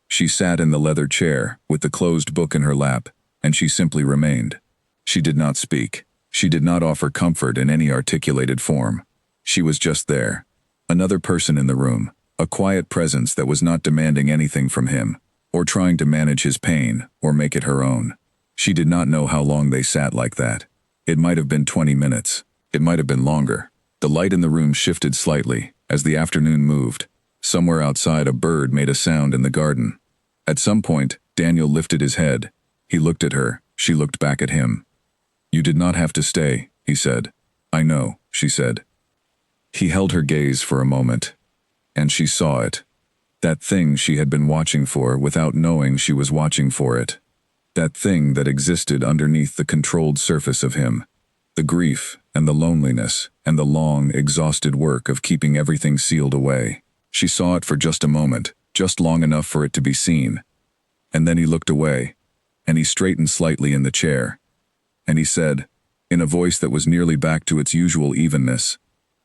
She sat in the leather chair with the closed book in her lap, and she simply remained. She did not speak. She did not offer comfort in any articulated form. She was just there. Another person in the room, a quiet presence that was not demanding anything from him, or trying to manage his pain or make it her own. She did not know how long they sat like that. It might have been 20 minutes. It might have been longer. The light in the room shifted slightly as the afternoon moved. Somewhere outside, a bird made a sound in the garden. At some point, Daniel lifted his head. He looked at her. She looked back at him. "You did not have to stay," he said. "I know," she said. He held her gaze for a moment, and she saw it. That thing she had been watching for without knowing she was watching for it. That thing that existed underneath the controlled surface of him. The grief and the loneliness and the long, exhausted work of keeping everything sealed away. She saw it for just a moment, just long enough for it to be seen. And then he looked away, and he straightened slightly in the chair. And he said, in a voice that was nearly back to its usual evenness,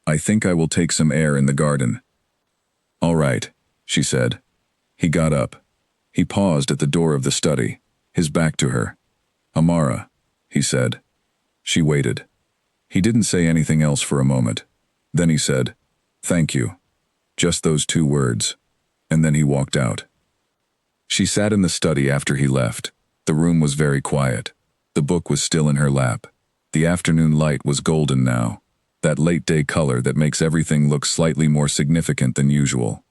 "I think I will take some air in the garden." "All right," she said. He got up. He paused at the door of the study, his back to her. "Amara," he said. She waited. He didn't say anything else for a moment. Then he said, "Thank you." Just those two words. And then he walked out. She sat in the study after he left. The room was very quiet. The book was still in her lap. The afternoon light was golden now, that late-day color that makes everything look slightly more significant than usual.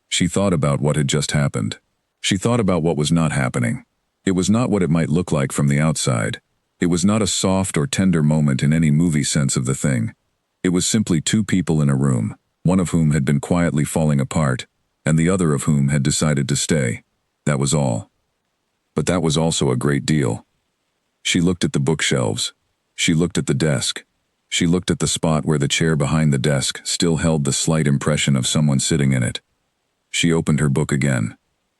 She thought about what had just happened. She thought about what was not happening. It was not what it might look like from the outside. It was not a soft or tender moment in any movie sense of the thing. It was simply two people in a room, one of whom had been quietly falling apart, and the other of whom had decided to stay. That was all. But that was also a great deal. She looked at the bookshelves. She looked at the desk. She looked at the spot where the chair behind the desk still held the slight impression of someone sitting in it. She opened her book again.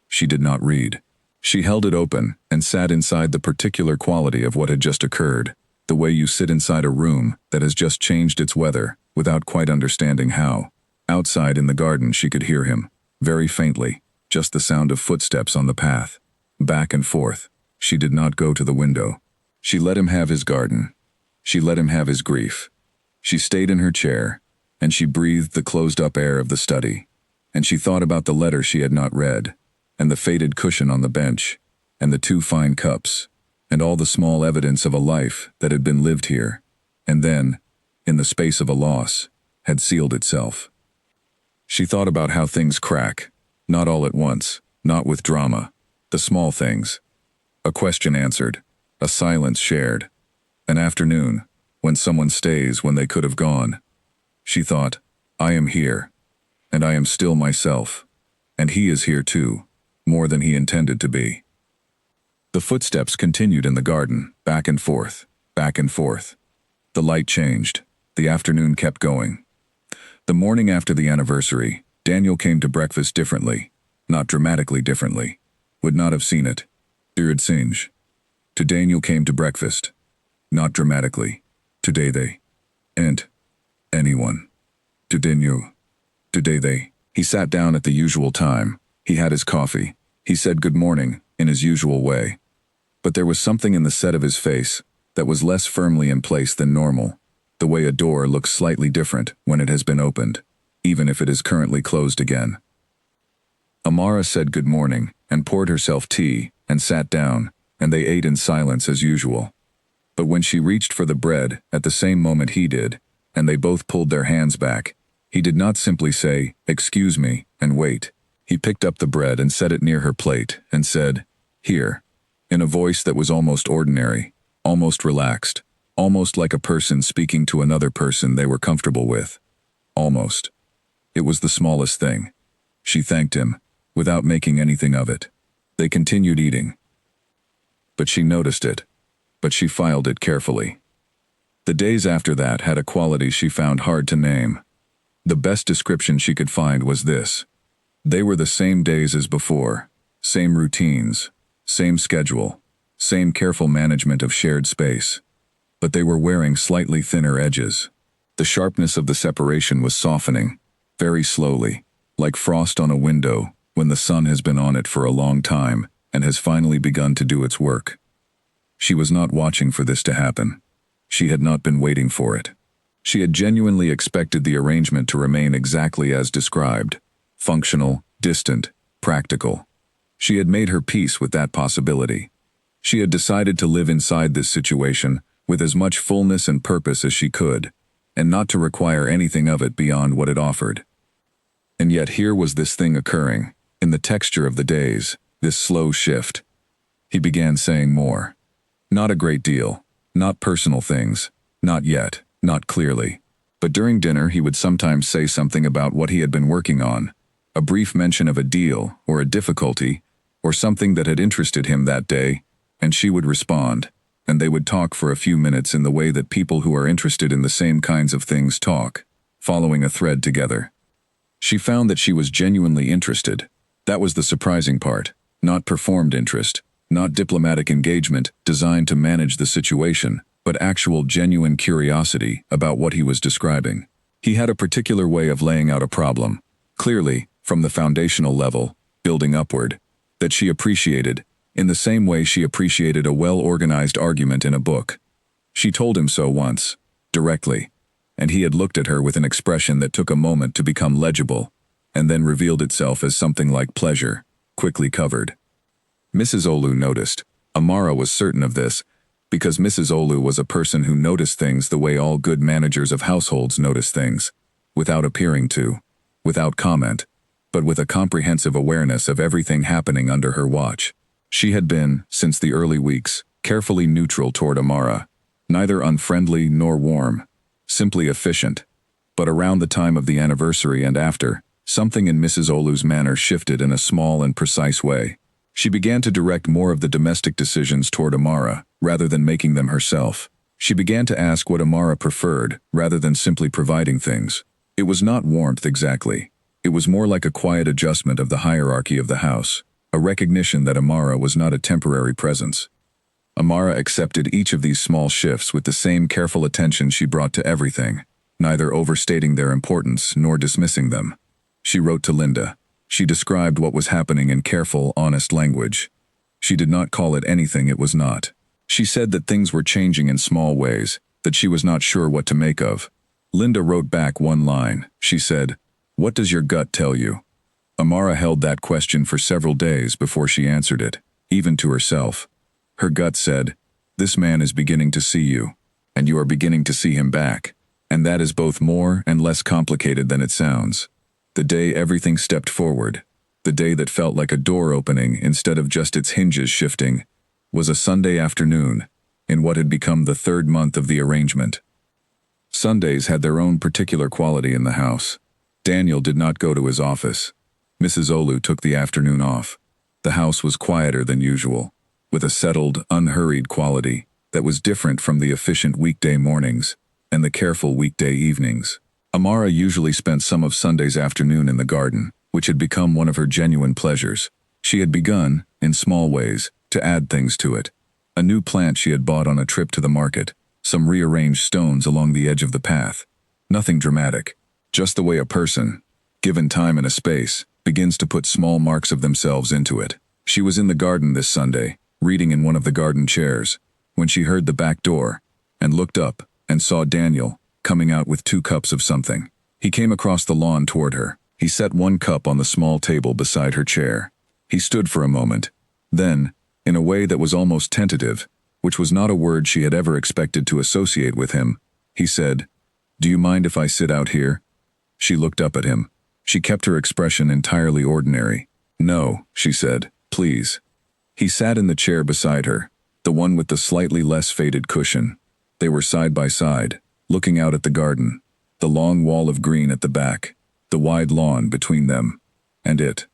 She did not read. She held it open and sat inside the particular quality of what had just occurred, the way you sit inside a room that has just changed its weather without quite understanding how. Outside in the garden she could hear him, very faintly, just the sound of footsteps on the path. Back and forth. She did not go to the window. She let him have his garden. She let him have his grief. She stayed in her chair, and she breathed the closed-up air of the study. And she thought about the letter she had not read, and the faded cushion on the bench, and the 2 fine cups, and all the small evidence of a life that had been lived here, and then, in the space of a loss, had sealed itself. She thought about how things crack, not all at once, not with drama, the small things. A question answered, a silence shared, an afternoon, when someone stays when they could have gone. She thought, I am here, and I am still myself, and he is here too, more than he intended to be. The footsteps continued in the garden, back and forth, back and forth. The light changed, the afternoon kept going. The morning after the anniversary, Daniel came to breakfast differently, not dramatically differently. Would not have seen it. Beard singe. To Daniel came to breakfast. Not dramatically. Today they. And. Anyone. To Daniel. Today they. He sat down at the usual time. He had his coffee. He said good morning, in his usual way. But there was something in the set of his face that was less firmly in place than normal, the way a door looks slightly different when it has been opened, even if it is currently closed again. Amara said good morning and poured herself tea and sat down, and they ate in silence as usual. But when she reached for the bread at the same moment he did, and they both pulled their hands back, he did not simply say, "Excuse me," and wait. He picked up the bread and set it near her plate and said, "Here," in a voice that was almost ordinary, almost relaxed, almost like a person speaking to another person they were comfortable with. Almost. It was the smallest thing. She thanked him, without making anything of it. They continued eating. But she noticed it. But she filed it carefully. The days after that had a quality she found hard to name. The best description she could find was this. They were the same days as before, same routines, same schedule, same careful management of shared space. But they were wearing slightly thinner edges. The sharpness of the separation was softening, very slowly, like frost on a window when the sun has been on it for a long time and has finally begun to do its work. She was not watching for this to happen. She had not been waiting for it. She had genuinely expected the arrangement to remain exactly as described, functional, distant, practical. She had made her peace with that possibility. She had decided to live inside this situation with as much fullness and purpose as she could, and not to require anything of it beyond what it offered. And yet here was this thing occurring, in the texture of the days, this slow shift. He began saying more. Not a great deal, not personal things, not yet, not clearly. But during dinner he would sometimes say something about what he had been working on, a brief mention of a deal, or a difficulty, or something that had interested him that day, and she would respond, and they would talk for a few minutes in the way that people who are interested in the same kinds of things talk, following a thread together. She found that she was genuinely interested. That was the surprising part, not performed interest, not diplomatic engagement designed to manage the situation, but actual genuine curiosity about what he was describing. He had a particular way of laying out a problem, clearly, from the foundational level, building upward, that she appreciated, in the same way she appreciated a well-organized argument in a book. She told him so once, directly, and he had looked at her with an expression that took a moment to become legible, and then revealed itself as something like pleasure, quickly covered. Mrs. Olu noticed. Amara was certain of this, because Mrs. Olu was a person who noticed things the way all good managers of households notice things, without appearing to, without comment, but with a comprehensive awareness of everything happening under her watch. She had been, since the early weeks, carefully neutral toward Amara, neither unfriendly nor warm, simply efficient. But around the time of the anniversary and after, something in Mrs. Olu's manner shifted in a small and precise way. She began to direct more of the domestic decisions toward Amara, rather than making them herself. She began to ask what Amara preferred, rather than simply providing things. It was not warmth exactly. It was more like a quiet adjustment of the hierarchy of the house, a recognition that Amara was not a temporary presence. Amara accepted each of these small shifts with the same careful attention she brought to everything, neither overstating their importance nor dismissing them. She wrote to Linda. She described what was happening in careful, honest language. She did not call it anything it was not. She said that things were changing in small ways, that she was not sure what to make of, Linda wrote back one line. She said, "What does your gut tell you?" Amara held that question for several days before she answered it, even to herself. Her gut said, "This man is beginning to see you, and you are beginning to see him back, and that is both more and less complicated than it sounds." The day everything stepped forward, the day that felt like a door opening instead of just its hinges shifting, was a Sunday afternoon, in what had become the third month of the arrangement. Sundays had their own particular quality in the house. Daniel did not go to his office. Mrs. Olu took the afternoon off. The house was quieter than usual, with a settled, unhurried quality that was different from the efficient weekday mornings and the careful weekday evenings. Amara usually spent some of Sunday's afternoon in the garden, which had become one of her genuine pleasures. She had begun, in small ways, to add things to it. A new plant she had bought on a trip to the market, some rearranged stones along the edge of the path. Nothing dramatic, just the way a person, given time and a space, begins to put small marks of themselves into it. She was in the garden this Sunday, reading in one of the garden chairs, when she heard the back door, and looked up, and saw Daniel, coming out with 2 cups of something. He came across the lawn toward her. He set one cup on the small table beside her chair. He stood for a moment. Then, in a way that was almost tentative, which was not a word she had ever expected to associate with him, he said, "Do you mind if I sit out here?" She looked up at him. She kept her expression entirely ordinary. "No," she said, "please." He sat in the chair beside her, the one with the slightly less faded cushion. They were side by side, looking out at the garden, the long wall of green at the back, the wide lawn between them, and it.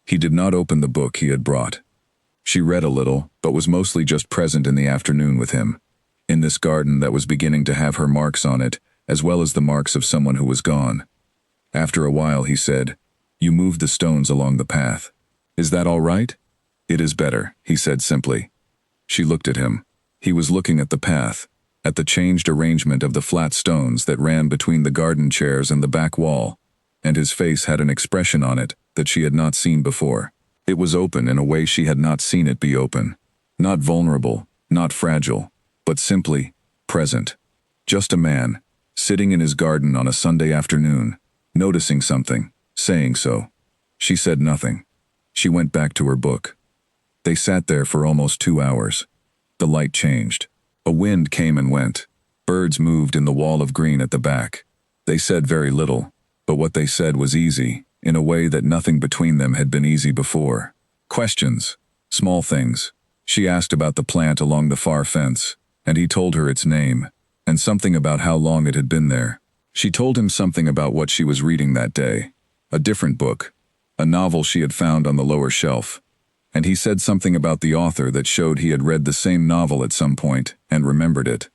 He did not open the book he had brought. She read a little, but was mostly just present in the afternoon with him, in this garden that was beginning to have her marks on it, as well as the marks of someone who was gone. After a while he said, "You moved the stones along the path. Is that all right?" "It is better," he said simply. She looked at him. He was looking at the path, at the changed arrangement of the flat stones that ran between the garden chairs and the back wall, and his face had an expression on it that she had not seen before. It was open in a way she had not seen it be open. Not vulnerable, not fragile, but simply present. Just a man, sitting in his garden on a Sunday afternoon, noticing something, saying so. She said nothing. She went back to her book. They sat there for almost 2 hours. The light changed. A wind came and went. Birds moved in the wall of green at the back. They said very little, but what they said was easy, in a way that nothing between them had been easy before. Questions. Small things. She asked about the plant along the far fence, and he told her its name, and something about how long it had been there. She told him something about what she was reading that day. A different book. A novel she had found on the lower shelf. And he said something about the author that showed he had read the same novel at some point and remembered it.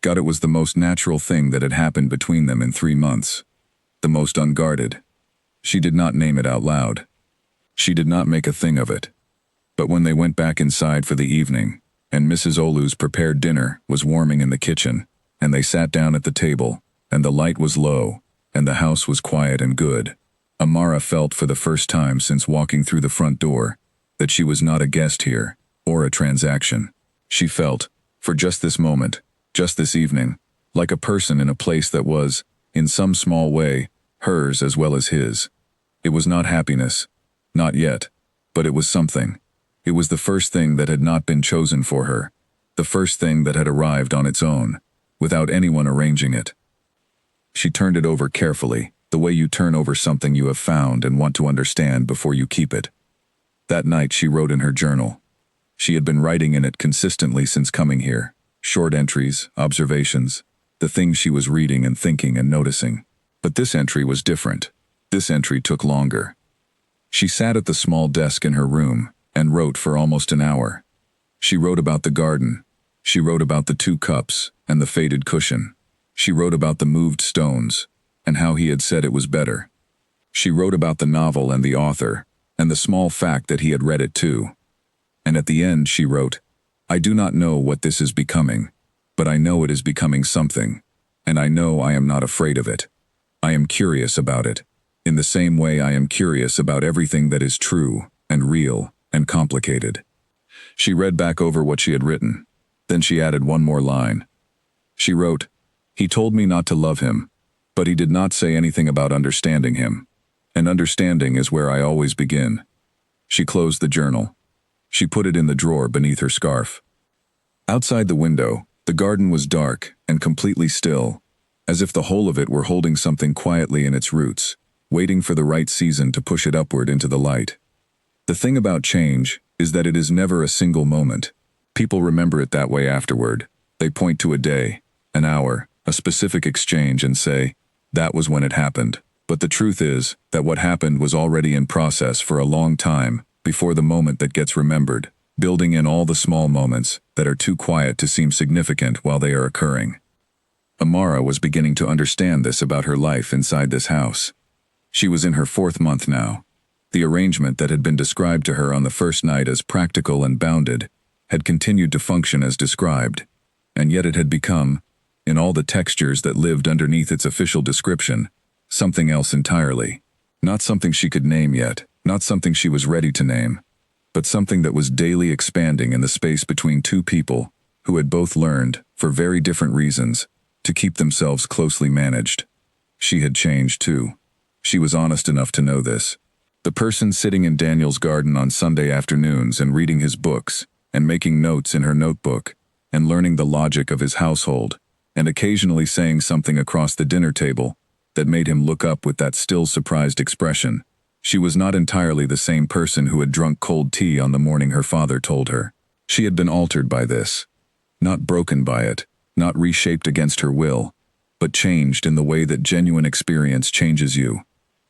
God, it was the most natural thing that had happened between them in 3 months. The most unguarded. She did not name it out loud. She did not make a thing of it. But when they went back inside for the evening, and Mrs. Olu's prepared dinner was warming in the kitchen, and they sat down at the table, and the light was low, and the house was quiet and good, Amara felt for the first time since walking through the front door that she was not a guest here, or a transaction. She felt, for just this moment, just this evening, like a person in a place that was, in some small way, hers as well as his. It was not happiness, not yet, but it was something. It was the first thing that had not been chosen for her, the first thing that had arrived on its own, without anyone arranging it. She turned it over carefully, the way you turn over something you have found and want to understand before you keep it. That night she wrote in her journal. She had been writing in it consistently since coming here, short entries, observations, the things she was reading and thinking and noticing. But this entry was different. This entry took longer. She sat at the small desk in her room and wrote for almost an hour. She wrote about the garden. She wrote about the 2 cups and the faded cushion. She wrote about the moved stones and how he had said it was better. She wrote about the novel and the author, and the small fact that he had read it too. And at the end she wrote, "I do not know what this is becoming, but I know it is becoming something, and I know I am not afraid of it. I am curious about it, in the same way I am curious about everything that is true and real and complicated." She read back over what she had written. Then she added one more line. She wrote, "He told me not to love him, But he did not say anything about understanding him. And understanding is where I always begin. She closed the journal. She put it in the drawer beneath her scarf. Outside the window, the garden was dark and completely still, as if the whole of it were holding something quietly in its roots, waiting for the right season to push it upward into the light. The thing about change is that it is never a single moment. People remember it that way afterward. They point to a day, an hour, a specific exchange and say, that was when it happened. But the truth is that what happened was already in process for a long time before the moment that gets remembered, building in all the small moments that are too quiet to seem significant while they are occurring. Amara was beginning to understand this about her life inside this house. She was in her 4th month now. The arrangement that had been described to her on the first night as practical and bounded had continued to function as described, and yet it had become, in all the textures that lived underneath its official description, something else entirely. Not something she could name yet, not something she was ready to name, but something that was daily expanding in the space between two people who had both learned, for very different reasons, to keep themselves closely managed. She had changed too. She was honest enough to know this. The person sitting in Daniel's garden on Sunday afternoons and reading his books, and making notes in her notebook, and learning the logic of his household, and occasionally saying something across the dinner table that made him look up with that still surprised expression. She was not entirely the same person who had drunk cold tea on the morning her father told her. She had been altered by this. Not broken by it, not reshaped against her will, but changed in the way that genuine experience changes you.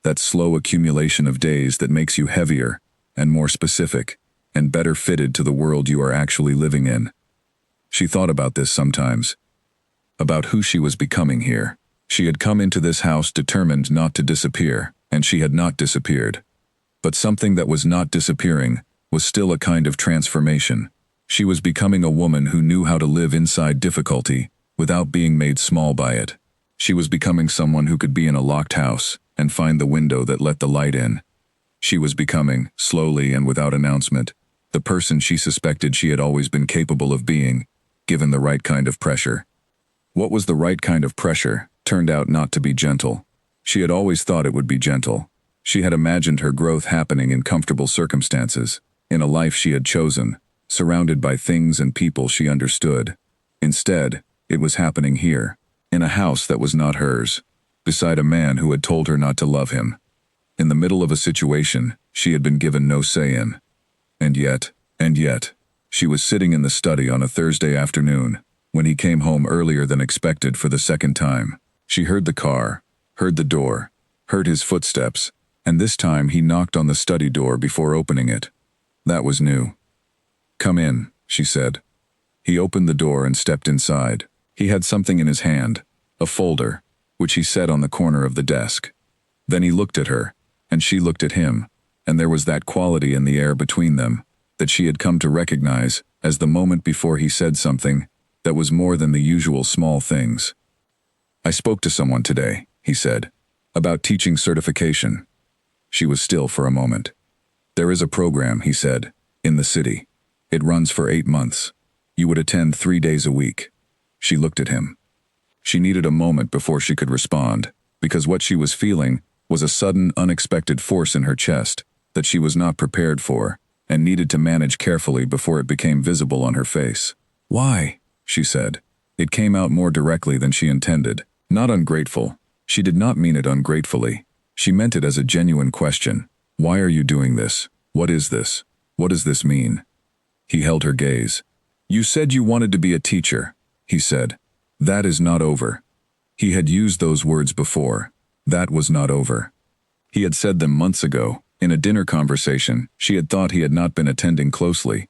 That slow accumulation of days that makes you heavier, and more specific, and better fitted to the world you are actually living in. She thought about this sometimes. About who she was becoming here. She had come into this house determined not to disappear, and she had not disappeared. But something that was not disappearing was still a kind of transformation. She was becoming a woman who knew how to live inside difficulty without being made small by it. She was becoming someone who could be in a locked house and find the window that let the light in. She was becoming, slowly and without announcement, the person she suspected she had always been capable of being, given the right kind of pressure. What was the right kind of pressure turned out not to be gentle. She had always thought it would be gentle. She had imagined her growth happening in comfortable circumstances, in a life she had chosen, surrounded by things and people she understood. Instead, it was happening here, in a house that was not hers, beside a man who had told her not to love him, in the middle of a situation she had been given no say in. And yet, she was sitting in the study on a Thursday afternoon, when he came home earlier than expected for the second time. She heard the car, heard the door, heard his footsteps, and this time he knocked on the study door before opening it. That was new. "Come in," she said. He opened the door and stepped inside. He had something in his hand, a folder, which he set on the corner of the desk. Then he looked at her, and she looked at him, and there was that quality in the air between them that she had come to recognize as the moment before he said something that was more than the usual small things. "I spoke to someone today," he said, "about teaching certification." She was still for a moment. "There is a program," he said, "in the city. It runs for 8 months. You would attend 3 days a week." She looked at him. She needed a moment before she could respond, because what she was feeling was a sudden, unexpected force in her chest that she was not prepared for and needed to manage carefully before it became visible on her face. "Why?" she said. It came out more directly than she intended. Not ungrateful. She did not mean it ungratefully. She meant it as a genuine question. "Why are you doing this? What is this? What does this mean?" He held her gaze. "You said you wanted to be a teacher," he said. "That is not over." He had used those words before. That was not over. He had said them months ago. In a dinner conversation, she had thought he had not been attending closely.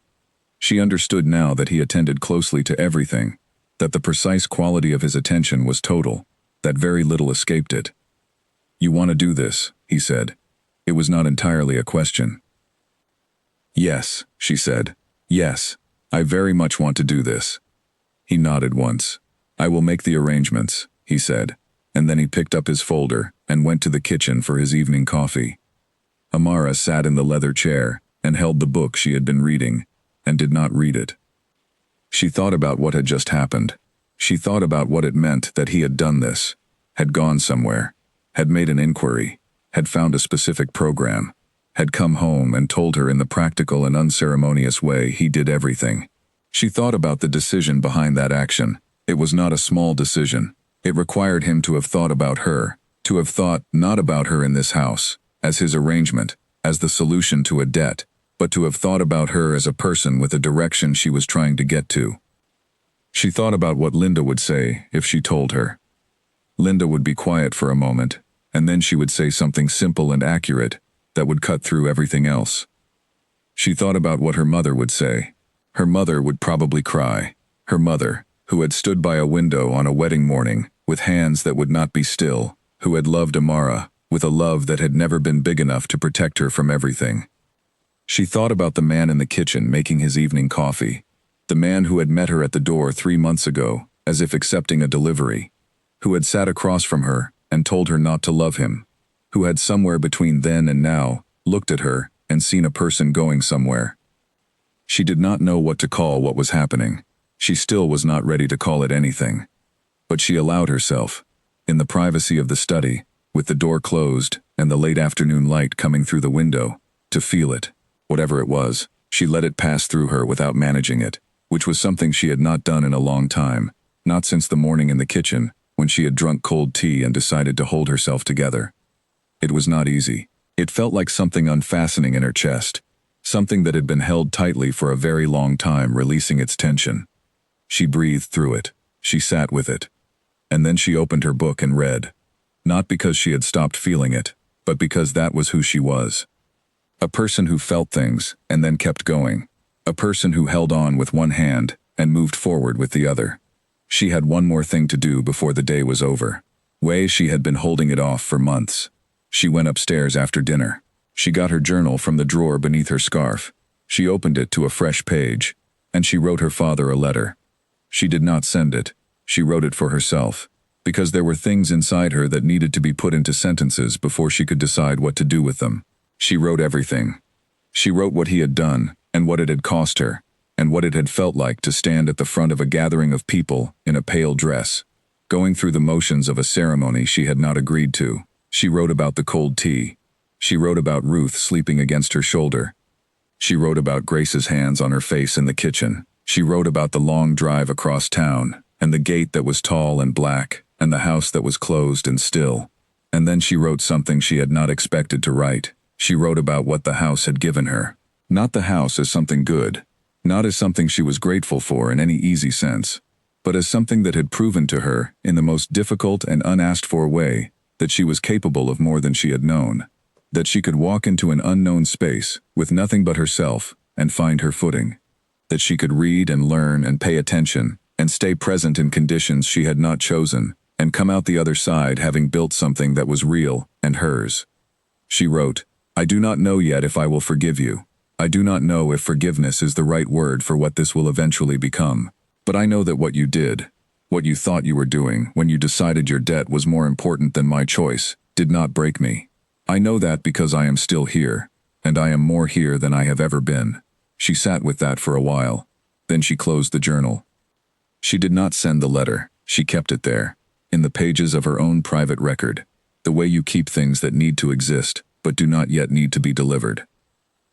She understood now that he attended closely to everything, that the precise quality of his attention was total, that very little escaped it. "You want to do this," he said. It was not entirely a question. "Yes," she said. "Yes, I very much want to do this." He nodded once. "I will make the arrangements," he said, and then he picked up his folder and went to the kitchen for his evening coffee. Amara sat in the leather chair and held the book she had been reading, and did not read it. She thought about what had just happened. She thought about what it meant that he had done this. had gone somewhere, had made an inquiry, had found a specific program, had come home and told her in the practical and unceremonious way he did everything. She thought about the decision behind that action. It was not a small decision. It required him to have thought about her, to have thought not about her in this house, as his arrangement, as the solution to a debt, but to have thought about her as a person with a direction she was trying to get to. She thought about what Linda would say if she told her. Linda would be quiet for a moment, and then she would say something simple and accurate that would cut through everything else. She thought about what her mother would say. Her mother would probably cry. Her mother, who had stood by a window on a wedding morning, with hands that would not be still, who had loved Amara, with a love that had never been big enough to protect her from everything. She thought about the man in the kitchen making his evening coffee, the man who had met her at the door 3 months ago, as if accepting a delivery, who had sat across from her and told her not to love him, who had somewhere between then and now looked at her and seen a person going somewhere. She did not know what to call what was happening. She still was not ready to call it anything. But she allowed herself, in the privacy of the study, with the door closed and the late afternoon light coming through the window, to feel it. Whatever it was, she let it pass through her without managing it, which was something she had not done in a long time, not since the morning in the kitchen, when she had drunk cold tea and decided to hold herself together. It was not easy. It felt like something unfastening in her chest, something that had been held tightly for a very long time, releasing its tension. She breathed through it. She sat with it. And then she opened her book and read. Not because she had stopped feeling it, but because that was who she was. A person who felt things and then kept going. A person who held on with one hand and moved forward with the other. She had one more thing to do before the day was over. She had been holding it off for months. She went upstairs after dinner. She got her journal from the drawer beneath her scarf. She opened it to a fresh page, and she wrote her father a letter. She did not send it. She wrote it for herself, because there were things inside her that needed to be put into sentences before she could decide what to do with them. She wrote everything. She wrote what he had done, and what it had cost her, and what it had felt like to stand at the front of a gathering of people in a pale dress, going through the motions of a ceremony she had not agreed to. She wrote about the cold tea. She wrote about Ruth sleeping against her shoulder. She wrote about Grace's hands on her face in the kitchen. She wrote about the long drive across town, and the gate that was tall and black, and the house that was closed and still. And then she wrote something she had not expected to write. She wrote about what the house had given her. Not the house as something good, not as something she was grateful for in any easy sense, but as something that had proven to her, in the most difficult and unasked for way, that she was capable of more than she had known, that she could walk into an unknown space with nothing but herself and find her footing, that she could read and learn and pay attention and stay present in conditions she had not chosen and come out the other side having built something that was real and hers. She wrote, "I do not know yet if I will forgive you. I do not know if forgiveness is the right word for what this will eventually become. But I know that what you did, what you thought you were doing when you decided your debt was more important than my choice, did not break me. I know that because I am still here, and I am more here than I have ever been." She sat with that for a while. Then she closed the journal. She did not send the letter. She kept it there, in the pages of her own private record, the way you keep things that need to exist, but do not yet need to be delivered.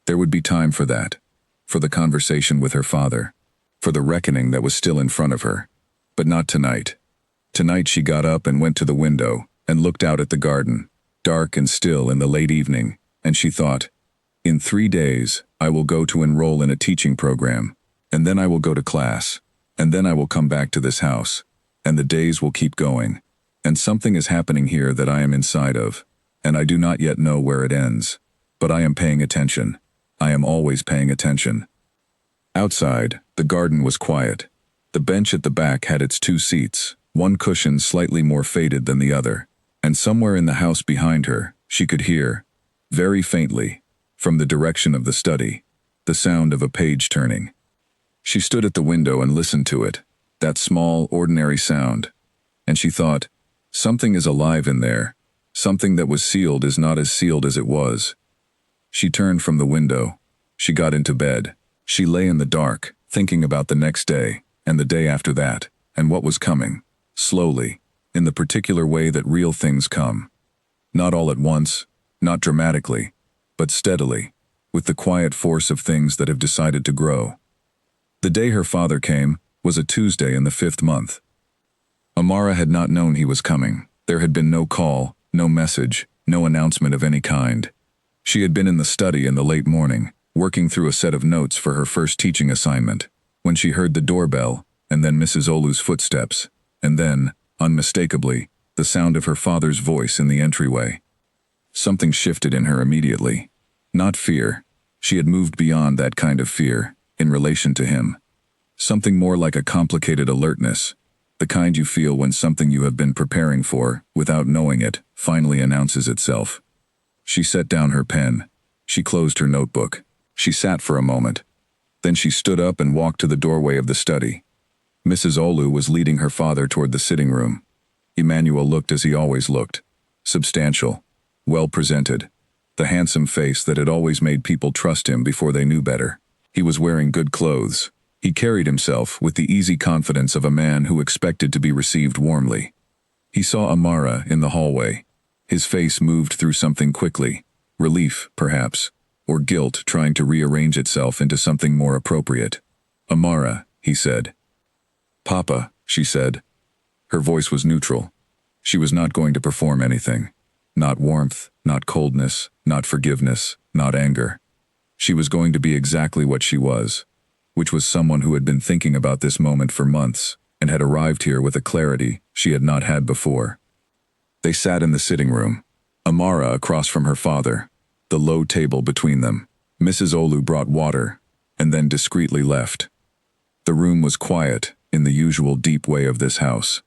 There would be time for that, for the conversation with her father, for the reckoning that was still in front of her. But not tonight. Tonight she got up and went to the window and looked out at the garden, dark and still in the late evening, and she thought, in 3 days, I will go to enroll in a teaching program, and then I will go to class, and then I will come back to this house, and the days will keep going, and something is happening here that I am inside of, and I do not yet know where it ends, but I am paying attention. I am always paying attention. Outside, the garden was quiet. The bench at the back had its 2 seats, one cushion slightly more faded than the other, and somewhere in the house behind her, she could hear, very faintly, from the direction of the study, the sound of a page turning. She stood at the window and listened to it, that small, ordinary sound, and she thought, something is alive in there. Something that was sealed is not as sealed as it was. She turned from the window. She got into bed. She lay in the dark, thinking about the next day, and the day after that, and what was coming. Slowly, in the particular way that real things come. Not all at once, not dramatically, but steadily, with the quiet force of things that have decided to grow. The day her father came was a Tuesday in the 5th month. Amara had not known he was coming. There had been no call, no message, no announcement of any kind. She had been in the study in the late morning, working through a set of notes for her first teaching assignment, when she heard the doorbell, and then Mrs. Olu's footsteps, and then, unmistakably, the sound of her father's voice in the entryway. Something shifted in her immediately. Not fear. She had moved beyond that kind of fear, in relation to him. Something more like a complicated alertness, the kind you feel when something you have been preparing for, without knowing it, finally announces itself. She set down her pen. She closed her notebook. She sat for a moment. Then she stood up and walked to the doorway of the study. Mrs. Olu was leading her father toward the sitting room. Emmanuel looked as he always looked. Substantial. Well presented. The handsome face that had always made people trust him before they knew better. He was wearing good clothes. He carried himself with the easy confidence of a man who expected to be received warmly. He saw Amara in the hallway. His face moved through something quickly. Relief, perhaps, or guilt trying to rearrange itself into something more appropriate. "Amara," he said. "Papa," she said. Her voice was neutral. She was not going to perform anything. Not warmth, not coldness, not forgiveness, not anger. She was going to be exactly what she was, which was someone who had been thinking about this moment for months and had arrived here with a clarity she had not had before. They sat in the sitting room, Amara across from her father, the low table between them. Mrs. Olu brought water, and then discreetly left. The room was quiet, in the usual deep way of this house.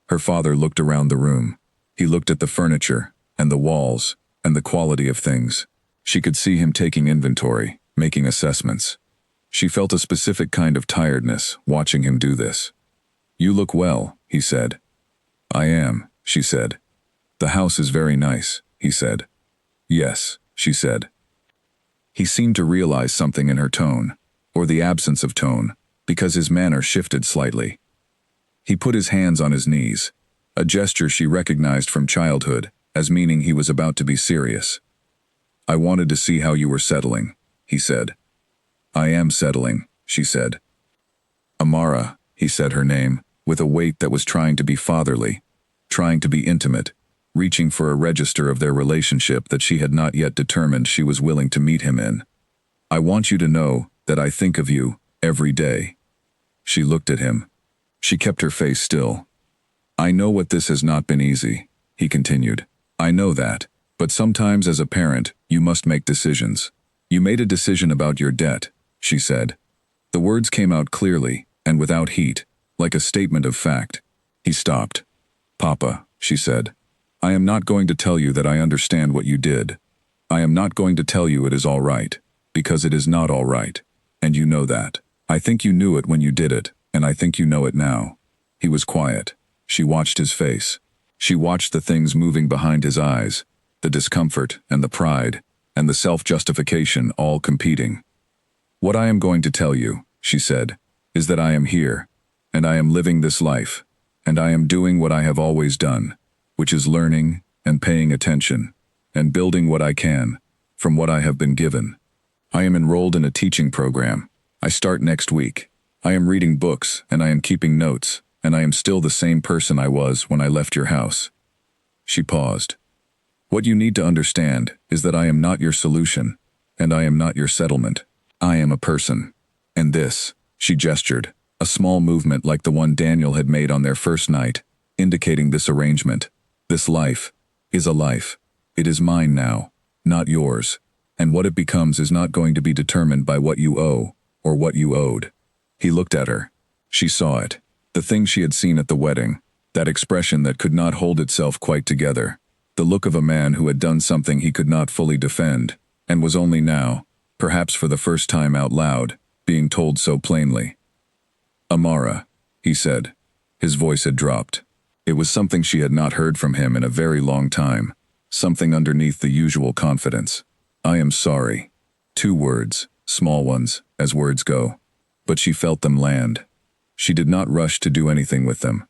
Her father looked around the room. He looked at the furniture, and the walls, and the quality of things. She could see him taking inventory, making assessments. She felt a specific kind of tiredness watching him do this. "You look well," he said. "I am," she said. "The house is very nice," he said. "Yes," she said. He seemed to realize something in her tone, or the absence of tone, because his manner shifted slightly. He put his hands on his knees, a gesture she recognized from childhood as meaning he was about to be serious. "I wanted to see how you were settling," he said. "I am settling," she said. "Amara," he said her name, with a weight that was trying to be fatherly, trying to be intimate, reaching for a register of their relationship that she had not yet determined she was willing to meet him in. "I want you to know that I think of you every day." She looked at him. She kept her face still. "I know what this has not been easy," he continued. "I know that, but sometimes as a parent, you must make decisions. You made a decision about your debt," she said. The words came out clearly and without heat, like a statement of fact. He stopped. "Papa," she said, "I am not going to tell you that I understand what you did. I am not going to tell you it is all right, because it is not all right, and you know that. I think you knew it when you did it, and I think you know it now." He was quiet. She watched his face. She watched the things moving behind his eyes, the discomfort and the pride, and the self-justification all competing. "What I am going to tell you," she said, "is that I am here, and I am living this life, and I am doing what I have always done, which is learning and paying attention, and building what I can, from what I have been given. I am enrolled in a teaching program. I start next week. I am reading books, and I am keeping notes, and I am still the same person I was when I left your house." She paused. "What you need to understand is that I am not your solution, and I am not your settlement. I am a person. And this," she gestured, a small movement like the one Daniel had made on their first night, indicating this arrangement. "This life is a life. It is mine now, not yours, and what it becomes is not going to be determined by what you owe, or what you owed." He looked at her. She saw it. The thing she had seen at the wedding, that expression that could not hold itself quite together, the look of a man who had done something he could not fully defend, and was only now, perhaps for the first time out loud, being told so plainly. "Amara," he said. His voice had dropped. It was something she had not heard from him in a very long time, something underneath the usual confidence. "I am sorry." 2 words, small ones, as words go. But she felt them land. She did not rush to do anything with them.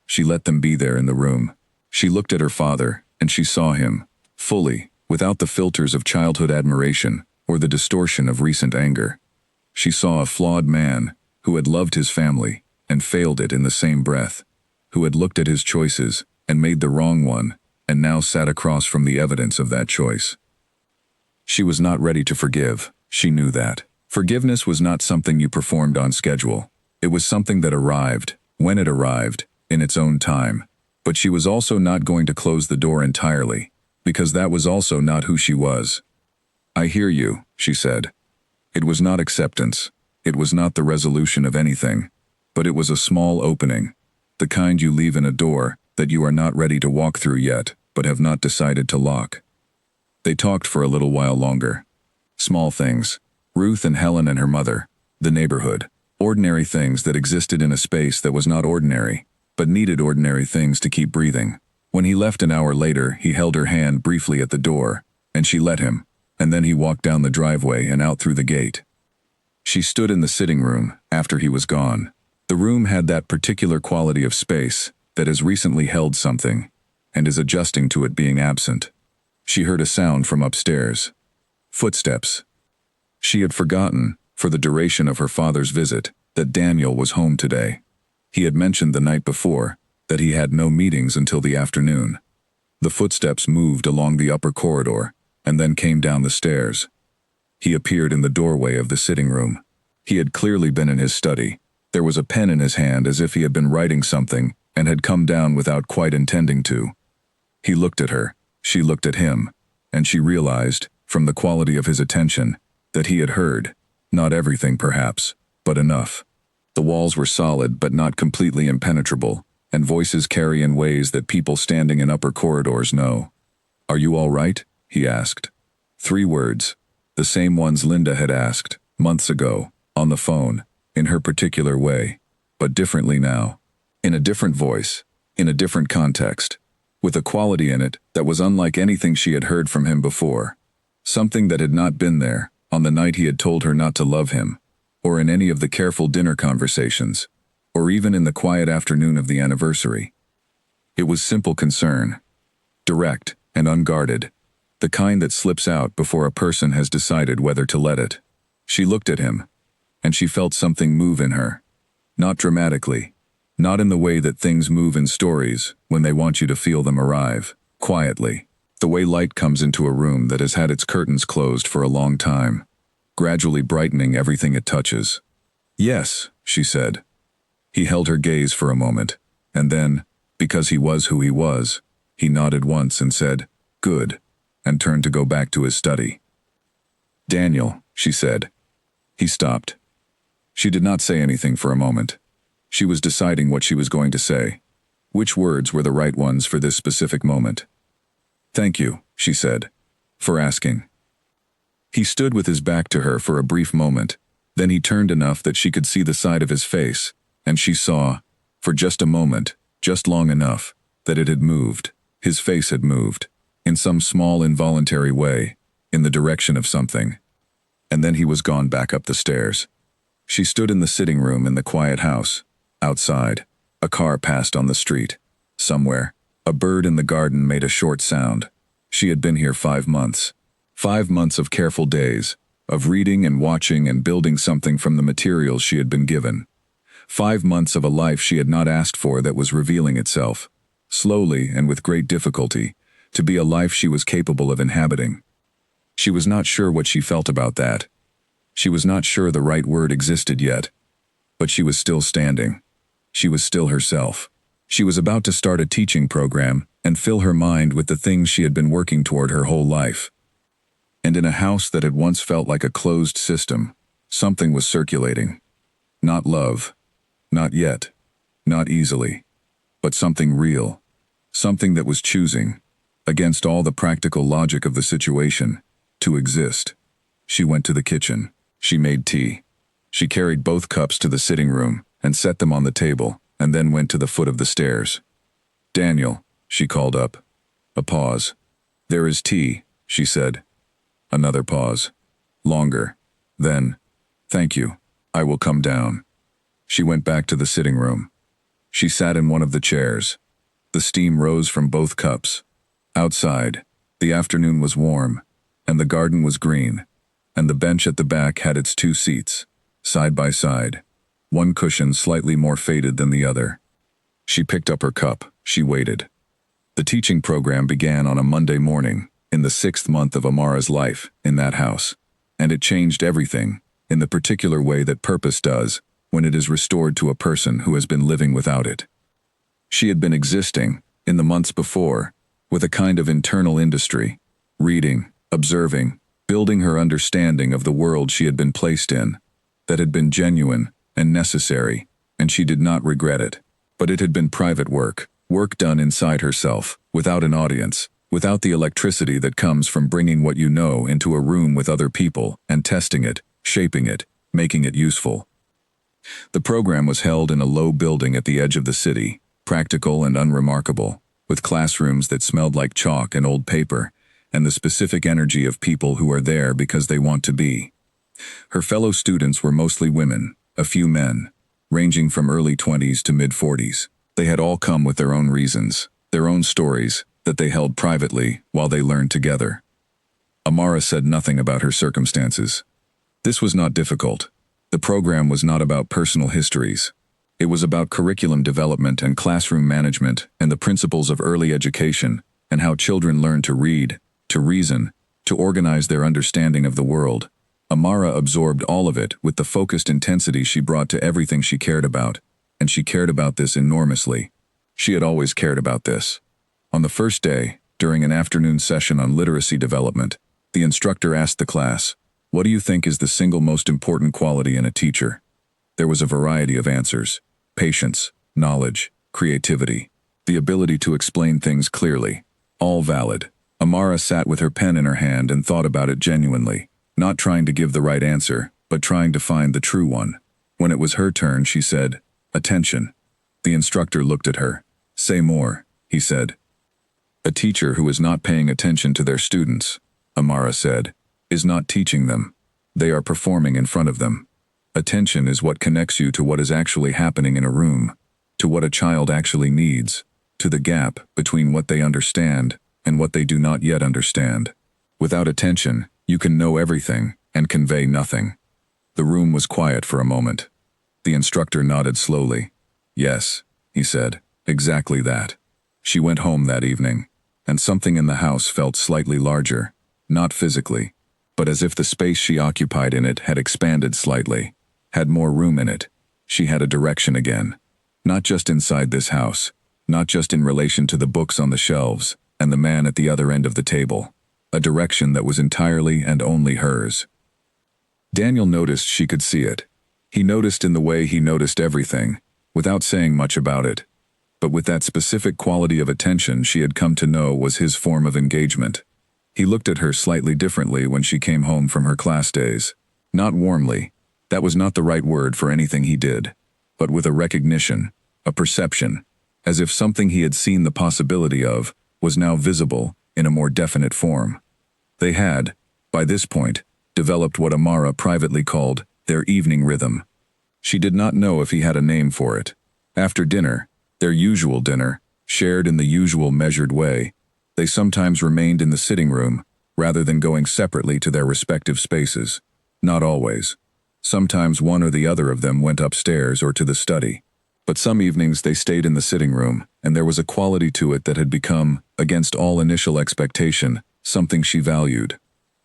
She let them be there in the room. She looked at her father, and she saw him, fully, without the filters of childhood admiration or the distortion of recent anger. She saw a flawed man who had loved his family and failed it in the same breath, who had looked at his choices and made the wrong one, and now sat across from the evidence of that choice. She was not ready to forgive. She knew that. Forgiveness was not something you performed on schedule. It was something that arrived, when it arrived, in its own time. But she was also not going to close the door entirely, because that was also not who she was. "I hear you," she said. It was not acceptance. It was not the resolution of anything. But it was a small opening, the kind you leave in a door that you are not ready to walk through yet, but have not decided to lock. They talked for a little while longer. Small things. Ruth and Helen and her mother. The neighborhood. Ordinary things that existed in a space that was not ordinary, but needed ordinary things to keep breathing. When he left an hour later, he held her hand briefly at the door, and she let him, and then he walked down the driveway and out through the gate. She stood in the sitting room after he was gone. The room had that particular quality of space that has recently held something and is adjusting to it being absent. She heard a sound from upstairs. Footsteps. She had forgotten, for the duration of her father's visit, that Daniel was home today. He had mentioned the night before that he had no meetings until the afternoon. The footsteps moved along the upper corridor and then came down the stairs. He appeared in the doorway of the sitting room. He had clearly been in his study. There was a pen in his hand as if he had been writing something and had come down without quite intending to. He looked at her, she looked at him, and she realized, from the quality of his attention, that he had heard, not everything perhaps, but enough. The walls were solid but not completely impenetrable, and voices carry in ways that people standing in upper corridors know. "Are you all right?" he asked. 3 words, the same ones Linda had asked, months ago, on the phone, in her particular way, but differently now. In a different voice, in a different context, with a quality in it that was unlike anything she had heard from him before. Something that had not been there on the night he had told her not to love him, or in any of the careful dinner conversations, or even in the quiet afternoon of the anniversary. It was simple concern, direct and unguarded, the kind that slips out before a person has decided whether to let it. She looked at him, and she felt something move in her. Not dramatically, not in the way that things move in stories when they want you to feel them arrive, quietly, the way light comes into a room that has had its curtains closed for a long time, gradually brightening everything it touches. "Yes," she said. He held her gaze for a moment, and then, because he was who he was, he nodded once and said, "Good," and turned to go back to his study. "Daniel," she said. He stopped. She did not say anything for a moment. She was deciding what she was going to say. Which words were the right ones for this specific moment? "Thank you," she said, "for asking." He stood with his back to her for a brief moment, then he turned enough that she could see the side of his face, and she saw, for just a moment, just long enough, that it had moved. His face had moved, in some small involuntary way, in the direction of something. And then he was gone back up the stairs. She stood in the sitting room in the quiet house. Outside, a car passed on the street. Somewhere, a bird in the garden made a short sound. She had been here 5 months. 5 months of careful days, of reading and watching and building something from the materials she had been given. 5 months of a life she had not asked for that was revealing itself, slowly and with great difficulty, to be a life she was capable of inhabiting. She was not sure what she felt about that. She was not sure the right word existed yet. But she was still standing. She was still herself. She was about to start a teaching program and fill her mind with the things she had been working toward her whole life. And in a house that had once felt like a closed system, something was circulating. Not love. Not yet. Not easily. But something real. Something that was choosing, against all the practical logic of the situation, to exist. She went to the kitchen. She made tea. She carried both cups to the sitting room and set them on the table, and then went to the foot of the stairs. "Daniel," she called up. A pause. "There is tea," she said. Another pause. Longer. Then, "Thank you. I will come down." She went back to the sitting room. She sat in one of the chairs. The steam rose from both cups. Outside, the afternoon was warm, and the garden was green, and the bench at the back had its 2 seats, side by side, one cushion slightly more faded than the other. She picked up her cup. She waited. The teaching program began on a Monday morning, in the 6th month of Amara's life in that house, and it changed everything, in the particular way that purpose does when it is restored to a person who has been living without it. She had been existing, in the months before, with a kind of internal industry, reading, observing, building her understanding of the world she had been placed in, that had been genuine and necessary, and she did not regret it. But it had been private work done inside herself, without an audience, without the electricity that comes from bringing what you know into a room with other people and testing it, shaping it, making it useful. The program was held in a low building at the edge of the city, practical and unremarkable, with classrooms that smelled like chalk and old paper, and the specific energy of people who are there because they want to be. Her fellow students were mostly women, a few men, ranging from early 20s to mid-40s. They had all come with their own reasons, their own stories, that they held privately while they learned together. Amara said nothing about her circumstances. This was not difficult. The program was not about personal histories. It was about curriculum development and classroom management and the principles of early education and how children learn to read, to reason, to organize their understanding of the world. Amara absorbed all of it with the focused intensity she brought to everything she cared about, and she cared about this enormously. She had always cared about this. On the first day, during an afternoon session on literacy development, the instructor asked the class, "What do you think is the single most important quality in a teacher?" There was a variety of answers: patience, knowledge, creativity, the ability to explain things clearly, all valid. Amara sat with her pen in her hand and thought about it genuinely, not trying to give the right answer, but trying to find the true one. When it was her turn, she said, "Attention." The instructor looked at her. "Say more," he said. "A teacher who is not paying attention to their students," Amara said, "is not teaching them. They are performing in front of them. Attention is what connects you to what is actually happening in a room, to what a child actually needs, to the gap between what they understand and what they do not yet understand. Without attention, you can know everything and convey nothing." The room was quiet for a moment. The instructor nodded slowly. "Yes," he said, "exactly that." She went home that evening, and something in the house felt slightly larger, not physically, but as if the space she occupied in it had expanded slightly, had more room in it. She had a direction again, not just inside this house, not just in relation to the books on the shelves and the man at the other end of the table, a direction that was entirely and only hers. Daniel noticed she could see it. He noticed in the way he noticed everything, without saying much about it, but with that specific quality of attention she had come to know was his form of engagement. He looked at her slightly differently when she came home from her class days. Not warmly, that was not the right word for anything he did, but with a recognition, a perception, as if something he had seen the possibility of was now visible in a more definite form. They had, by this point, developed what Amara privately called their evening rhythm. She did not know if he had a name for it. After dinner, their usual dinner, shared in the usual measured way, they sometimes remained in the sitting room, rather than going separately to their respective spaces. Not always. Sometimes one or the other of them went upstairs or to the study. But some evenings they stayed in the sitting room, and there was a quality to it that had become, against all initial expectation, something she valued.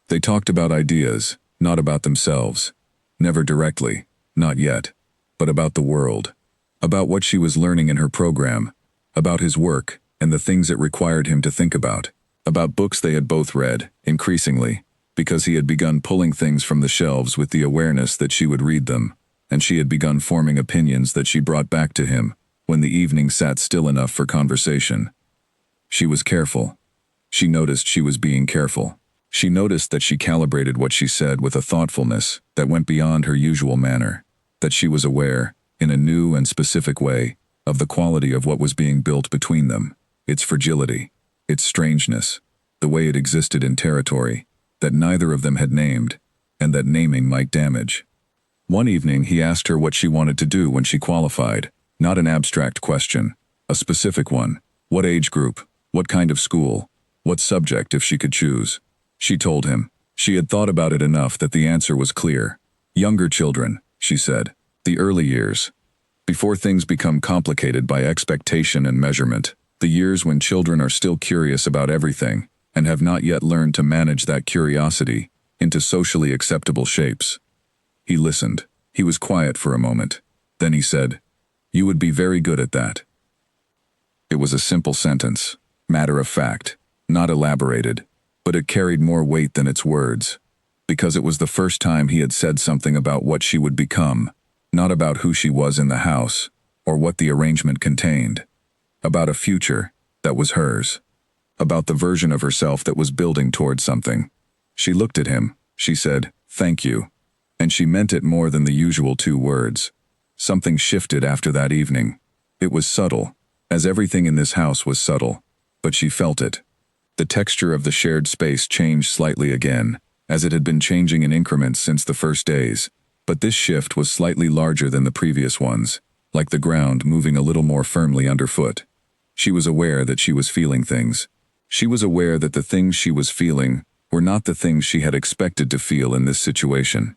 They talked about ideas, not about themselves. Never directly, not yet, but about the world. About what she was learning in her program, about his work and the things it required him to think about books they had both read, increasingly, because he had begun pulling things from the shelves with the awareness that she would read them, and she had begun forming opinions that she brought back to him when the evening sat still enough for conversation. She was careful. She noticed she was being careful. She noticed that she calibrated what she said with a thoughtfulness that went beyond her usual manner, that she was aware, in a new and specific way, of the quality of what was being built between them, its fragility, its strangeness, the way it existed in territory that neither of them had named, and that naming might damage. One evening he asked her what she wanted to do when she qualified, Not an abstract question, a specific one. What age group? What kind of school? What subject if she could choose? She told him. She had thought about it enough that the answer was clear. Younger children, she said. The early years. Before things become complicated by expectation and measurement. The years when children are still curious about everything and have not yet learned to manage that curiosity into socially acceptable shapes. He listened. He was quiet for a moment. Then he said, "You would be very good at that." It was a simple sentence, matter of fact, not elaborated, but it carried more weight than its words, because it was the first time he had said something about what she would become, not about who she was in the house, or what the arrangement contained, about a future that was hers, about the version of herself that was building towards something. She looked at him, she said, "Thank you," and she meant it more than the usual 2 words. Something shifted after that evening. It was subtle, as everything in this house was subtle, but she felt it. The texture of the shared space changed slightly again, as it had been changing in increments since the first days, but this shift was slightly larger than the previous ones, like the ground moving a little more firmly underfoot. She was aware that she was feeling things. She was aware that the things she was feeling were not the things she had expected to feel in this situation.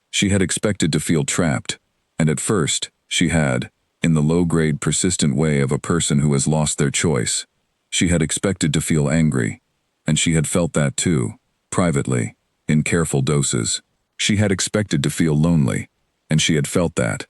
She had expected to feel trapped, and at first, she had, in the low-grade persistent way of a person who has lost their choice. She had expected to feel angry, and she had felt that too, privately, in careful doses. She had expected to feel lonely, and she had felt that.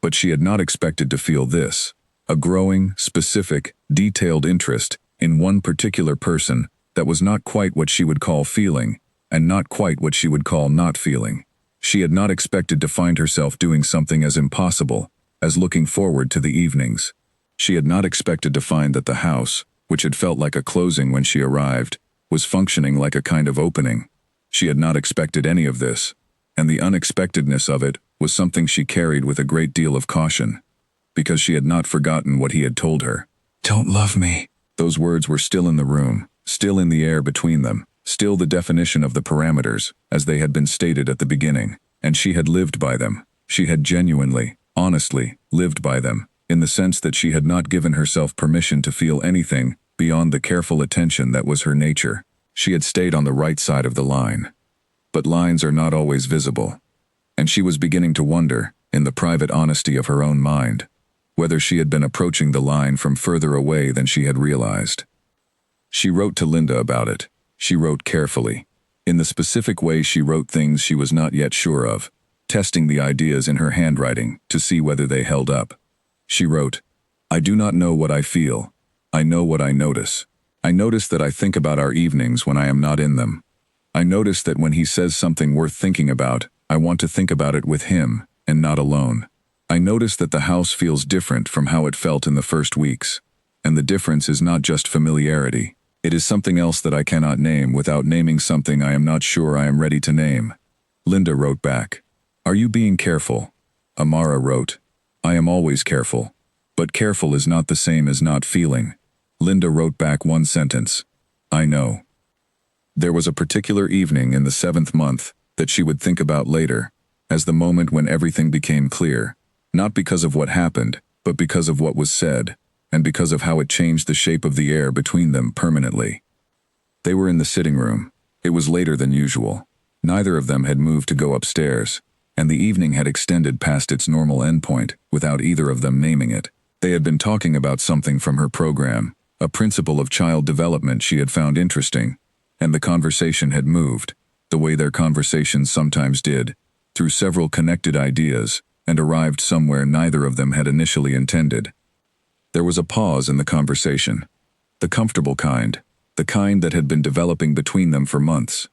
But she had not expected to feel this, a growing, specific, detailed interest in one particular person that was not quite what she would call feeling, and not quite what she would call not feeling. She had not expected to find herself doing something as impossible as looking forward to the evenings. She had not expected to find that the house, which had felt like a closing when she arrived, was functioning like a kind of opening. She had not expected any of this, and the unexpectedness of it was something she carried with a great deal of caution, because she had not forgotten what he had told her. "Don't love me." Those words were still in the room, still in the air between them, still the definition of the parameters, as they had been stated at the beginning, and she had lived by them. She had genuinely, honestly, lived by them, in the sense that she had not given herself permission to feel anything beyond the careful attention that was her nature. She had stayed on the right side of the line. But lines are not always visible, and she was beginning to wonder, in the private honesty of her own mind, whether she had been approaching the line from further away than she had realized. She wrote to Linda about it. She wrote carefully. In the specific way she wrote things she was not yet sure of, testing the ideas in her handwriting to see whether they held up. She wrote, "I do not know what I feel. I know what I notice. I notice that I think about our evenings when I am not in them. I notice that when he says something worth thinking about, I want to think about it with him, and not alone. I notice that the house feels different from how it felt in the first weeks. And the difference is not just familiarity. It is something else that I cannot name without naming something I am not sure I am ready to name." Linda wrote back, "Are you being careful?" Amara wrote, "I am always careful. But careful is not the same as not feeling." Linda wrote back one sentence, "I know." There was a particular evening in the 7th month that she would think about later, as the moment when everything became clear, not because of what happened, but because of what was said, and because of how it changed the shape of the air between them permanently. They were in the sitting room. It was later than usual. Neither of them had moved to go upstairs, and the evening had extended past its normal endpoint without either of them naming it. They had been talking about something from her program, a principle of child development she had found interesting, and the conversation had moved, the way their conversations sometimes did, through several connected ideas, and arrived somewhere neither of them had initially intended. There was a pause in the conversation, the comfortable kind, the kind that had been developing between them for months.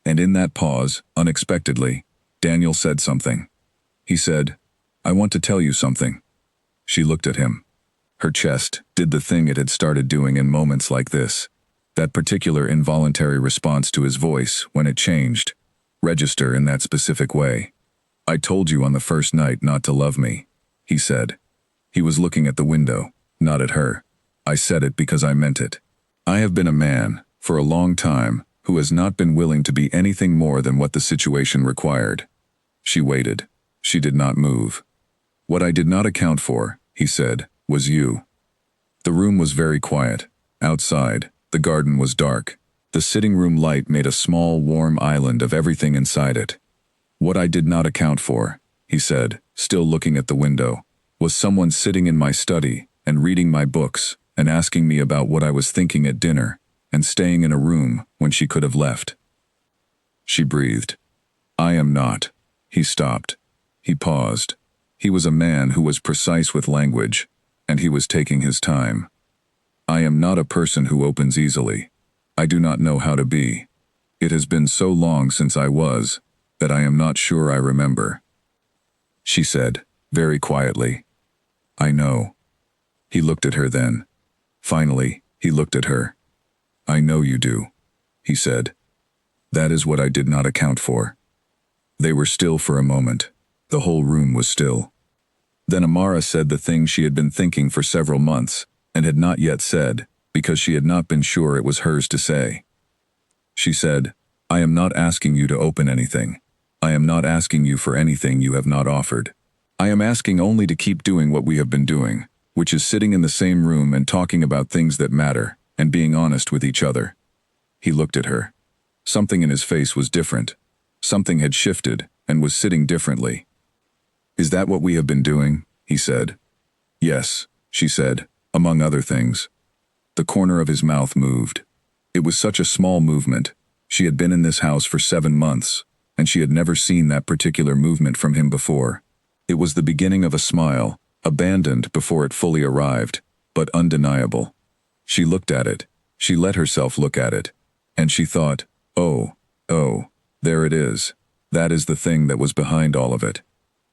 And in that pause, unexpectedly, Daniel said something. He said, "I want to tell you something." She looked at him. Her chest did the thing it had started doing in moments like this, that particular involuntary response to his voice when it changed, register in that specific way. "I told you on the first night not to love me," he said. He was looking at the window, not at her. "I said it because I meant it. I have been a man, for a long time, who has not been willing to be anything more than what the situation required." She waited. She did not move. "What I did not account for he said, was you. The room was very quiet. Outside, the garden was dark. The sitting room light made a small, warm island of everything inside it. What I did not account for, he said, still looking at the window, was someone sitting in my study and reading my books and asking me about what I was thinking at dinner and staying in a room when she could have left. She breathed. I am not. He stopped. He paused. He was a man who was precise with language, and he was taking his time. I am not a person who opens easily. I do not know how to be. It has been so long since I was, that I am not sure I remember. She said, very quietly, I know. He looked at her then. Finally, he looked at her. I know you do, he said. That is what I did not account for. They were still for a moment. The whole room was still. Then Amara said the thing she had been thinking for several months, and had not yet said, because she had not been sure it was hers to say. She said, I am not asking you to open anything. I am not asking you for anything you have not offered. I am asking only to keep doing what we have been doing, which is sitting in the same room and talking about things that matter, and being honest with each other. He looked at her. Something in his face was different. Something had shifted and was sitting differently. Is that what we have been doing? He said. Yes, she said, among other things. The corner of his mouth moved. It was such a small movement. She had been in this house for 7 months, and she had never seen that particular movement from him before. It was the beginning of a smile, abandoned before it fully arrived, but undeniable. She looked at it. She let herself look at it. And she thought, oh, there it is. That is the thing that was behind all of it.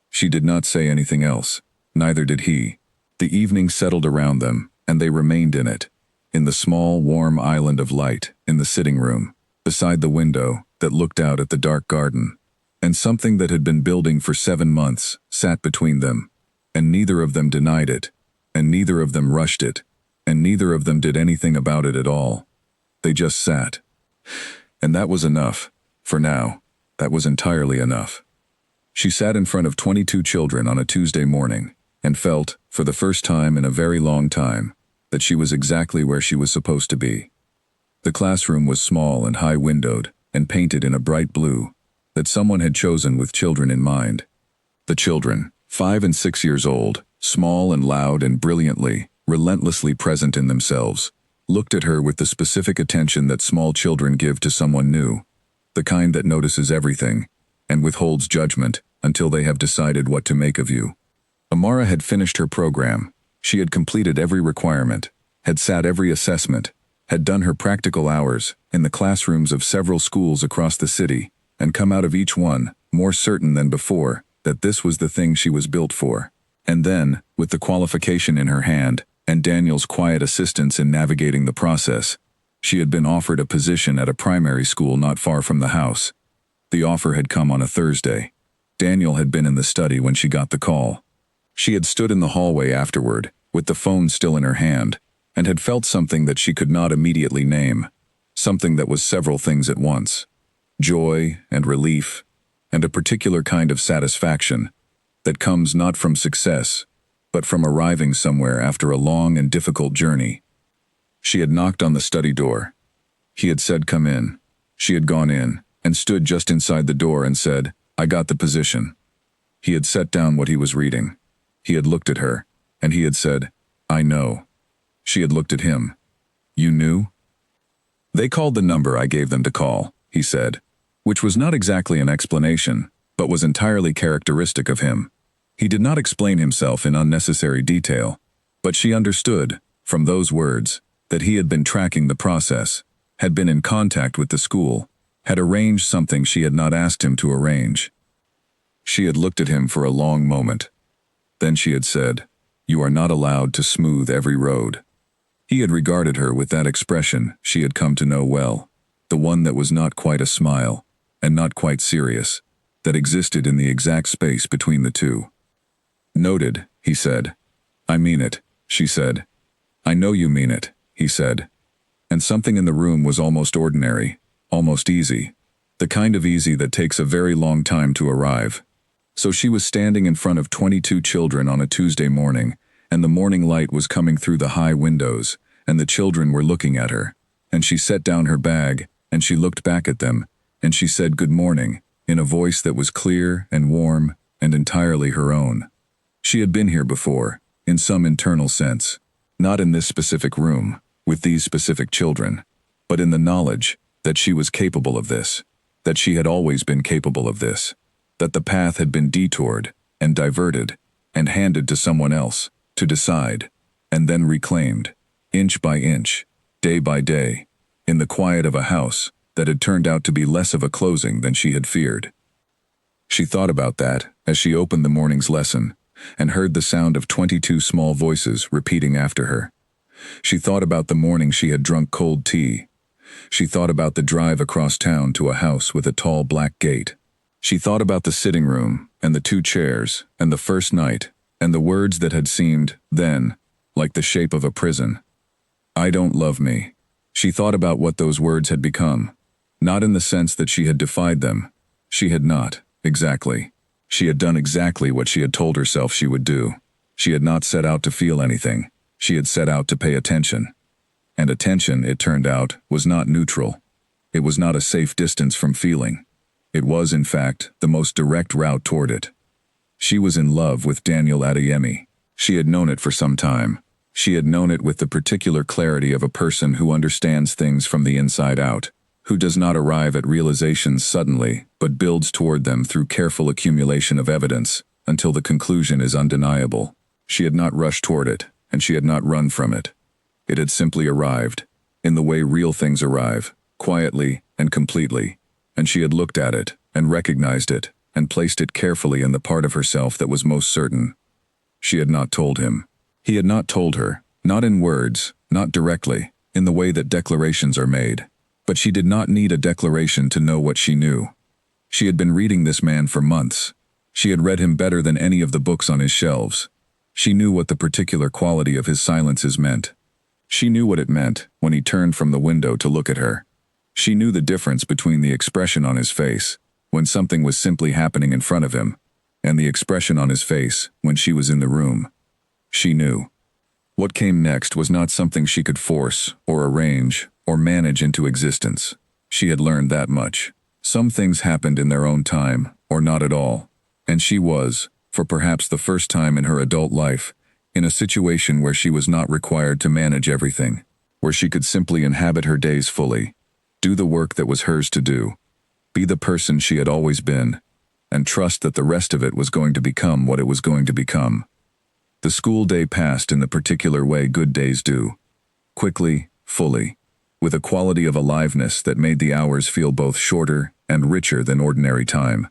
She did not say anything else. Neither did he. The evening settled around them, and they remained in it. In the small, warm island of light, in the sitting room, beside the window that looked out at the dark garden. And something that had been building for 7 months sat between them, and neither of them denied it, and neither of them rushed it, and neither of them did anything about it at all. They just sat. And that was enough. For now, that was entirely enough. She sat in front of 22 children on a Tuesday morning, and felt, for the first time in a very long time, that she was exactly where she was supposed to be. The classroom was small and high-windowed, and painted in a bright blue, that someone had chosen with children in mind. The children, 5 and 6 years old, small and loud and brilliantly, relentlessly present in themselves, looked at her with the specific attention that small children give to someone new, the kind that notices everything, and withholds judgment until they have decided what to make of you. Amara had finished her program. She had completed every requirement, had sat every assessment, had done her practical hours in the classrooms of several schools across the city, and come out of each one more certain than before that this was the thing she was built for. And then, with the qualification in her hand, and Daniel's quiet assistance in navigating the process, she had been offered a position at a primary school not far from the house. The offer had come on a Thursday. Daniel had been in the study when she got the call. She had stood in the hallway afterward, with the phone still in her hand, and had felt something that she could not immediately name, something that was several things at once. Joy and relief, and a particular kind of satisfaction that comes not from success, but from arriving somewhere after a long and difficult journey. She had knocked on the study door. He had said, "Come in." She had gone in, and stood just inside the door and said, "I got the position." He had set down what he was reading. He had looked at her, and he had said, "I know." She had looked at him. "You knew?" "They called the number I gave them to call," he said, which was not exactly an explanation, but was entirely characteristic of him. He did not explain himself in unnecessary detail, but she understood, from those words, that he had been tracking the process, had been in contact with the school, had arranged something she had not asked him to arrange. She had looked at him for a long moment. Then she had said, "You are not allowed to smooth every road." He had regarded her with that expression she had come to know well, the one that was not quite a smile, and not quite serious, that existed in the exact space between the two. "Noted," he said. "I mean it," she said. "I know you mean it," he said. And something in the room was almost ordinary, almost easy, the kind of easy that takes a very long time to arrive. So she was standing in front of 22 children on a Tuesday morning, and the morning light was coming through the high windows, and the children were looking at her. And she set down her bag, and she looked back at them, and she said good morning, in a voice that was clear and warm and entirely her own. She had been here before, in some internal sense, not in this specific room, with these specific children, but in the knowledge that she was capable of this, that she had always been capable of this, that the path had been detoured and diverted and handed to someone else to decide, and then reclaimed, inch by inch, day by day, in the quiet of a house that had turned out to be less of a closing than she had feared. She thought about that as she opened the morning's lesson and heard the sound of 22 small voices repeating after her. She thought about the morning she had drunk cold tea. She thought about the drive across town to a house with a tall black gate. She thought about the sitting room and the 2 chairs and the first night and the words that had seemed, then, like the shape of a prison. I don't love me. She thought about what those words had become, not in the sense that she had defied them. She had not, exactly. She had done exactly what she had told herself she would do. She had not set out to feel anything. She had set out to pay attention. And attention, it turned out, was not neutral. It was not a safe distance from feeling. It was, in fact, the most direct route toward it. She was in love with Daniel Adeyemi. She had known it for some time. She had known it with the particular clarity of a person who understands things from the inside out, who does not arrive at realizations suddenly, but builds toward them through careful accumulation of evidence, until the conclusion is undeniable. She had not rushed toward it, and she had not run from it. It had simply arrived, in the way real things arrive, quietly and completely, and she had looked at it, and recognized it, and placed it carefully in the part of herself that was most certain. She had not told him. He had not told her, not in words, not directly, in the way that declarations are made. But she did not need a declaration to know what she knew. She had been reading this man for months. She had read him better than any of the books on his shelves. She knew what the particular quality of his silences meant. She knew what it meant when he turned from the window to look at her. She knew the difference between the expression on his face, when something was simply happening in front of him, and the expression on his face when she was in the room. She knew. What came next was not something she could force, or arrange, or manage into existence. She had learned that much. Some things happened in their own time, or not at all. And she was, for perhaps the first time in her adult life, in a situation where she was not required to manage everything, where she could simply inhabit her days fully, do the work that was hers to do, be the person she had always been, and trust that the rest of it was going to become what it was going to become. The school day passed in the particular way good days do, quickly, fully, with a quality of aliveness that made the hours feel both shorter and richer than ordinary time.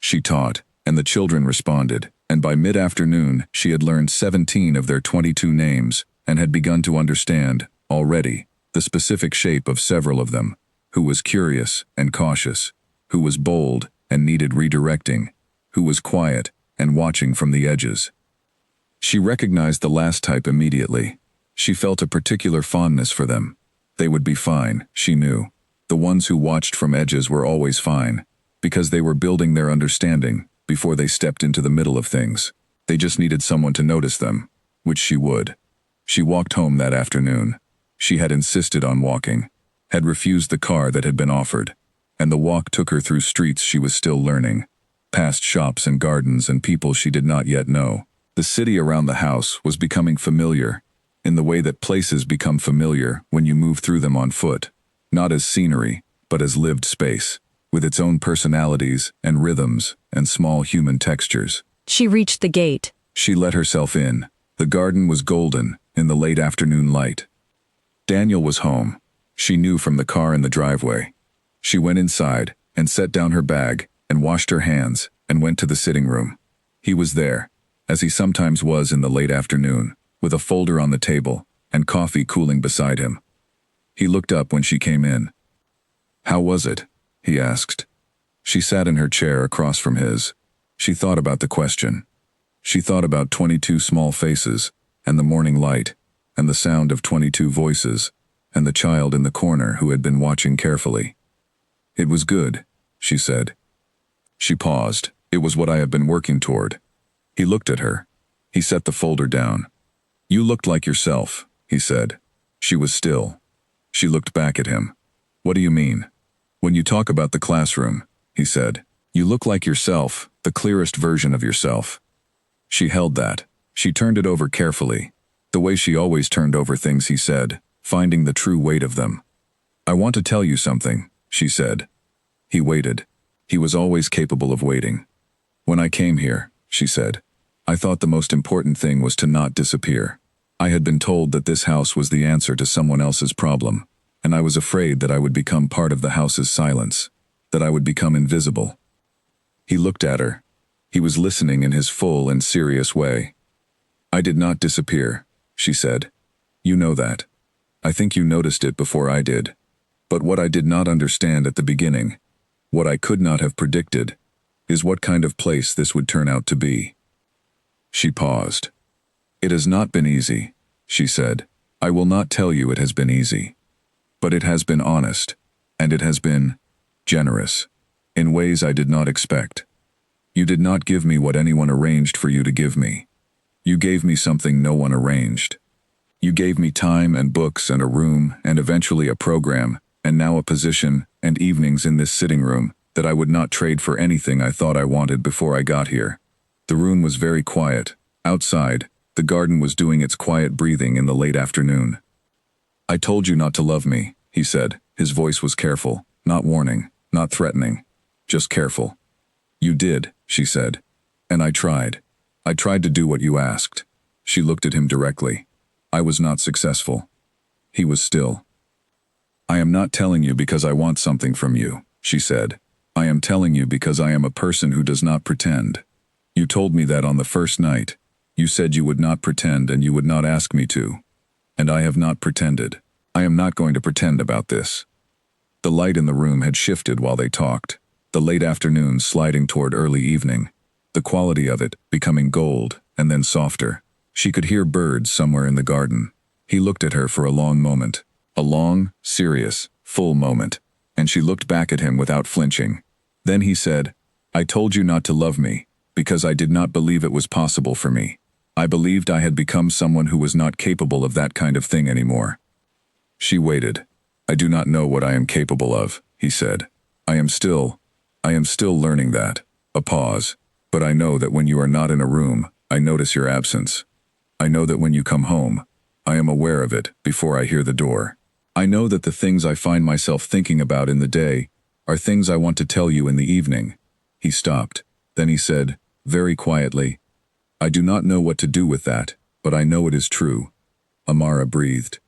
She taught, and the children responded, and by mid-afternoon she had learned 17 of their 22 names and had begun to understand, already, the specific shape of several of them, who was curious and cautious, who was bold and needed redirecting, who was quiet and watching from the edges. She recognized the last type immediately. She felt a particular fondness for them. They would be fine, she knew. The ones who watched from edges were always fine, because they were building their understanding before they stepped into the middle of things. They just needed someone to notice them, which she would. She walked home that afternoon. She had insisted on walking, had refused the car that had been offered, and the walk took her through streets she was still learning, past shops and gardens and people she did not yet know. The city around the house was becoming familiar, in the way that places become familiar when you move through them on foot, not as scenery, but as lived space, with its own personalities and rhythms and small human textures. She reached the gate. She let herself in. The garden was golden in the late afternoon light. Daniel was home. She knew from the car in the driveway. She went inside and set down her bag and washed her hands and went to the sitting room. He was there, as he sometimes was in the late afternoon, with a folder on the table and coffee cooling beside him. He looked up when she came in. "How was it?" he asked. She sat in her chair across from his. She thought about the question. She thought about 22 small faces, and the morning light, and the sound of 22 voices, and the child in the corner who had been watching carefully. "It was good," she said. She paused. "It was what I have been working toward." He looked at her. He set the folder down. You looked like yourself, he said. She was still. She looked back at him. What do you mean? When you talk about the classroom, he said, you look like yourself, the clearest version of yourself. She held that. She turned it over carefully, the way she always turned over things he said, finding the true weight of them. I want to tell you something, she said. He waited. He was always capable of waiting. When I came here, she said, I thought the most important thing was to not disappear. I had been told that this house was the answer to someone else's problem, and I was afraid that I would become part of the house's silence, that I would become invisible. He looked at her. He was listening in his full and serious way. I did not disappear, she said. You know that. I think you noticed it before I did. But what I did not understand at the beginning, what I could not have predicted, is what kind of place this would turn out to be. She paused. It has not been easy, she said. I will not tell you it has been easy. But it has been honest, and it has been generous, in ways I did not expect. You did not give me what anyone arranged for you to give me. You gave me something no one arranged. You gave me time and books and a room and eventually a program, and now a position and evenings in this sitting room that I would not trade for anything I thought I wanted before I got here. The room was very quiet. Outside, the garden was doing its quiet breathing in the late afternoon. I told you not to love me, he said. His voice was careful, not warning, not threatening, just careful. You did, she said. And I tried. I tried to do what you asked. She looked at him directly. I was not successful. He was still. I am not telling you because I want something from you, she said. I am telling you because I am a person who does not pretend. You told me that on the first night. You said you would not pretend and you would not ask me to. And I have not pretended. I am not going to pretend about this. The light in the room had shifted while they talked, the late afternoon sliding toward early evening, the quality of it becoming gold and then softer. She could hear birds somewhere in the garden. He looked at her for a long moment, a long, serious, full moment, and she looked back at him without flinching. Then he said, I told you not to love me, because I did not believe it was possible for me. I believed I had become someone who was not capable of that kind of thing anymore. She waited. I do not know what I am capable of, he said. I am still learning that. A pause. But I know that when you are not in a room, I notice your absence. I know that when you come home, I am aware of it before I hear the door. I know that the things I find myself thinking about in the day are things I want to tell you in the evening. He stopped. Then he said, very quietly, I do not know what to do with that, but I know it is true. Amara breathed.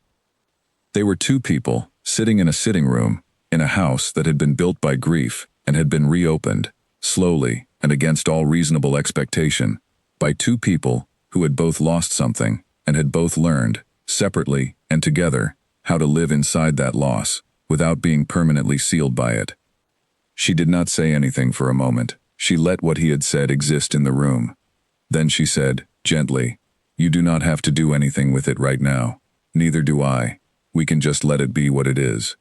They were two people, sitting in a sitting room, in a house that had been built by grief and had been reopened, slowly and against all reasonable expectation, by two people who had both lost something and had both learned, separately and together, how to live inside that loss, without being permanently sealed by it. She did not say anything for a moment. She let what he had said exist in the room. Then she said, gently, you do not have to do anything with it right now. Neither do I. We can just let it be what it is.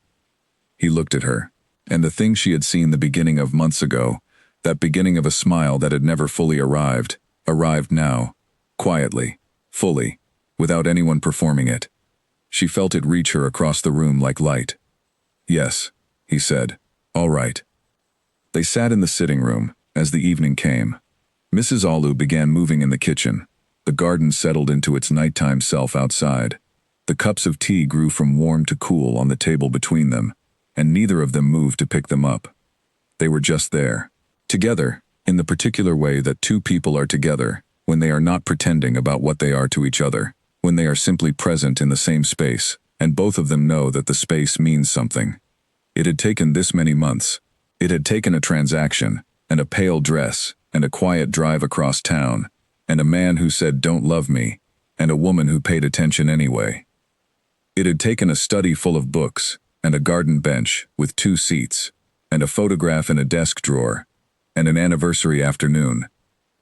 He looked at her, and the thing she had seen the beginning of months ago, that beginning of a smile that had never fully arrived now, quietly, fully, without anyone performing it. She felt it reach her across the room like light. Yes, he said. All right. They sat in the sitting room as the evening came. Mrs. Alu began moving in the kitchen. The garden settled into its nighttime self outside. The cups of tea grew from warm to cool on the table between them, and neither of them moved to pick them up. They were just there, together, in the particular way that two people are together, when they are not pretending about what they are to each other, when they are simply present in the same space, and both of them know that the space means something. It had taken this many months. It had taken a transaction, and a pale dress, and a quiet drive across town, and a man who said don't love me, and a woman who paid attention anyway. It had taken a study full of books, and a garden bench with 2 seats, and a photograph in a desk drawer, and an anniversary afternoon,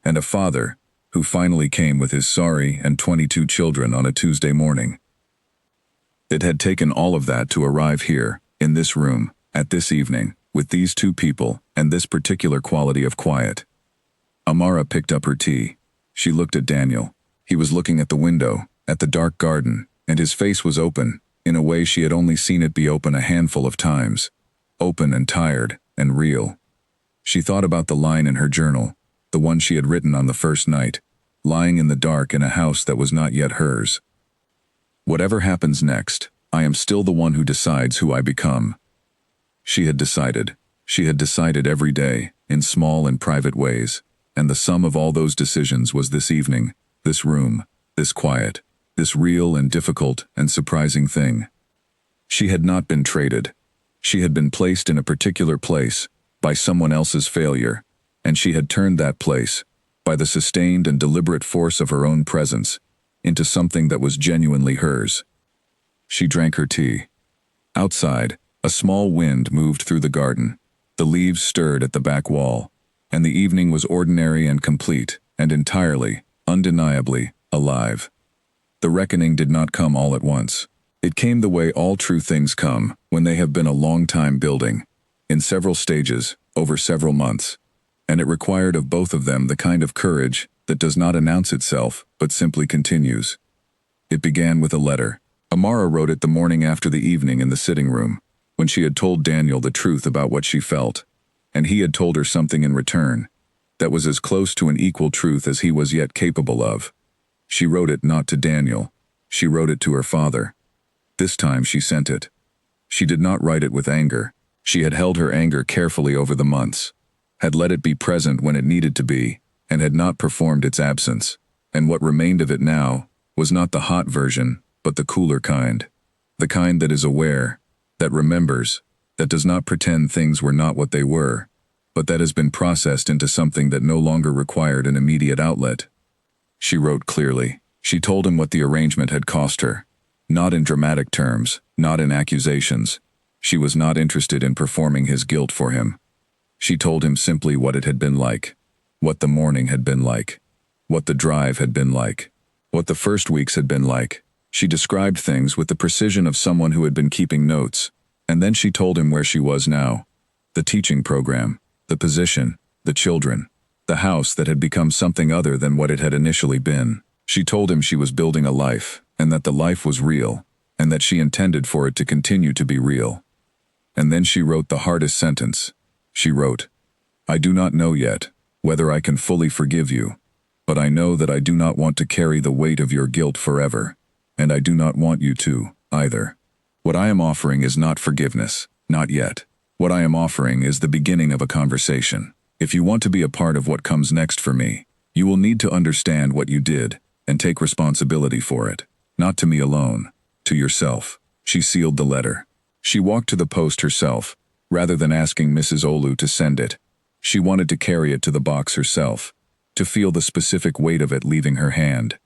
and a father who finally came with his sari and 22 children on a Tuesday morning. It had taken all of that to arrive here, in this room, at this evening, with these two people and this particular quality of quiet. Amara picked up her tea. She looked at Daniel. He was looking at the window, at the dark garden, and his face was open, in a way she had only seen it be open a handful of times. Open and tired and real. She thought about the line in her journal, the one she had written on the first night, lying in the dark in a house that was not yet hers. Whatever happens next, I am still the one who decides who I become. She had decided. She had decided every day, in small and private ways, and the sum of all those decisions was this evening, this room, this quiet, this real and difficult and surprising thing. She had not been traded. She had been placed in a particular place, by someone else's failure, and she had turned that place, by the sustained and deliberate force of her own presence, into something that was genuinely hers. She drank her tea. Outside, a small wind moved through the garden. The leaves stirred at the back wall, and the evening was ordinary and complete, and entirely, undeniably, alive. The reckoning did not come all at once. It came the way all true things come, when they have been a long time building, in several stages, over several months, and it required of both of them the kind of courage that does not announce itself, but simply continues. It began with a letter. Amara wrote it the morning after the evening in the sitting room, when she had told Daniel the truth about what she felt, and he had told her something in return, that was as close to an equal truth as he was yet capable of. She wrote it not to Daniel. She wrote it to her father. This time she sent it. She did not write it with anger. She had held her anger carefully over the months, had let it be present when it needed to be, and had not performed its absence, and what remained of it now was not the hot version, but the cooler kind, the kind that is aware, that remembers, that does not pretend things were not what they were, but that has been processed into something that no longer required an immediate outlet. She wrote clearly. She told him what the arrangement had cost her, not in dramatic terms, not in accusations. She was not interested in performing his guilt for him. She told him simply what it had been like, what the morning had been like, what the drive had been like, what the first weeks had been like. She described things with the precision of someone who had been keeping notes, and then she told him where she was now. The teaching program, the position, the children, the house that had become something other than what it had initially been. She told him she was building a life, and that the life was real, and that she intended for it to continue to be real. And then she wrote the hardest sentence. She wrote, "I do not know yet whether I can fully forgive you, but I know that I do not want to carry the weight of your guilt forever. And I do not want you to, either. What I am offering is not forgiveness, not yet. What I am offering is the beginning of a conversation. If you want to be a part of what comes next for me, you will need to understand what you did and take responsibility for it. Not to me alone, to yourself." She sealed the letter. She walked to the post herself, rather than asking Mrs. Olu to send it. She wanted to carry it to the box herself, to feel the specific weight of it leaving her hand.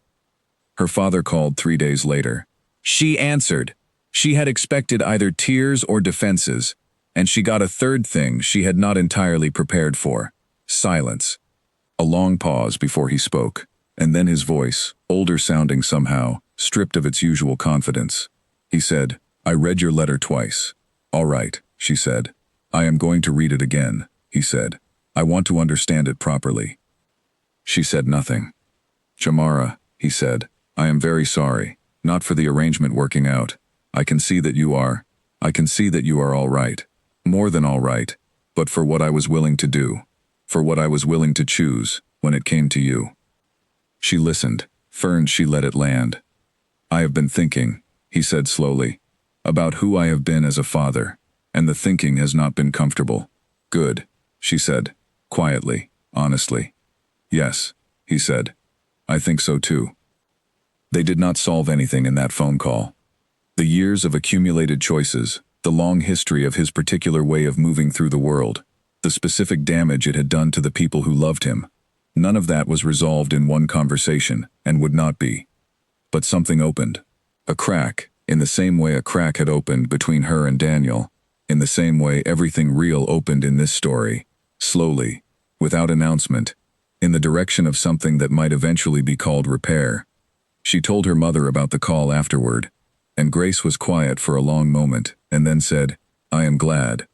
Her father called 3 days later. She answered. She had expected either tears or defenses, and she got a third thing she had not entirely prepared for: silence. A long pause before he spoke, and then his voice, older sounding somehow, stripped of its usual confidence. He said, "I read your letter twice." "All right," she said. "I am going to read it again," he said. "I want to understand it properly." She said nothing. "Jamara," he said, "I am very sorry, not for the arrangement working out. I can see that you are all right, more than all right, but for what I was willing to do, for what I was willing to choose when it came to you." She listened. First she let it land. "I have been thinking," he said slowly, "about who I have been as a father, and the thinking has not been comfortable." "Good," she said, quietly, honestly. "Yes," he said. "I think so too." They did not solve anything in that phone call. The years of accumulated choices, the long history of his particular way of moving through the world, the specific damage it had done to the people who loved him, none of that was resolved in one conversation, and would not be. But something opened. A crack, in the same way a crack had opened between her and Daniel, in the same way everything real opened in this story, slowly, without announcement, in the direction of something that might eventually be called repair. She told her mother about the call afterward, and Grace was quiet for a long moment, and then said, "I am glad."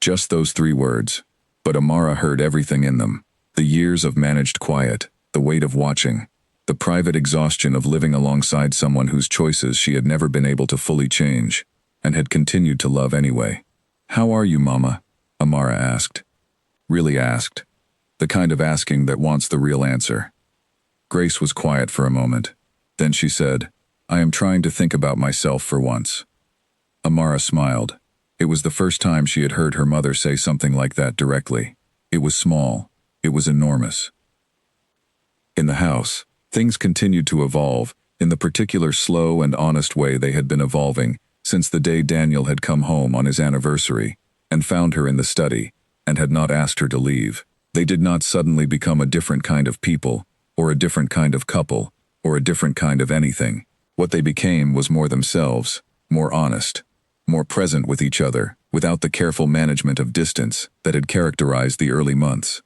Just those 3 words. But Amara heard everything in them. The years of managed quiet, the weight of watching, the private exhaustion of living alongside someone whose choices she had never been able to fully change, and had continued to love anyway. "How are you, Mama?" Amara asked. Really asked. The kind of asking that wants the real answer. Grace was quiet for a moment. Then she said, "I am trying to think about myself for once." Amara smiled. It was the first time she had heard her mother say something like that directly. It was small. It was enormous. In the house, things continued to evolve, in the particular slow and honest way they had been evolving since the day Daniel had come home on his anniversary and found her in the study and had not asked her to leave. They did not suddenly become a different kind of people, or a different kind of couple, or a different kind of anything. What they became was more themselves, more honest, more present with each other, without the careful management of distance that had characterized the early months.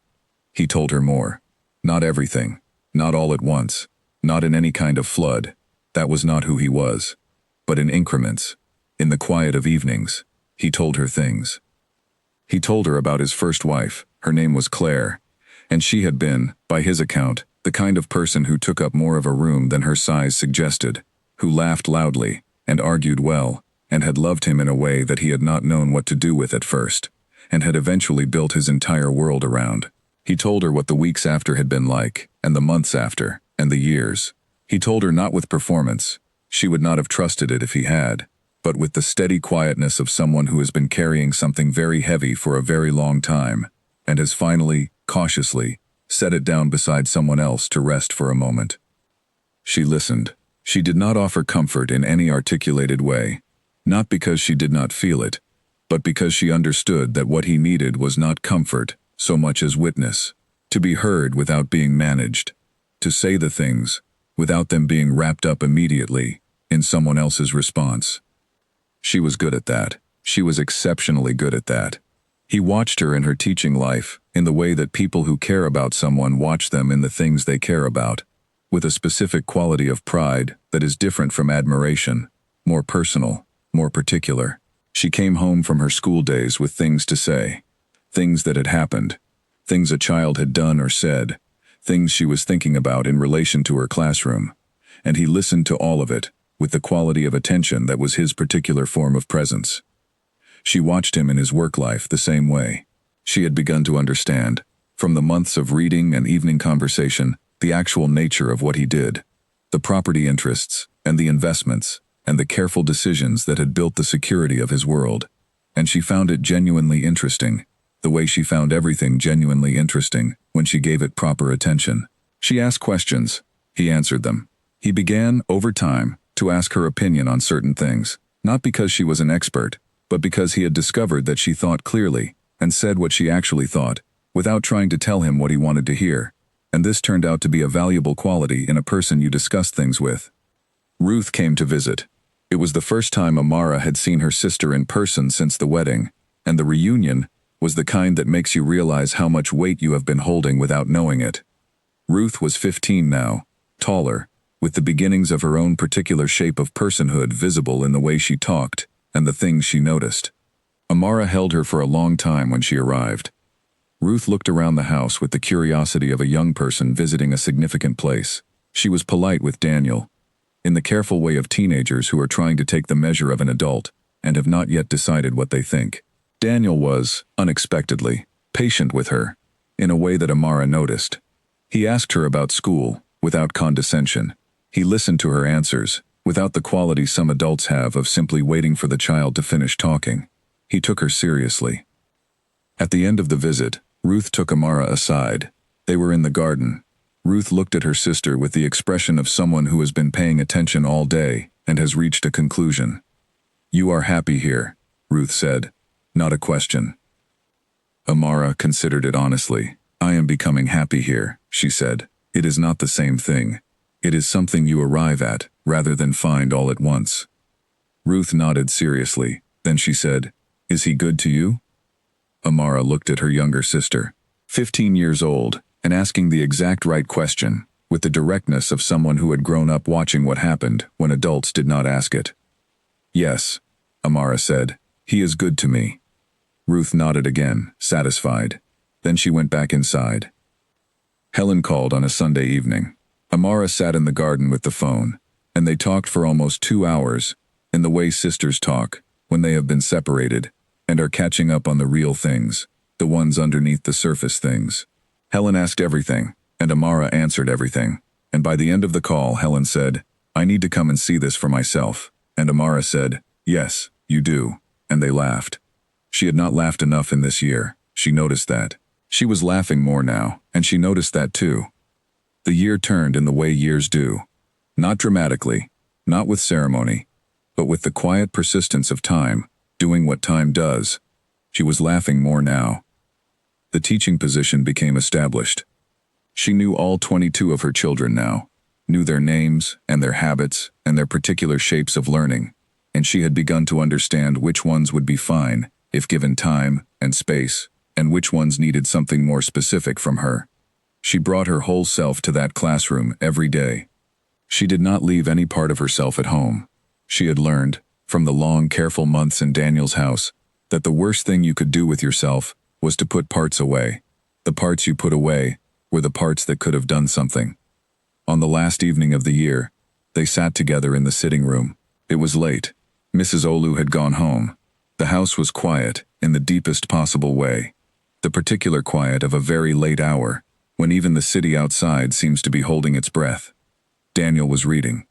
He told her more. Not everything, not all at once, not in any kind of flood. That was not who he was. But in increments, in the quiet of evenings, he told her things. He told her about his first wife. Her name was Claire, and she had been, by his account, the kind of person who took up more of a room than her size suggested, who laughed loudly and argued well, and had loved him in a way that he had not known what to do with at first, and had eventually built his entire world around. He told her what the weeks after had been like, and the months after, and the years. He told her not with performance. She would not have trusted it if he had, but with the steady quietness of someone who has been carrying something very heavy for a very long time, and has finally, cautiously, set it down beside someone else to rest for a moment. She listened. She did not offer comfort in any articulated way, not because she did not feel it, but because she understood that what he needed was not comfort so much as witness, to be heard without being managed, to say the things without them being wrapped up immediately in someone else's response. She was good at that. She was exceptionally good at that. He watched her in her teaching life, in the way that people who care about someone watch them in the things they care about, with a specific quality of pride that is different from admiration, more personal, more particular. She came home from her school days with things to say, things that had happened, things a child had done or said, things she was thinking about in relation to her classroom, and he listened to all of it with the quality of attention that was his particular form of presence. She watched him in his work life the same way. She had begun to understand, from the months of reading and evening conversation, the actual nature of what he did, the property interests and the investments and the careful decisions that had built the security of his world. And she found it genuinely interesting, the way she found everything genuinely interesting when she gave it proper attention. She asked questions. He answered them. He began, over time, to ask her opinion on certain things, not because she was an expert, but because he had discovered that she thought clearly and said what she actually thought, without trying to tell him what he wanted to hear. And this turned out to be a valuable quality in a person you discussed things with. Ruth came to visit. It was the first time Amara had seen her sister in person since the wedding, and the reunion was the kind that makes you realize how much weight you have been holding without knowing it. Ruth was 15 now, taller, with the beginnings of her own particular shape of personhood visible in the way she talked and the things she noticed. Amara held her for a long time when she arrived. Ruth looked around the house with the curiosity of a young person visiting a significant place. She was polite with Daniel, in the careful way of teenagers who are trying to take the measure of an adult and have not yet decided what they think. Daniel was, unexpectedly, patient with her, in a way that Amara noticed. He asked her about school, without condescension. He listened to her answers, without the quality some adults have of simply waiting for the child to finish talking. He took her seriously. At the end of the visit, Ruth took Amara aside. They were in the garden. Ruth looked at her sister with the expression of someone who has been paying attention all day and has reached a conclusion. "You are happy here," Ruth said, not a question. Amara considered it honestly. "I am becoming happy here," she said. "It is not the same thing. It is something you arrive at, rather than find all at once." Ruth nodded seriously. Then she said, "Is he good to you?" Amara looked at her younger sister, 15 years old, and asking the exact right question, with the directness of someone who had grown up watching what happened when adults did not ask it. "Yes," Amara said, "he is good to me." Ruth nodded again, satisfied. Then she went back inside. Helen called on a Sunday evening. Amara sat in the garden with the phone, and they talked for almost 2 hours, in the way sisters talk, when they have been separated, and are catching up on the real things, the ones underneath the surface things. Helen asked everything, and Amara answered everything, and by the end of the call Helen said, "I need to come and see this for myself," and Amara said, "Yes, you do," and they laughed. She had not laughed enough in this year, she noticed that. She was laughing more now, and she noticed that too. The year turned in the way years do. Not dramatically, not with ceremony, but with the quiet persistence of time, doing what time does. She was laughing more now. The teaching position became established. She knew all 22 of her children now, knew their names and their habits and their particular shapes of learning, and she had begun to understand which ones would be fine if given time and space, and which ones needed something more specific from her. She brought her whole self to that classroom every day. She did not leave any part of herself at home. She had learned, from the long, careful months in Daniel's house, that the worst thing you could do with yourself was to put parts away. The parts you put away were the parts that could have done something. On the last evening of the year, they sat together in the sitting room. It was late. Mrs. Olu had gone home. The house was quiet, in the deepest possible way. The particular quiet of a very late hour, when even the city outside seems to be holding its breath. Daniel was reading.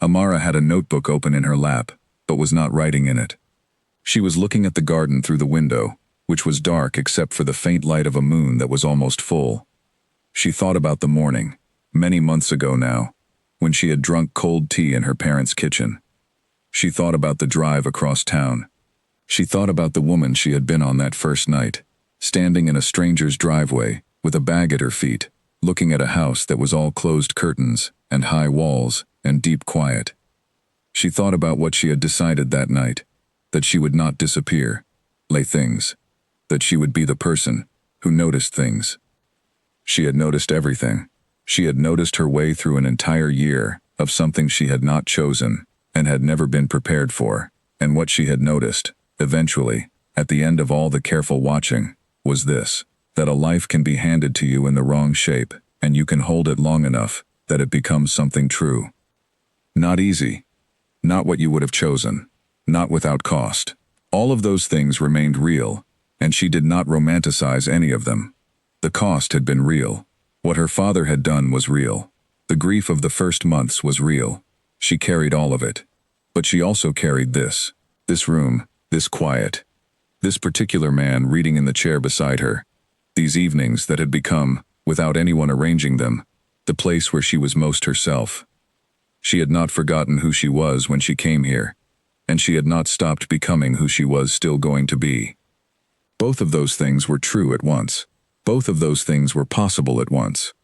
Amara had a notebook open in her lap, but was not writing in it. She was looking at the garden through the window, which was dark except for the faint light of a moon that was almost full. She thought about the morning, many months ago now, when she had drunk cold tea in her parents' kitchen. She thought about the drive across town. She thought about the woman she had been on that first night, standing in a stranger's driveway, with a bag at her feet, looking at a house that was all closed curtains and high walls and deep quiet. She thought about what she had decided that night, that she would not disappear, lay things, that she would be the person who noticed things. She had noticed everything. She had noticed her way through an entire year of something she had not chosen and had never been prepared for, and what she had noticed, eventually, at the end of all the careful watching, was this: that a life can be handed to you in the wrong shape, and you can hold it long enough that it becomes something true. Not easy. Not what you would have chosen. Not without cost. All of those things remained real, and she did not romanticize any of them. The cost had been real. What her father had done was real. The grief of the first months was real. She carried all of it. But she also carried this room, this quiet, this particular man reading in the chair beside her, these evenings that had become, without anyone arranging them, the place where she was most herself. She had not forgotten who she was when she came here, and she had not stopped becoming who she was still going to be. Both of those things were true at once. Both of those things were possible at once.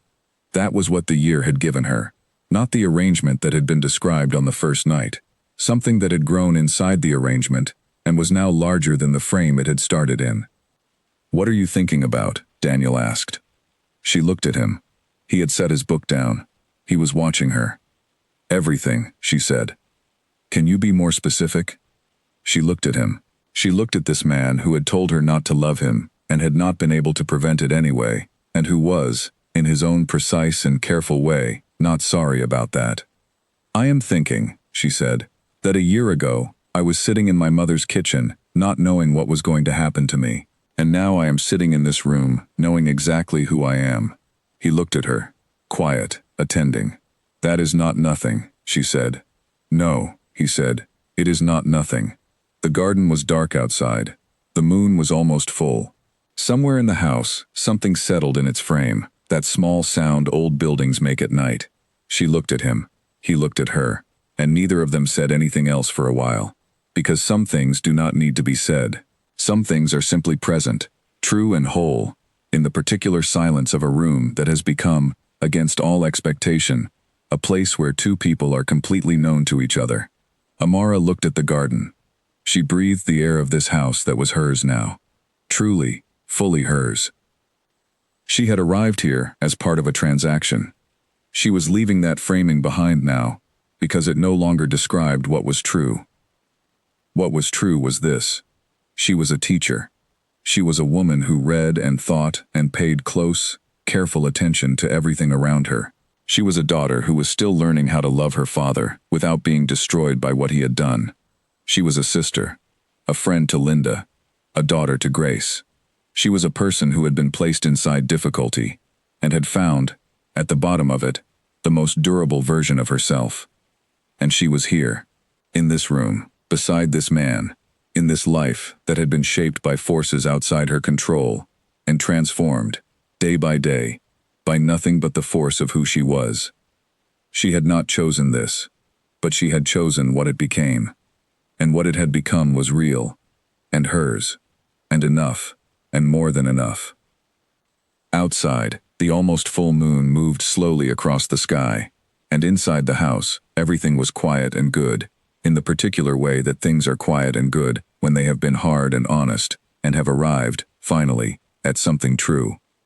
That was what the year had given her, not the arrangement that had been described on the first night, something that had grown inside the arrangement and was now larger than the frame it had started in. "What are you thinking about?" Daniel asked. She looked at him. He had set his book down. He was watching her. "Everything," she said. "Can you be more specific?" She looked at him. She looked at this man who had told her not to love him and had not been able to prevent it anyway, and who was, in his own precise and careful way, not sorry about that. "I am thinking," she said, "that a year ago, I was sitting in my mother's kitchen, not knowing what was going to happen to me, and now I am sitting in this room, knowing exactly who I am." He looked at her, quiet, attending. "That is not nothing," she said. "No," he said, "it is not nothing." The garden was dark outside. The moon was almost full. Somewhere in the house, something settled in its frame, that small sound old buildings make at night. She looked at him. He looked at her, and neither of them said anything else for a while. Because some things do not need to be said. Some things are simply present, true and whole, in the particular silence of a room that has become, against all expectation, a place where two people are completely known to each other. Amara looked at the garden. She breathed the air of this house that was hers now. Truly, fully hers. She had arrived here as part of a transaction. She was leaving that framing behind now, because it no longer described what was true. What was true was this: she was a teacher. She was a woman who read and thought and paid close, careful attention to everything around her. She was a daughter who was still learning how to love her father without being destroyed by what he had done. She was a sister, a friend to Linda, a daughter to Grace. She was a person who had been placed inside difficulty and had found, at the bottom of it, the most durable version of herself. And she was here, in this room, beside this man, in this life that had been shaped by forces outside her control and transformed, day by nothing but the force of who she was. She had not chosen this, but she had chosen what it became. And what it had become was real, and hers, and enough, and more than enough. Outside, the almost full moon moved slowly across the sky, and inside the house, everything was quiet and good, in the particular way that things are quiet and good when they have been hard and honest, and have arrived, finally, at something true.